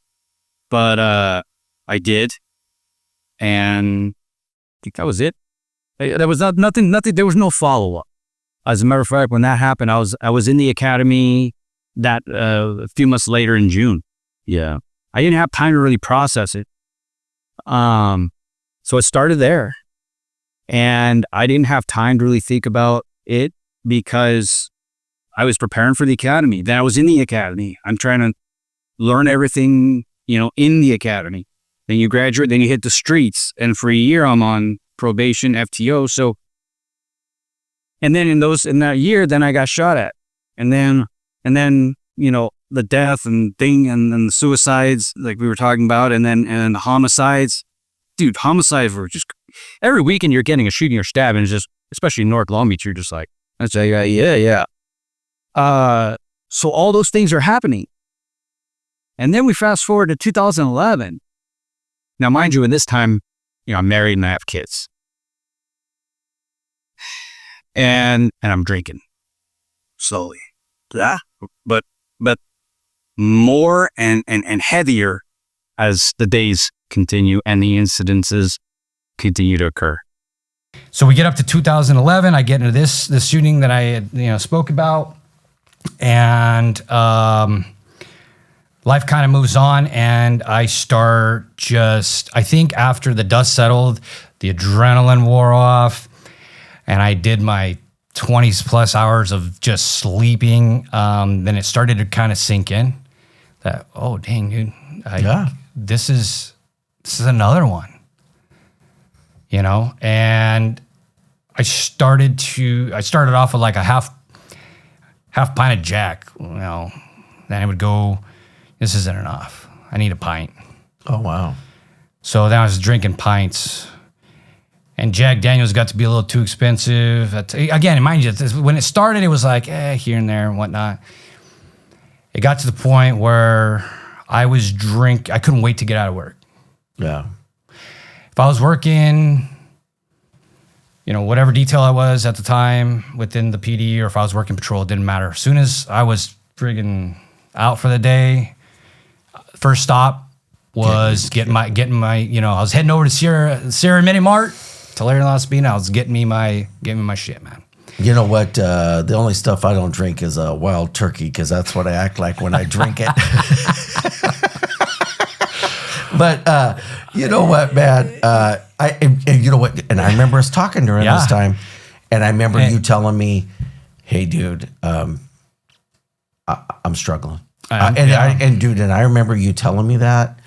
but I did. And I think that was it. There was nothing, there was no follow-up. As a matter of fact, when that happened, I was in the academy that a few months later in June. Yeah. I didn't have time to really process it. So it started there. And I didn't have time to really think about it because I was preparing for the academy. Then I was in the academy. I'm trying to learn everything, in the academy. Then you graduate, then you hit the streets. And for a year, I'm on probation, FTO. So, and then in that year, then I got shot at. And then, the death and thing, and then the suicides, like we were talking about, and the homicides. Dude, homicides were just, every weekend you're getting a shooting or stabbing, and it's just, especially in North Long Beach, you're just like, yeah. So all those things are happening. And then we fast forward to 2011. Now, mind you, in this time, I'm married and I have kids. And I'm drinking slowly. Yeah. But more and heavier as the days continue and the incidences continue to occur. So we get up to 2011. I get into this shooting that I had, spoke about, and life kind of moves on, and I start I think after the dust settled, the adrenaline wore off, and I did my 20 plus hours of just sleeping. Then it started to kind of sink in that, oh dang, dude, this is another one, and I started off with like a half pint of Jack, then I would go, this isn't enough. I need a pint. Oh, wow. So then I was drinking pints, and Jack Daniels got to be a little too expensive. Again, mind you, when it started, it was like, here and there and whatnot. It got to the point where I couldn't wait to get out of work. Yeah. If I was working, whatever detail I was at the time within the PD, or if I was working patrol, it didn't matter. As soon as I was friggin' out for the day, first stop was getting my, I was heading over to Sierra Mini Mart to Larry Lospina. I was getting me my shit, man. You know what? The only stuff I don't drink is wild turkey, because that's what I act like when I drink it. But you know what, man? And you know what? And I remember us talking during this time, and I remember you telling me, "Hey, dude, I'm struggling." Dude, and I remember you telling me that,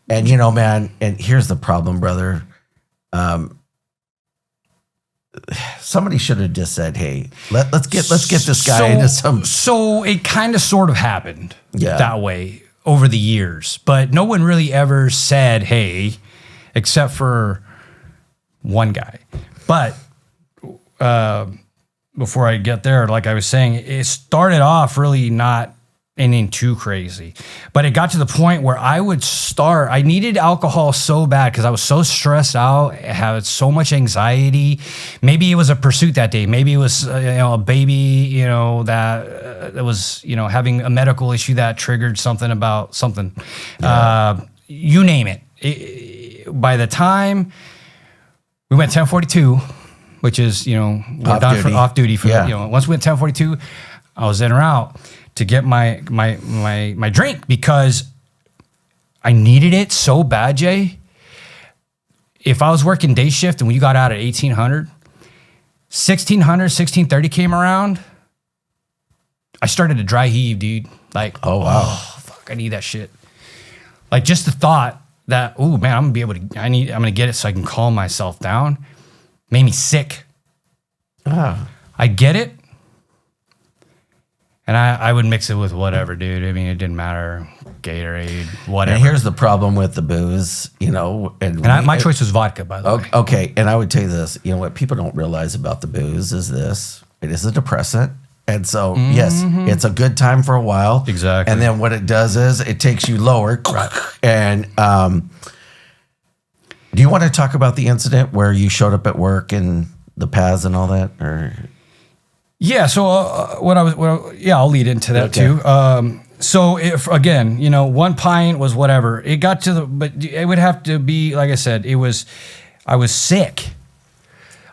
and man, and here's the problem, brother. Somebody should have just said, "Hey, let's get this guy into some." So it kind of sort of happened that way over the years, but no one really ever said, "Hey," except for one guy. But before I get there, like I was saying, it started off really not anything too crazy, but it got to the point where I needed alcohol so bad because I was so stressed out, had so much anxiety. Maybe it was a pursuit that day. Maybe it was a baby, that was having a medical issue that triggered something about something. You name it. By the time we went 1042, which is we're done for off duty for once we went 1042, I was in or out to get my drink because I needed it so bad, Jay. If I was working day shift and we got out at 1800, 1630 came around, I started to dry heave, dude. Like, oh fuck, I need that shit. Like just the thought that, oh man, I'm gonna get it so I can calm myself down, made me sick. I get it. And I would mix it with whatever, dude. I mean, it didn't matter. Gatorade, whatever. And here's the problem with the booze, my choice was vodka, by the way. Okay, and I would tell you this. You know what people don't realize about the booze is this. It is a depressant. And so, yes, it's a good time for a while. Exactly. And then what it does is it takes you lower. Right. And do you want to talk about the incident where you showed up at work and the paths and all that? Or... Yeah, so I'll lead into that too. So if again, one pint was whatever. It got to but it would have to be, like I said, I was sick.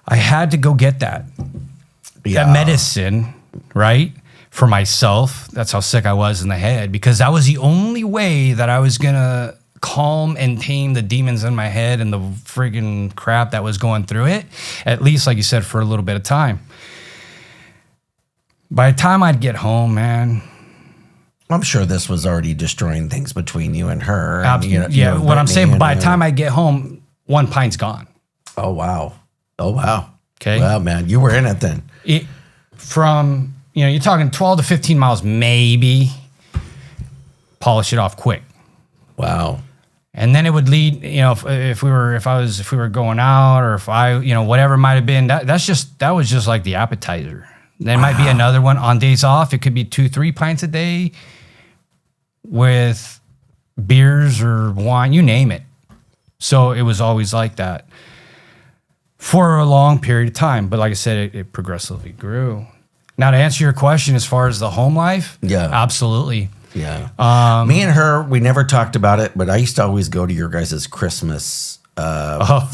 I had to go get that medicine, right? For myself. That's how sick I was in the head, because that was the only way that I was gonna calm and tame the demons in my head and the friggin' crap that was going through it. At least, like you said, for a little bit of time. By the time I'd get home, man, I'm sure this was already destroying things between you and her. And, what I'm saying, by the time I get home, one pint's gone. Oh, wow. Okay. Wow, man. You were in it then. From, you're talking 12 to 15 miles, maybe. Polish it off quick. Wow. And then it would lead, if we were going out, or if whatever it might have been, that was just like the appetizer. There might be another one on days off. It could be 2-3 pints a day with beers or wine, you name it. So it was always like that for a long period of time. But like I said, it progressively grew. Now, to answer your question, as far as the home life, absolutely. Yeah. Me and her, we never talked about it, but I used to always go to your guys' Christmas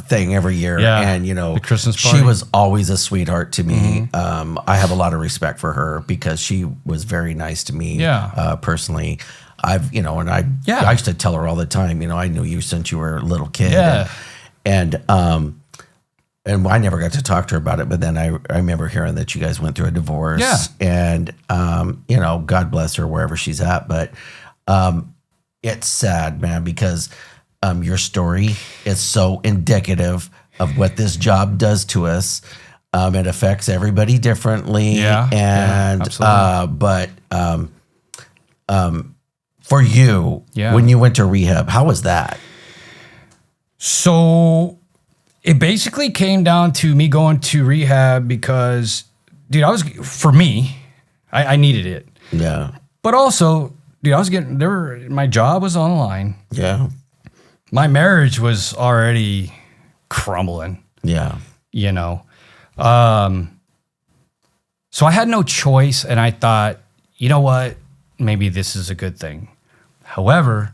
thing every year. Yeah, and the Christmas party. She was always a sweetheart to me. I have a lot of respect for her because she was very nice to me. Personally, I used to tell her all the time, I knew you since you were a little kid. And I never got to talk to her about it, but then I remember hearing that you guys went through a divorce. And God bless her wherever she's at, but it's sad, man, because your story is so indicative of what this job does to us. It affects everybody differently. Yeah, And, absolutely. for you, Yeah. when you went to rehab, how was that? So it basically came down to me going to rehab because, dude, I needed it. Yeah. But also, dude, my job was on the line. Yeah. My marriage was already crumbling, Yeah. you know. So I had no choice, and I thought, you know what? Maybe this is a good thing. However,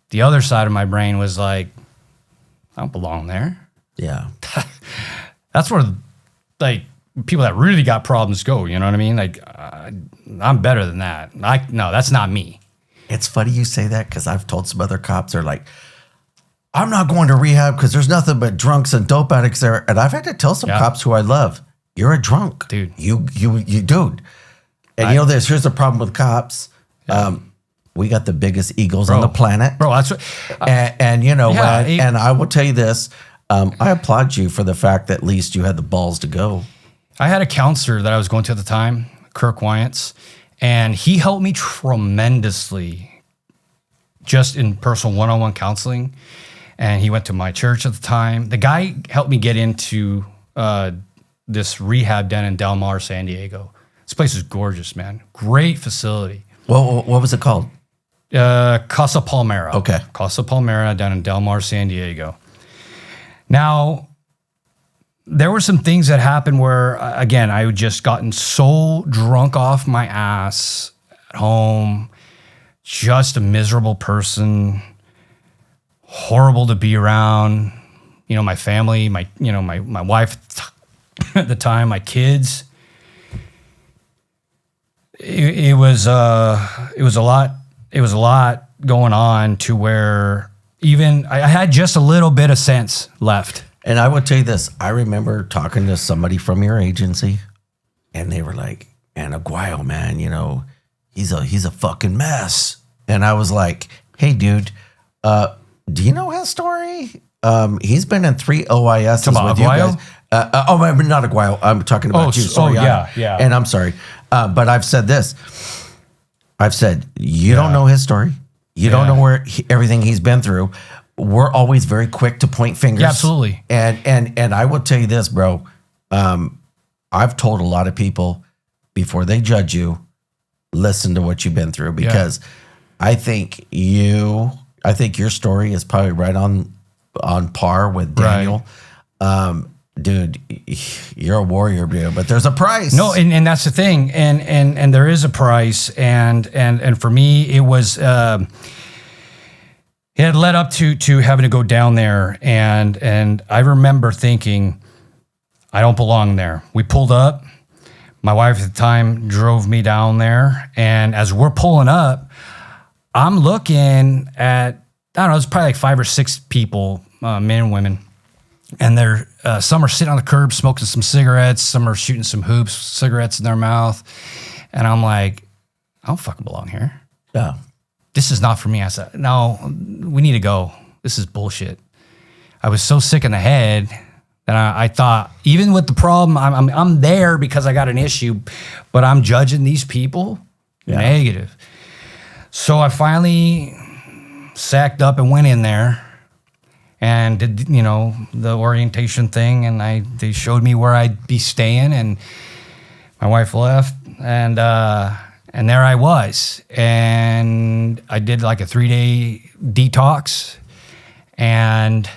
the other side of my brain was like, I don't belong there. Yeah. That's where, like, people that really got problems go. You know what I mean? Like, I'm better than that. No, that's not me. It's funny you say that because I've told some other cops, they're like, I'm not going to rehab because there's nothing but drunks and dope addicts there. And I've had to tell some cops who I love, you're a drunk. Dude. You dude. And here's the problem with cops. We got the biggest egos on the planet. Bro, that's what... and you know what? And I will tell you this. I applaud you for the fact that at least you had the balls to go. I had a counselor that I was going to at the time, Kirk Wyantz, and he helped me tremendously just in personal one-on-one counseling. And he went to my church at the time. The guy helped me get into this rehab den in Del Mar, San Diego. This place is gorgeous, man. Great facility. What was it called? Casa Palmera. Okay. Casa Palmera down in Del Mar, San Diego. Now, there were some things that happened where, again, I had just gotten so drunk off my ass at home, just a miserable person, horrible to be around. You know, my family, my wife at the time, my kids. It was a lot going on to where even I had just a little bit of sense left. And I would tell you this. I remember talking to somebody from your agency, and they were like, "And Aguayo, man, you know, he's a fucking mess." And I was like, "Hey, dude, do you know his story? He's been in 3 OISs with you guys." Not Aguayo. I'm talking about you. Soriano. Yeah. And I'm sorry, but I've said this. I've said you don't know his story. You don't know everything he's been through. We're always very quick to point fingers. Yeah, absolutely. And I will tell you this, bro. I've told a lot of people before they judge you, listen to what you've been through, because I think your story is probably right on par with Daniel. Right. Dude, you're a warrior, dude, but there's a price. No, and that's the thing. And there is a price. And for me, it was, it had led up to having to go down there. And I remember thinking, I don't belong there. We pulled up. My wife at the time drove me down there. And as we're pulling up, I'm looking at, I don't know, it's probably like 5 or 6 people, men and women. And they're some are sitting on the curb smoking some cigarettes. Some are shooting some hoops, cigarettes in their mouth. And I'm like, I don't fucking belong here. Yeah. This is not for me. I said, no, we need to go. This is bullshit. I was so sick in the head that I thought, even with the problem, I'm there because I got an issue, but I'm judging these people negative. So I finally sacked up and went in there and did, the orientation thing, and they showed me where I'd be staying, and my wife left, and there I was, and I did like a 3-day detox, and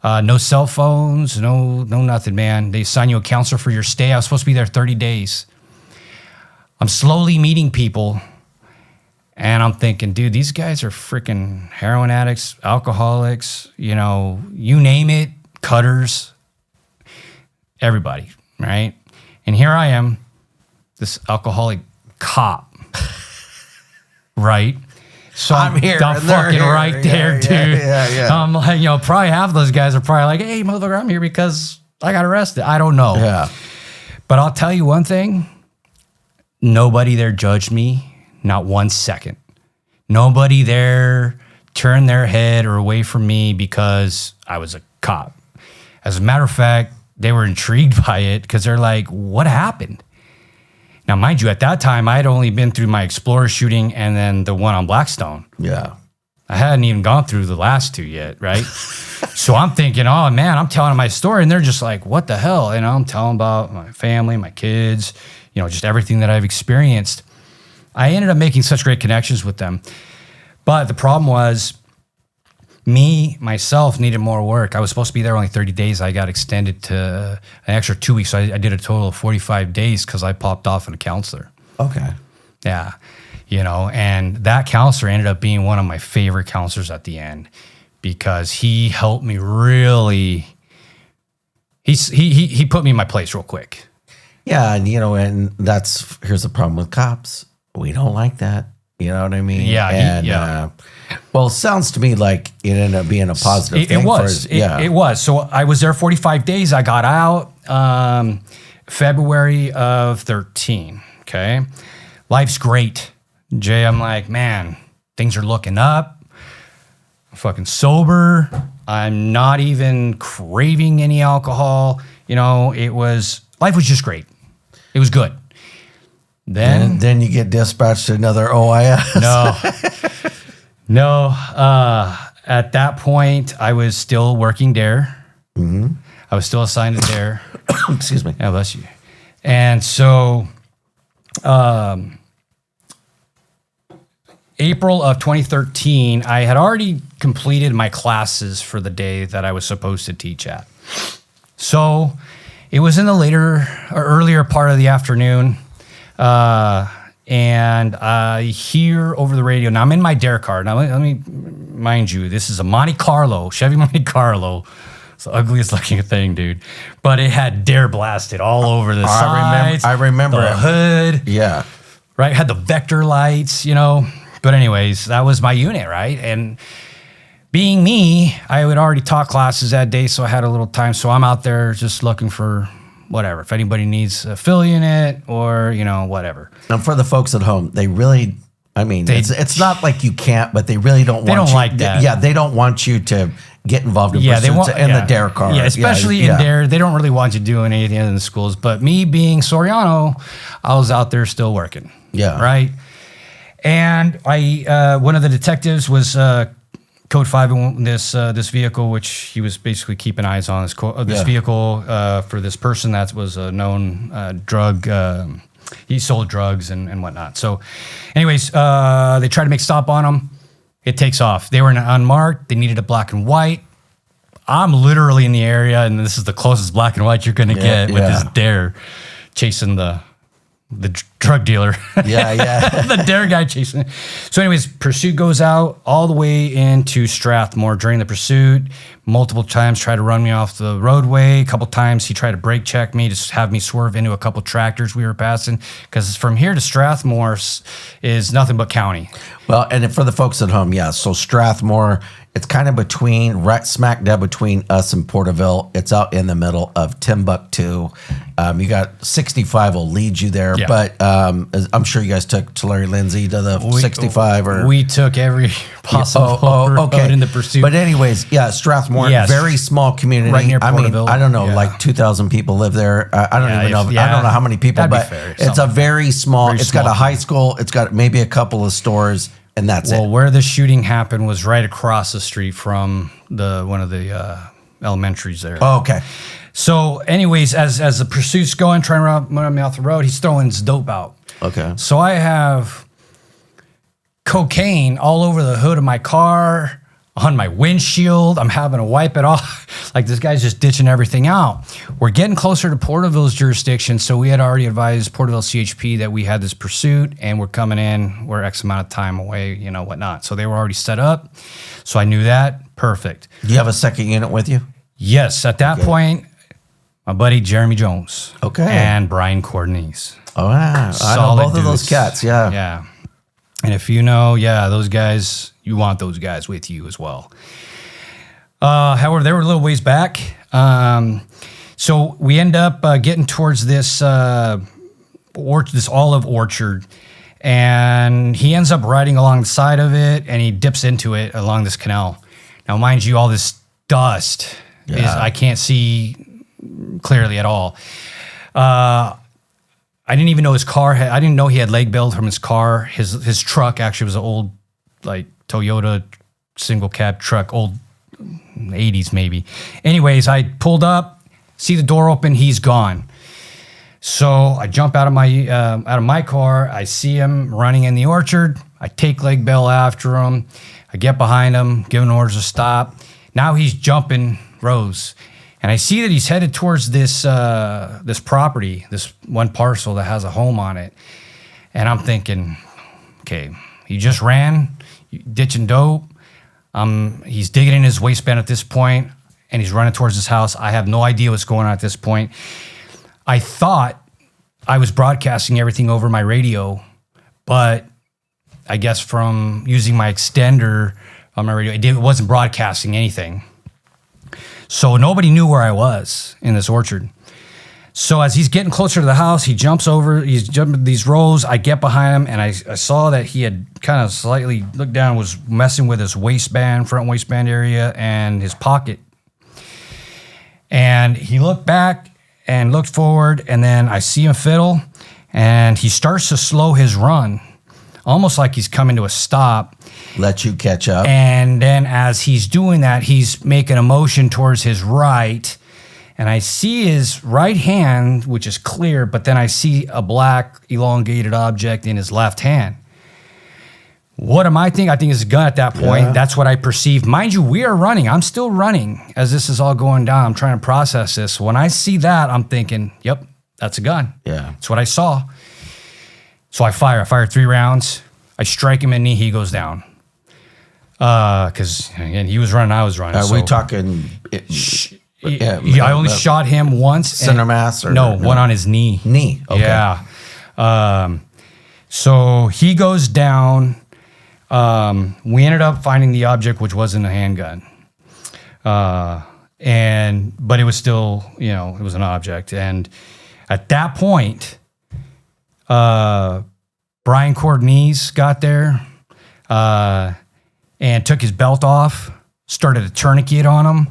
no cell phones, no nothing, man. They assign you a counselor for your stay. I was supposed to be there 30 days. I'm slowly meeting people. And I'm thinking, dude, these guys are freaking heroin addicts, alcoholics, you name it, cutters, everybody, right? And here I am, this alcoholic cop, right? So I'm fucking right there, dude. Yeah. I'm like, probably half of those guys are probably like, hey, motherfucker, I'm here because I got arrested. I don't know. Yeah. But I'll tell you one thing. Nobody there judged me. Not 1 second. Nobody there turned their head or away from me because I was a cop. As a matter of fact, they were intrigued by it because they're like, what happened? Now, mind you, at that time, I had only been through my Explorer shooting and then the one on Blackstone. Yeah. I hadn't even gone through the last two yet, right? So I'm thinking, oh man, I'm telling them my story, and they're just like, what the hell? You know, I'm telling about my family, my kids, you know, just everything that I've experienced. I ended up making such great connections with them. But the problem was, myself needed more work. I was supposed to be there only 30 days. I got extended to an extra 2 weeks. So I did a total of 45 days because I popped off on a counselor. Okay. Yeah. You know, and that counselor ended up being one of my favorite counselors at the end because he helped me really. He put me in my place real quick. Yeah. And, and here's the problem with cops. We don't like that. You know what I mean? Yeah. Well, it sounds to me like it ended up being a positive thing. It was. So I was there 45 days. I got out February of 13. Okay. Life's great. Jay, I'm like, man, things are looking up. I'm fucking sober. I'm not even craving any alcohol. Life was just great. It was good. Then you get dispatched to another OIS. No. At that point, I was still working there. Mm-hmm. I was still assigned to there. Excuse me. God bless you. And so, April of 2013, I had already completed my classes for the day that I was supposed to teach at. So it was in the earlier part of the afternoon. And I hear over the radio. Now I'm in my dare car. Now let me mind you, this is a Chevy Monte Carlo. It's the ugliest looking thing, dude. But it had dare blasted all over the sides. I remember the hood. Yeah. Right. Had the vector lights, But anyways, that was my unit, right? And being me, I had already taught classes that day, so I had a little time. So I'm out there just looking for whatever. If anybody needs a fill unit or, whatever. Now, for the folks at home, they really, it's not like you can't, but they really don't want you. They don't like that. They don't want you to get involved in pursuits in the dare car. Yeah, especially in dare. They don't really want you doing anything in the schools. But me being Soriano, I was out there still working. Yeah. Right? And one of the detectives was Code 5 in this vehicle, which he was basically keeping eyes on this vehicle for this person that was a known drug. He sold drugs and whatnot. So anyways, they tried to make a stop on him. It takes off. They were in an unmarked. They needed a black and white. I'm literally in the area, and this is the closest black and white you're going to get with this dare chasing the drug dealer. Yeah. The dare guy chasing it. So anyways, pursuit goes out all the way into Strathmore. During the pursuit, multiple times tried to run me off the roadway. A couple times he tried to brake check me, to have me swerve into a couple tractors we were passing. Because from here to Strathmore is nothing but county. Well, and for the folks at home, so Strathmore, it's kind of right smack dab between us and Porterville. It's out in the middle of Timbuktu. You got 65 will lead you there, but I'm sure you guys took Tulare Lindsay to the 65 or we took every possible road in the pursuit. But anyways, Strathmore, very small community. Right near Porterville. I don't know, like 2,000 people live there. I don't even know. I don't know how many people, but it's a very small. It's got a high school. It's got maybe a couple of stores. And that's it. Well, where the shooting happened was right across the street from one of the elementaries there. Oh, okay. So, anyways, as the pursuit's going, trying to run me off the road, he's throwing his dope out. Okay. So I have cocaine all over the hood of my car, on my windshield. I'm having to wipe it off. Like this guy's just ditching everything out. We're getting closer to Porterville's jurisdiction, so we had already advised Porterville CHP that we had this pursuit and we're coming in. We're X amount of time away, whatnot. So they were already set up. So I knew that. Perfect. Do you have a second unit with you? Yes. At that point, my buddy Jeremy Jones. Okay. And Brian Cordenese. Oh, wow. I know both of those cats. Yeah. Yeah. And if those guys, you want those guys with you as well. However, they were a little ways back. So we end up getting towards this olive orchard, and he ends up riding along the side of it, and he dips into it along this canal. Now, mind you, all this dust is I can't see clearly at all. I didn't even know his car I didn't know he had leg bailed from his car. His truck actually was an old, like, Toyota single cab truck, old 80s maybe. Anyways, I pulled up, see the door open, he's gone. So I jump out of my car. I see him running in the orchard. I take leg bail after him. I get behind him, giving orders to stop. Now he's jumping rows, and I see that he's headed towards this property, this one parcel that has a home on it. And I'm thinking, okay, he just ran, ditching dope. He's digging in his waistband at this point, and he's running towards his house. I have no idea what's going on at this point. I thought I was broadcasting everything over my radio, but I guess from using my extender on my radio, it wasn't broadcasting anything. So nobody knew where I was in this orchard. So as he's getting closer to the house, he's jumping these rows. I get behind him, and I saw that he had kind of slightly looked down, was messing with his front waistband area and his pocket. And he looked back and looked forward, and then I see him fiddle, and he starts to slow his run, almost like he's coming to a stop. Let you catch up. And then as he's doing that, he's making a motion towards his right, and I see his right hand, which is clear, but then I see a black elongated object in his left hand. What am I thinking? I think it's a gun at that point. Yeah. That's what I perceived. Mind you, we are running. I'm still running as this is all going down. I'm trying to process this. When I see that, I'm thinking, yep, that's a gun. Yeah. That's what I saw. So I fire 3 rounds. I strike him in the knee. He goes down. Because, again, he was running, I was running. Are we talking... I only shot him once. Center mass? Or no, one on his knee. Knee, okay. Yeah. So he goes down. We ended up finding the object, which wasn't a handgun. But it was still, it was an object. And at that point, Brian Cordonese got there, and took his belt off, started a tourniquet on him.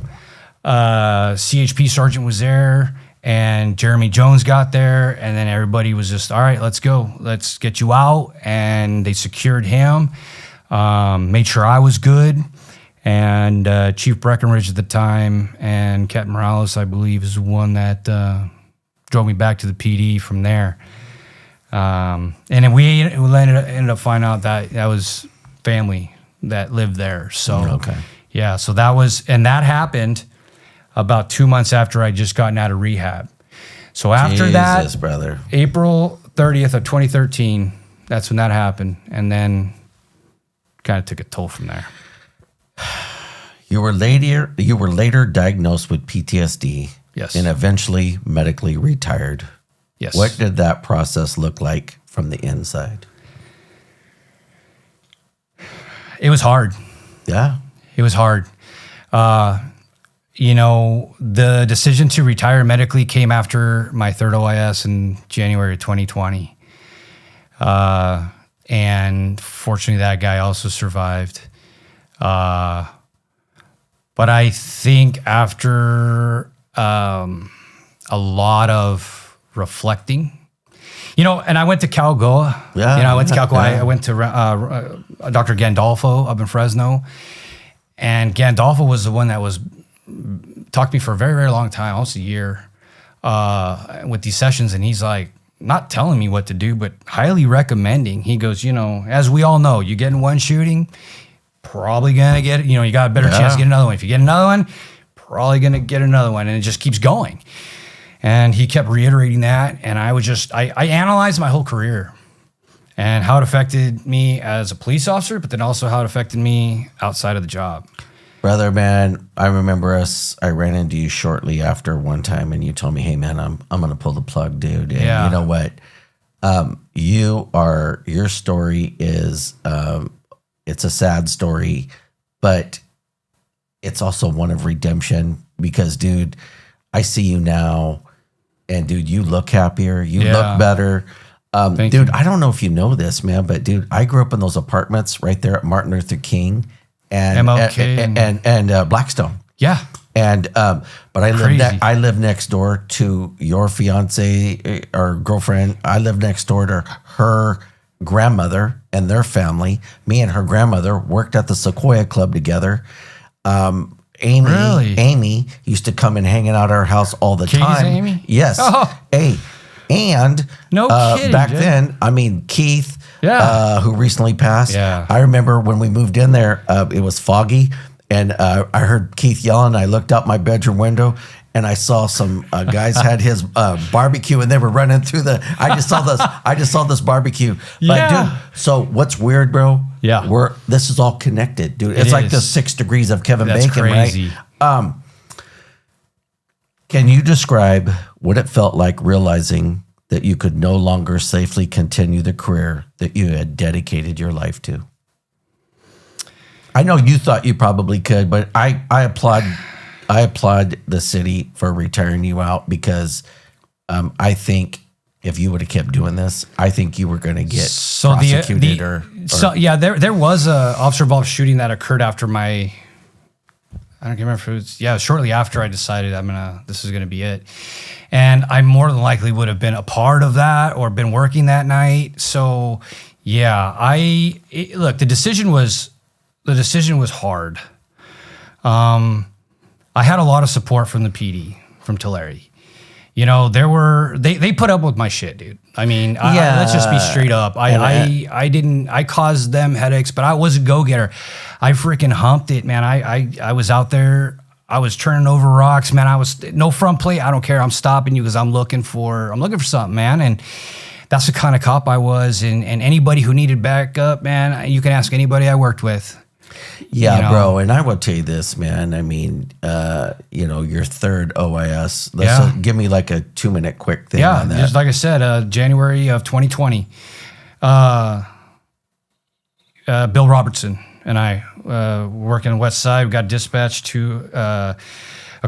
CHP sergeant was there, and Jeremy Jones got there, and then everybody was just, all right, let's go. Let's get you out. And they secured him. Made sure I was good, and Chief Breckenridge at the time and Captain Morales, I believe, is the one that drove me back to the PD from there. And then we ended up finding out that was family that lived there. So, okay. Yeah, so that happened about 2 months after I just gotten out of rehab. So after that, brother. April 30th of 2013, that's when that happened. And then kind of took a toll from there. You were later diagnosed with PTSD. Yes. And eventually medically retired. Yes. What did that process look like from the inside? It was hard. Yeah. It was hard. The decision to retire medically came after my third OIS in January of 2020. And fortunately, that guy also survived. But I think after a lot of reflecting, and I went to Calgoa. Yeah. I went to Calgoa. Yeah. I went to Dr. Gandolfo up in Fresno. And Gandolfo was the one that talked to me for a very, very long time, almost a year, with these sessions. And he's like, not telling me what to do, but highly recommending. He goes, as we all know, you get in one shooting, probably going to get, you got a better chance to get another one. If you get another one, probably going to get another one. And it just keeps going. And he kept reiterating that. And I analyzed my whole career and how it affected me as a police officer, but then also how it affected me outside of the job. Brother, man, I remember I ran into you shortly after one time, and you told me, hey, man, I'm going to pull the plug, dude. And you know what? Your story is, it's a sad story, but it's also one of redemption because, dude, I see you now, and, dude, you look happier. You look better. Thank dude, you. I don't know if you know this, man, but, dude, I grew up in those apartments right there at Martin Luther King and MLK and Blackstone. Yeah. And but Crazy. I live next door to your fiance or girlfriend. I live next door to her grandmother and their family. Me and her grandmother worked at the Sequoia Club together. Really? Amy used to come and hang out at our house all the Katie's time. Amy? Yes. Oh. Hey. And No kidding, back Jay. then, I mean, Keith, Yeah. who recently passed. Yeah. I remember when we moved in there, it was foggy, and I heard Keith yelling. I looked out my bedroom window, and I saw some guys had his barbecue, and they were running through the. I just saw this barbecue. But Yeah. dude, so what's weird, bro? Yeah. This is all connected, dude. It's It like the is. 6 degrees of Kevin That's Bacon, crazy. right? Can you describe what it felt like realizing that you could no longer safely continue the career that you had dedicated your life to? I know you thought you probably could, but I applaud the city for retiring you out, because I think if you would have kept doing this, I think you were going to get prosecuted there was a officer involved shooting that occurred after my. I don't remember if it was, shortly after I decided this is gonna be it. And I more than likely would have been a part of that or been working that night. So yeah, look, the decision was hard. I had a lot of support from the PD, from Tulare. You know, they put up with my shit, dude. I mean, let's just be straight up. I caused them headaches, but I was a go-getter. I freaking humped it, man. I was out there. I was turning over rocks, man. I was no front plate. I don't care. I'm stopping you because I'm looking for something, man. And that's the kind of cop I was. And anybody who needed backup, man, you can ask anybody I worked with. Yeah, you know? bro. And I will tell you this, man. I mean, your third OIS. Give me like a 2-minute quick thing on that. Just like I said, January of 2020. Bill Robertson and I working on the west side. We got dispatched to a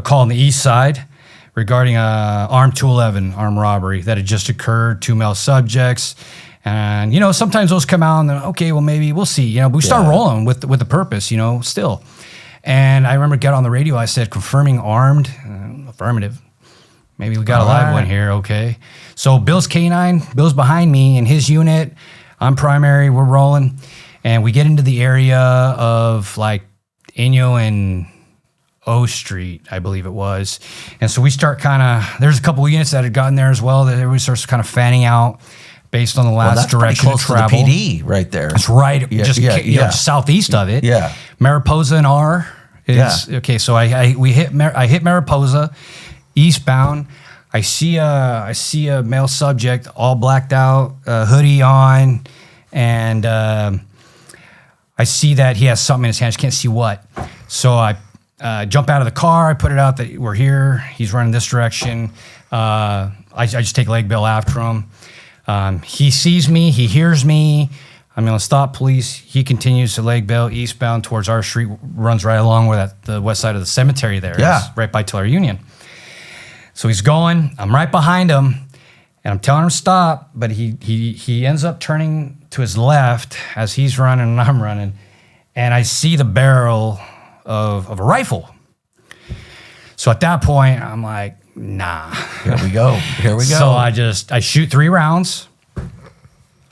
call on the east side regarding armed 211 armed robbery that had just occurred. 2 male subjects. And, sometimes those come out and then, okay, well, maybe we'll see. But we start rolling with the purpose, still. And I remember getting on the radio, I said, confirming armed, affirmative. Maybe we got a live one here, okay. So Bill's K9, Bill's behind me in his unit. I'm primary, we're rolling. And we get into the area of like Inyo and O Street, I believe it was. And so we start there's a couple of units that had gotten there as well, that everybody starts kind of fanning out. Based on the last direction of travel. To the PD right there. It's right, southeast of it. Yeah. Mariposa and R is okay. So I hit Mariposa, eastbound. I see a male subject, all blacked out, hoodie on, and I see that he has something in his hand. I just can't see what. So I jump out of the car. I put it out that we're here. He's running this direction. I just take leg bail after him. He sees me, he hears me. I'm going to stop police. He continues to leg bail eastbound towards our street, runs right along with the west side of the cemetery there. Yeah. It's right by Tulare Union. So he's going, I'm right behind him, and I'm telling him to stop, but he ends up turning to his left as he's running and I'm running, and I see the barrel of a rifle. So at that point, I'm like, nah. Here we go. So I shoot 3 rounds.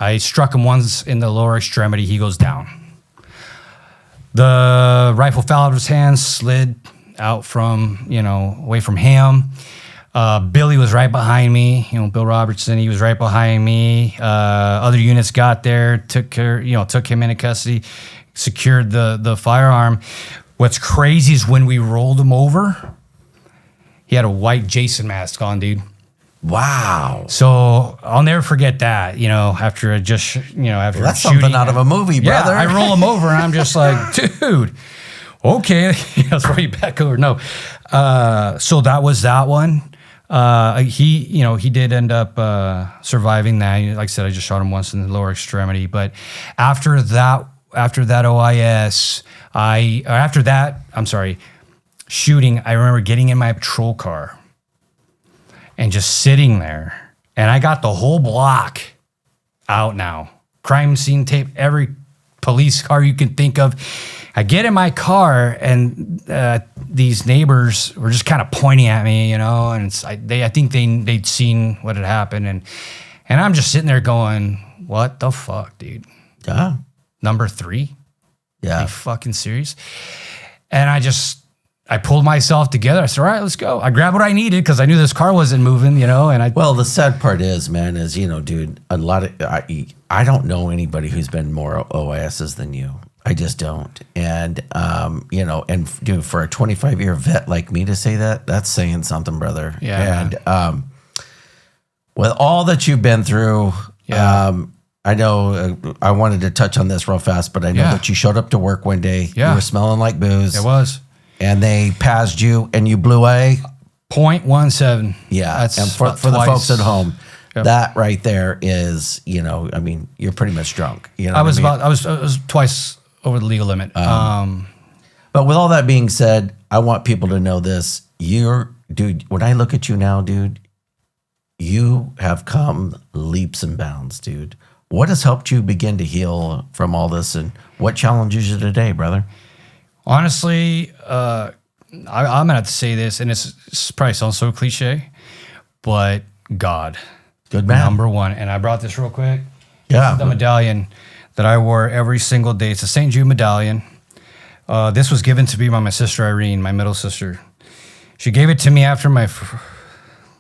I struck him once in the lower extremity. He goes down. The rifle fell out of his hands, slid out from, away from him. Billy was right behind me. Bill Robertson, he was right behind me. Other units got there, took him into custody, secured the firearm. What's crazy is when we rolled him over, he had a white Jason mask on, dude. Wow. So I'll never forget that, after after That's shooting, something out of a movie, brother. Yeah, I roll him over and I'm just like, dude, okay, let's roll you back over. No. So that was that one. He did end up surviving that. Like I said, I just shot him once in the lower extremity. But after that OIS, shooting, I remember getting in my patrol car and just sitting there. And I got the whole block out now. Crime scene tape, every police car you can think of. I get in my car, and these neighbors were just kind of pointing at me, and I think they'd seen what had happened, and I'm just sitting there going, "What the fuck, dude? Yeah. Number 3? Yeah. Are you fucking serious?" And I pulled myself together. I said, "All right, let's go." I grabbed what I needed because I knew this car wasn't moving, and Well, the sad part is, man, dude, a lot of, I don't know anybody who's been more OISs than you. I just don't. And, and dude, for a 25-year vet like me to say that, that's saying something, brother. Yeah. And with all that you've been through, I know I wanted to touch on this real fast, but I know that you showed up to work one day. Yeah. You were smelling like booze. It was. And they passed you and you blew a 0.17. Yeah. That's and for the twice. folks at home, Yep. that right there is, you're pretty much drunk. I was twice over the legal limit. But with all that being said, I want people to know this. Dude, when I look at you now, dude, you have come leaps and bounds, dude. What has helped you begin to heal from all this, and what challenges you today, brother? Honestly, I'm gonna have to say this, and it's probably sounds so cliche, but God, Good man. number one. And I brought this real quick. Yeah. This is the medallion that I wore every single day. It's a St. Jude medallion. This was given to me by my sister Irene, my middle sister. She gave it to me after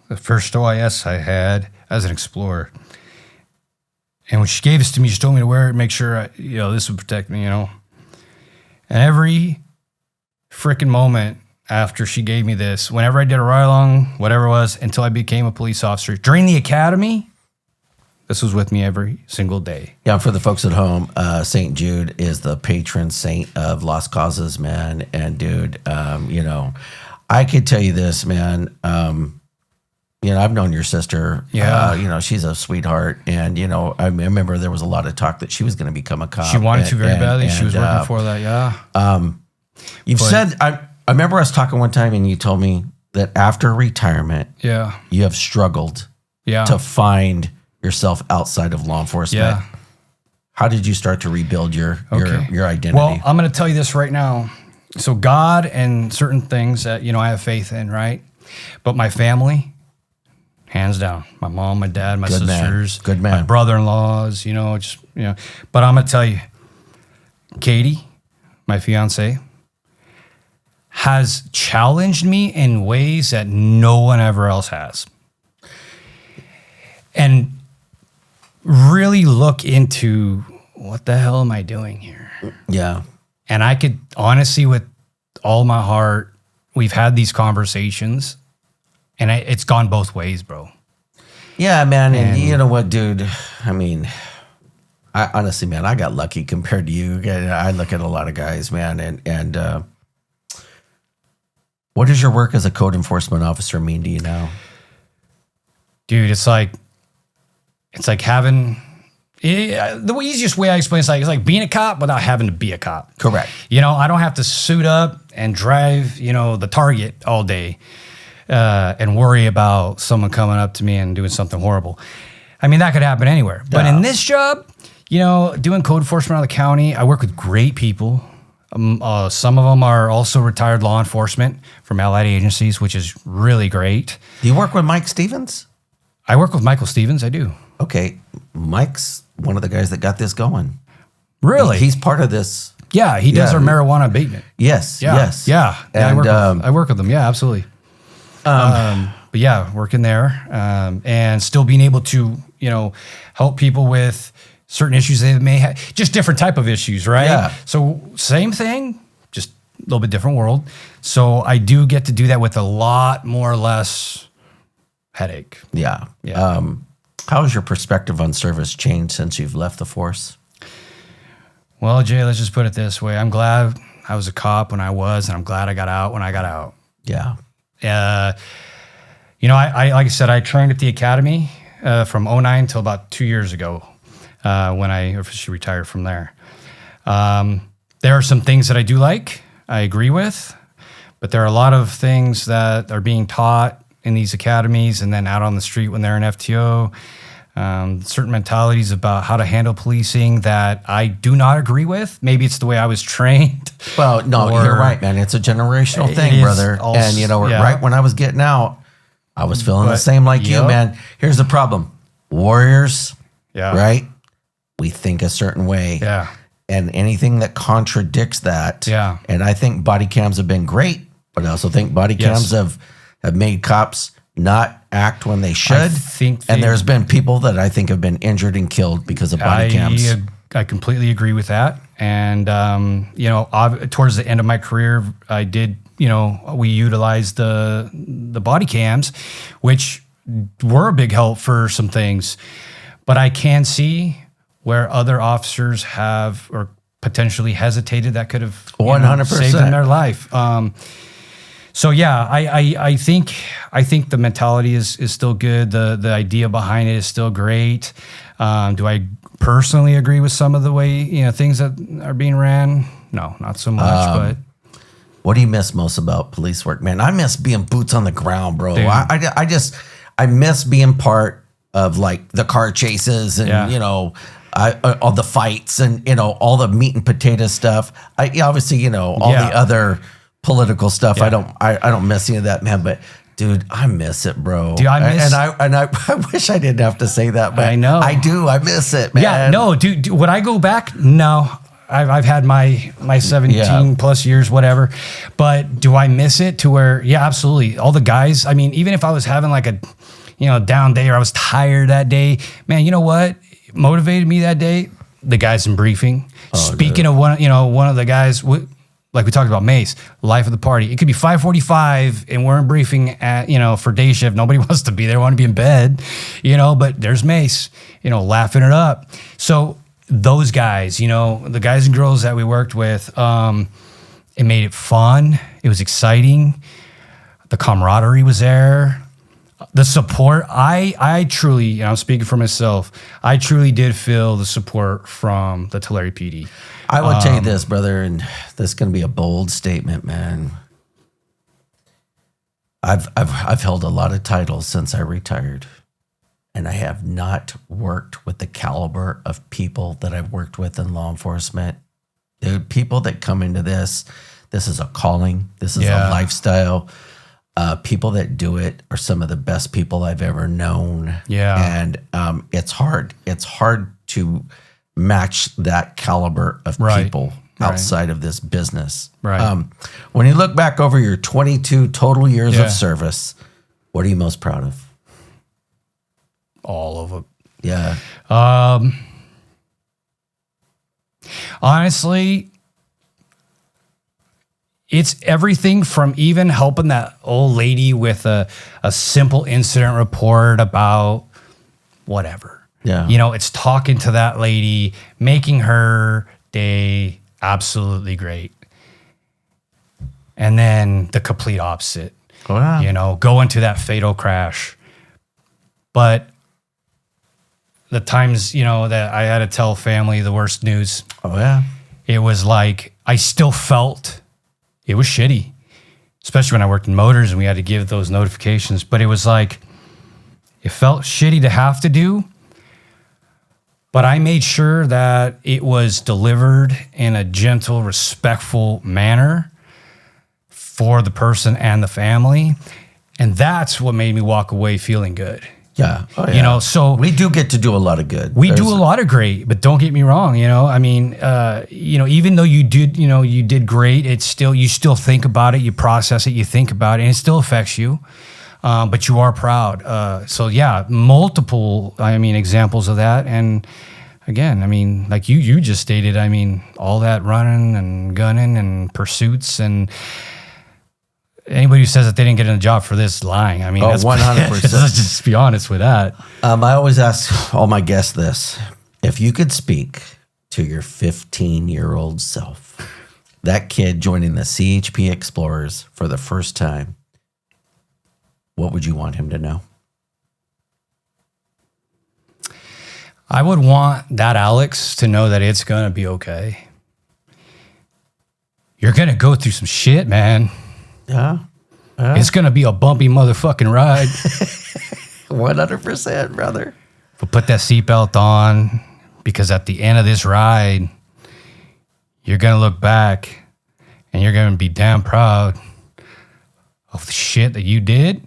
the first OIS I had as an explorer. And when she gave this to me, she told me to wear it, make sure this would protect me, And every freaking moment after she gave me this, whenever I did a ride along, whatever it was, until I became a police officer, during the academy, this was with me every single day. Yeah, for the folks at home, St. Jude is the patron saint of lost causes, man. And dude, I could tell you this, man. I've known your sister. Yeah. She's a sweetheart. And, I remember there was a lot of talk that she was going to become a cop. She wanted to very badly. She was working for that, yeah. You've said, I remember us talking one time and you told me that after retirement, Yeah. you have struggled Yeah. to find yourself outside of law enforcement. Yeah. How did you start to rebuild your identity? Well, I'm going to tell you this right now. So God and certain things that, I have faith in, right? But my family, hands down, my mom, my dad, my Good man. sisters, Good man. my brother-in-laws, But I'm going to tell you, Katie, my fiance, has challenged me in ways that no one ever else has. And really look into what the hell am I doing here? yeah. And I could honestly, with all my heart, we've had these conversations, and it's gone both ways, bro. Yeah, man. And you know what, dude? I mean, I honestly, man, I got lucky compared to you. I look at a lot of guys, man. And what does your work as a code enforcement officer mean to you now? Dude, it's like having... the easiest way I explain it's like being a cop without having to be a cop. Correct. I don't have to suit up and drive, the target all day and worry about someone coming up to me and doing something horrible. I mean, that could happen anywhere. But in this job, doing code enforcement out of the county, I work with great people. Some of them are also retired law enforcement from allied agencies, which is really great. Do you work with Mike Stevens? I work with Michael Stevens. I do. Okay. Mike's one of the guys that got this going. Really? He's part of this. Yeah, he does Yeah. our marijuana abatement. Yes. Yeah, Yes. yeah. And I work with them. Yeah, absolutely. But yeah, working there and still being able to, help people with certain issues they may have, just different type of issues, right? Yeah. So same thing, just a little bit different world. So I do get to do that with a lot more or less headache. Yeah. Yeah. How has your perspective on service changed since you've left the force? Well, Jay, let's just put it this way. I'm glad I was a cop when I was, and I'm glad I got out when I got out. Yeah. I like I said, I trained at the academy from 2009 till about 2 years ago when I officially retired from there. There are some things that I do like, I agree with, but there are a lot of things that are being taught in these academies and then out on the street when they're in FTO certain mentalities about how to handle policing that I do not agree with. Maybe it's the way I was trained. Well, no, you're right, man. It's a generational thing, brother. And right when I was getting out, I was feeling the same like you, man. Here's the problem. Warriors, right? We think a certain way. Yeah. And anything that contradicts that. Yeah. And I think body cams have been great, but I also think body cams have made cops not act when they should. And there's been people that I think have been injured and killed because of body cams. I completely agree with that. And, towards the end of my career, I did, we utilized the body cams, which were a big help for some things. But I can see where other officers have or potentially hesitated that could have 100% saved them their life. So yeah, I think the mentality is still good. The idea behind it is still great. Do I personally agree with some of the way I things that are being ran? No, not so much. But what do you miss most about police work, man? I miss being boots on the ground, bro. Dude. I miss being part of like the car chases and all the fights and all the meat and potato stuff. Obviously all the other political stuff. Yeah. I don't miss any of that, man. But dude, I miss it, bro. Dude, I miss I wish I didn't have to say that, but I know I do. I miss it, man. Yeah, no, dude. Would I go back? No. I've had my 17 plus years, whatever. But do I miss it to where? Yeah, absolutely. All the guys. I mean, even if I was having like a down day or I was tired that day, man. You know what motivated me that day? The guys in briefing. Speaking of one of the guys. Like we talked about Mace, life of the party. It could be 5:45 and we're in briefing at, for day shift. Nobody wants to be there, want to be in bed, but there's Mace, laughing it up. So those guys, the guys and girls that we worked with, it made it fun. It was exciting. The camaraderie was there. The support, I truly, I'm speaking for myself, I truly did feel the support from the Tulare PD. I will tell you this, brother, and this is going to be a bold statement, man. I've held a lot of titles since I retired, and I have not worked with the caliber of people that I've worked with in law enforcement. Dude, people that come into this is a calling. This is a lifestyle. People that do it are some of the best people I've ever known. Yeah. And it's hard. It's hard to match that caliber of people outside of this business. Right. When you look back over your 22 total years of service, what are you most proud of? All of it. Yeah. Honestly, it's everything from even helping that old lady with a simple incident report about whatever. Yeah. It's talking to that lady, making her day absolutely great. And then the complete opposite. Oh, yeah. Going to that fatal crash. But the times, that I had to tell family the worst news. Oh, yeah. It was like, I still felt it was shitty, especially when I worked in motors and we had to give those notifications. But it was like, it felt shitty to have to do. But I made sure that it was delivered in a gentle, respectful manner for the person and the family. And that's what made me walk away feeling good. Yeah. Oh, yeah. So we do get to do a lot of good. We do a lot of great, but don't get me wrong. Even though you did great, you still think about it, you process it, you think about it, and it still affects you. But you are proud. Multiple, examples of that. And again, like you just stated, all that running and gunning and pursuits, and anybody who says that they didn't get in a job for this is lying. That's 100%. Let's just be honest with that. I always ask all my guests this. If you could speak to your 15-year-old self, that kid joining the CHP Explorers for the first time, what would you want him to know? I would want that Alex to know that it's going to be okay. You're going to go through some shit, man. Yeah. It's going to be a bumpy motherfucking ride. 100%, brother. But put that seatbelt on, because at the end of this ride, you're going to look back and you're going to be damn proud of the shit that you did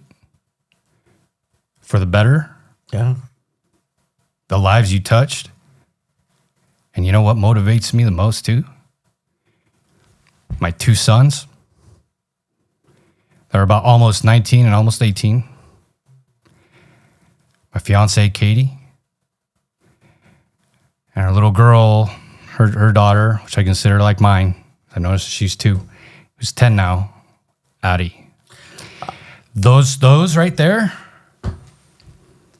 for the better. Yeah. The lives you touched. And you know what motivates me the most too? My 2 sons. They're about almost 19 and almost 18. My fiance, Katie. And our little girl, her daughter, which I consider like mine. I noticed she's 2. Who's 10 now. Addie. Those right there,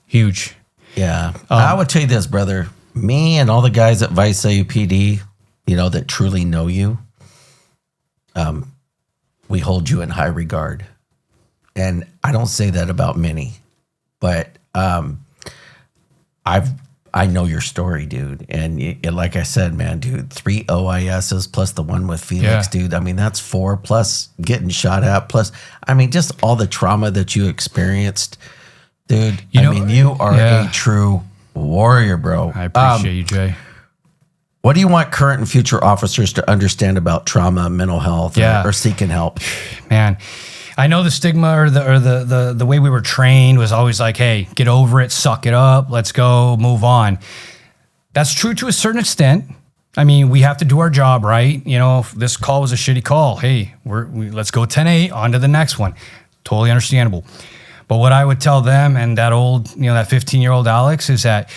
huge. Yeah. I would tell you this, brother. Me and all the guys at Vice AUPD, you know, that truly know you, we hold you in high regard. And I don't say that about many, but I know your story, dude. And like I said, man, dude, 3 OISs plus the one with Felix, dude. I mean, that's 4 plus getting shot at plus, I mean, just all the trauma that you experienced, dude. I mean, you are a true warrior, bro. I appreciate you, Jay. What do you want current and future officers to understand about trauma, mental health, or seeking help? Man, I know the stigma or the way we were trained was always like, hey, get over it, suck it up, let's go, move on. That's true to a certain extent. I mean, we have to do our job, right? You know, if this call was a shitty call, hey, let's go 10-8, on to the next one. Totally understandable. But what I would tell them and that old, you know, that 15-year-old Alex is that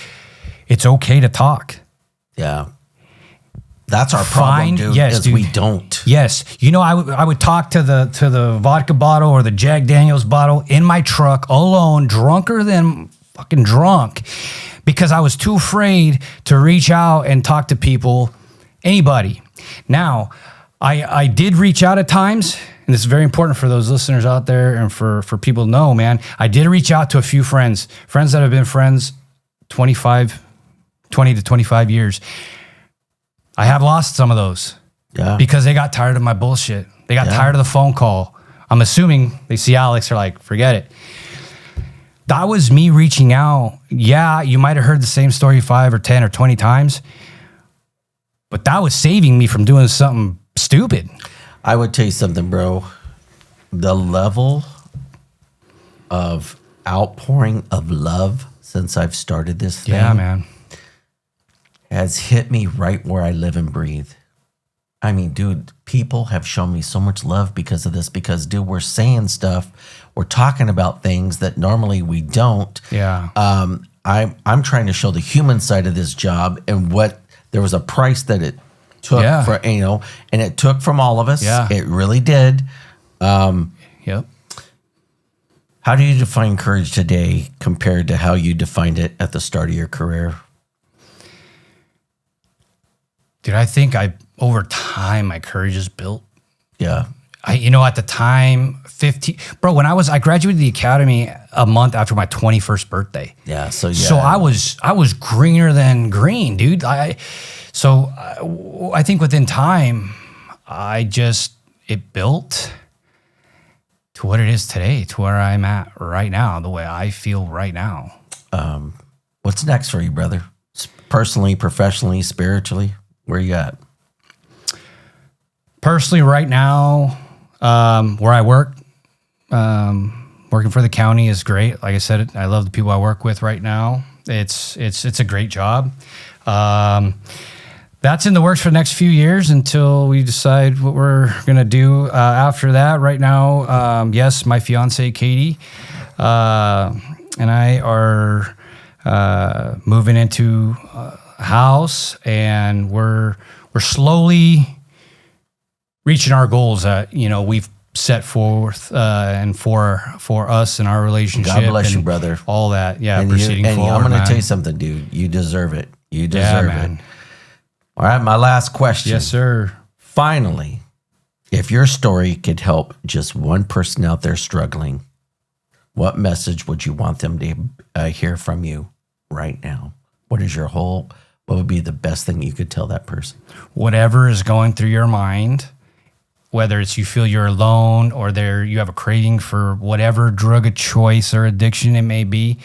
it's okay to talk. Yeah. That's our problem, dude, is we don't. Yes. You know, I would talk to the vodka bottle or the Jack Daniels bottle in my truck alone, drunker than fucking drunk, because I was too afraid to reach out and talk to people, anybody. Now, I did reach out at times, and this is very important for those listeners out there and for people to know, man. I did reach out to a few friends that have been friends 20 to 25 years. I have lost some of those because they got tired of my bullshit. They got tired of the phone call. I'm assuming they see Alex, they're like, forget it. That was me reaching out. Yeah, you might have heard the same story 5 or 10 or 20 times, but that was saving me from doing something stupid. I would tell you something, bro. The level of outpouring of love since I've started this thing. Yeah, man. Has hit me right where I live and breathe. I mean, dude, people have shown me so much love because of this, because, dude, we're saying stuff, we're talking about things that normally we don't. Yeah. I'm trying to show the human side of this job, and what there was a price that it took for, you know, and it took from all of us. Yeah. It really did. Yep. How do you define courage today compared to how you defined it at the start of your career? Dude, I think over time, my courage is built. Yeah. At the time, 15, bro, when I graduated the academy a month after my 21st birthday. Yeah. So I was greener than green, dude. I think within time, it built to what it is today, to where I'm at right now, the way I feel right now. What's next for you, brother? Personally, professionally, spiritually? Where you at? Personally, right now, where I work, working for the county is great. Like I said, I love the people I work with right now. It's a great job. That's in the works for the next few years until we decide what we're gonna do after that. Right now, yes, my fiance Katie and I are moving into a house, and we're slowly reaching our goals that we've set forth and for us and our relationship. God bless you, brother. All that, and proceeding forward. I'm going to tell you something, dude. You deserve it. You deserve it. All right, my last question. Yes, sir. Finally, if your story could help just one person out there struggling, what message would you want them to hear from you right now? What would be the best thing you could tell that person? Whatever is going through your mind, whether it's you feel you're alone or you have a craving for whatever drug of choice or addiction it may be,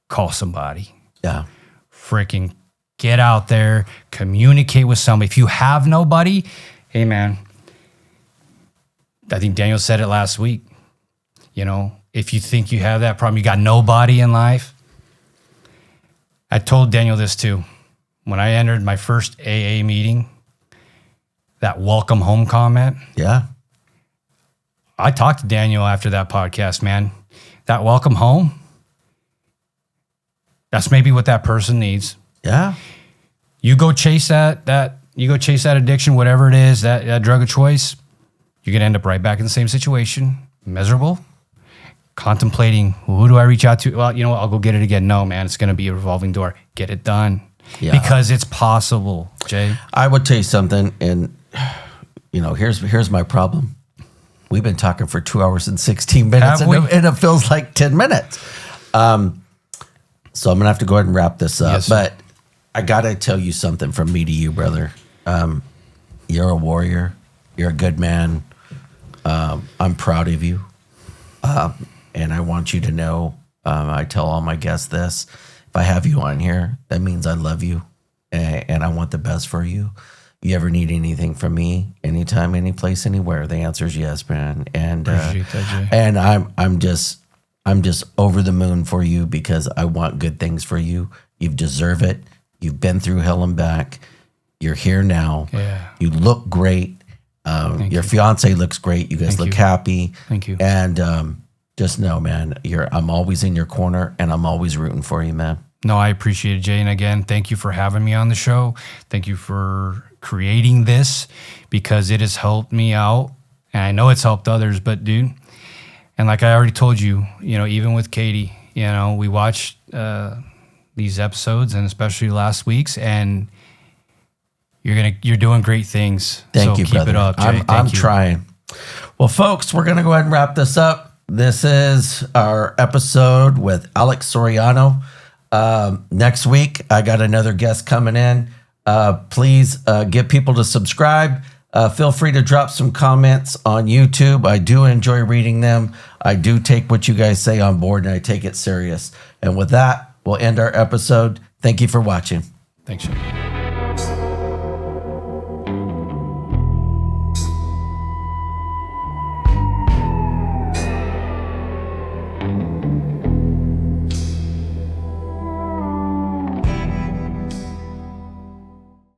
call somebody. Yeah. Freaking get out there, communicate with somebody. If you have nobody, hey man, I think Daniel said it last week. If you think you have that problem, you got nobody in life. I told Daniel this too. When I entered my first AA meeting, that welcome home comment. Yeah. I talked to Daniel after that podcast, man. That welcome home, that's maybe what that person needs. Yeah. You go chase that addiction, whatever it is, that drug of choice, you're going to end up right back in the same situation, miserable, contemplating, who do I reach out to? Well, I'll go get it again. No, man, it's going to be a revolving door. Get it done. Yeah. Because it's possible, Jay. I would tell you something, and here's my problem. We've been talking for 2 hours and 16 minutes, and it feels like 10 minutes. So I'm gonna have to go ahead and wrap this up. Yes, but I gotta tell you something from me to you, brother. You're a warrior. You're a good man. I'm proud of you, and I want you to know. I tell all my guests this. If I have you on here, that means I love you, and I want the best for you. You ever need anything from me, anytime, any place, anywhere? The answer is yes, man. And Appreciate that, Jay. and I'm just over the moon for you because I want good things for you. You deserve it. You've been through hell and back. You're here now. Yeah. You look great. Your fiance looks great. You guys look happy. Thank you. And just know, man, I'm always in your corner, and I'm always rooting for you, man. No, I appreciate it, Jay. And again, thank you for having me on the show. Thank you for creating this because it has helped me out. And I know it's helped others, but dude, and like I already told you, even with Katie, we watched these episodes and especially last week's, and you're doing great things. Thank you, keep brother. it up, Jay. I'm trying. Well, folks, we're going to go ahead and wrap this up. This is our episode with Alex Soriano. Next week, I got another guest coming in. Please get people to subscribe. Feel free to drop some comments on YouTube. I do enjoy reading them. I do take what you guys say on board, and I take it serious. And with that, we'll end our episode. Thank you for watching. Thanks, Jay.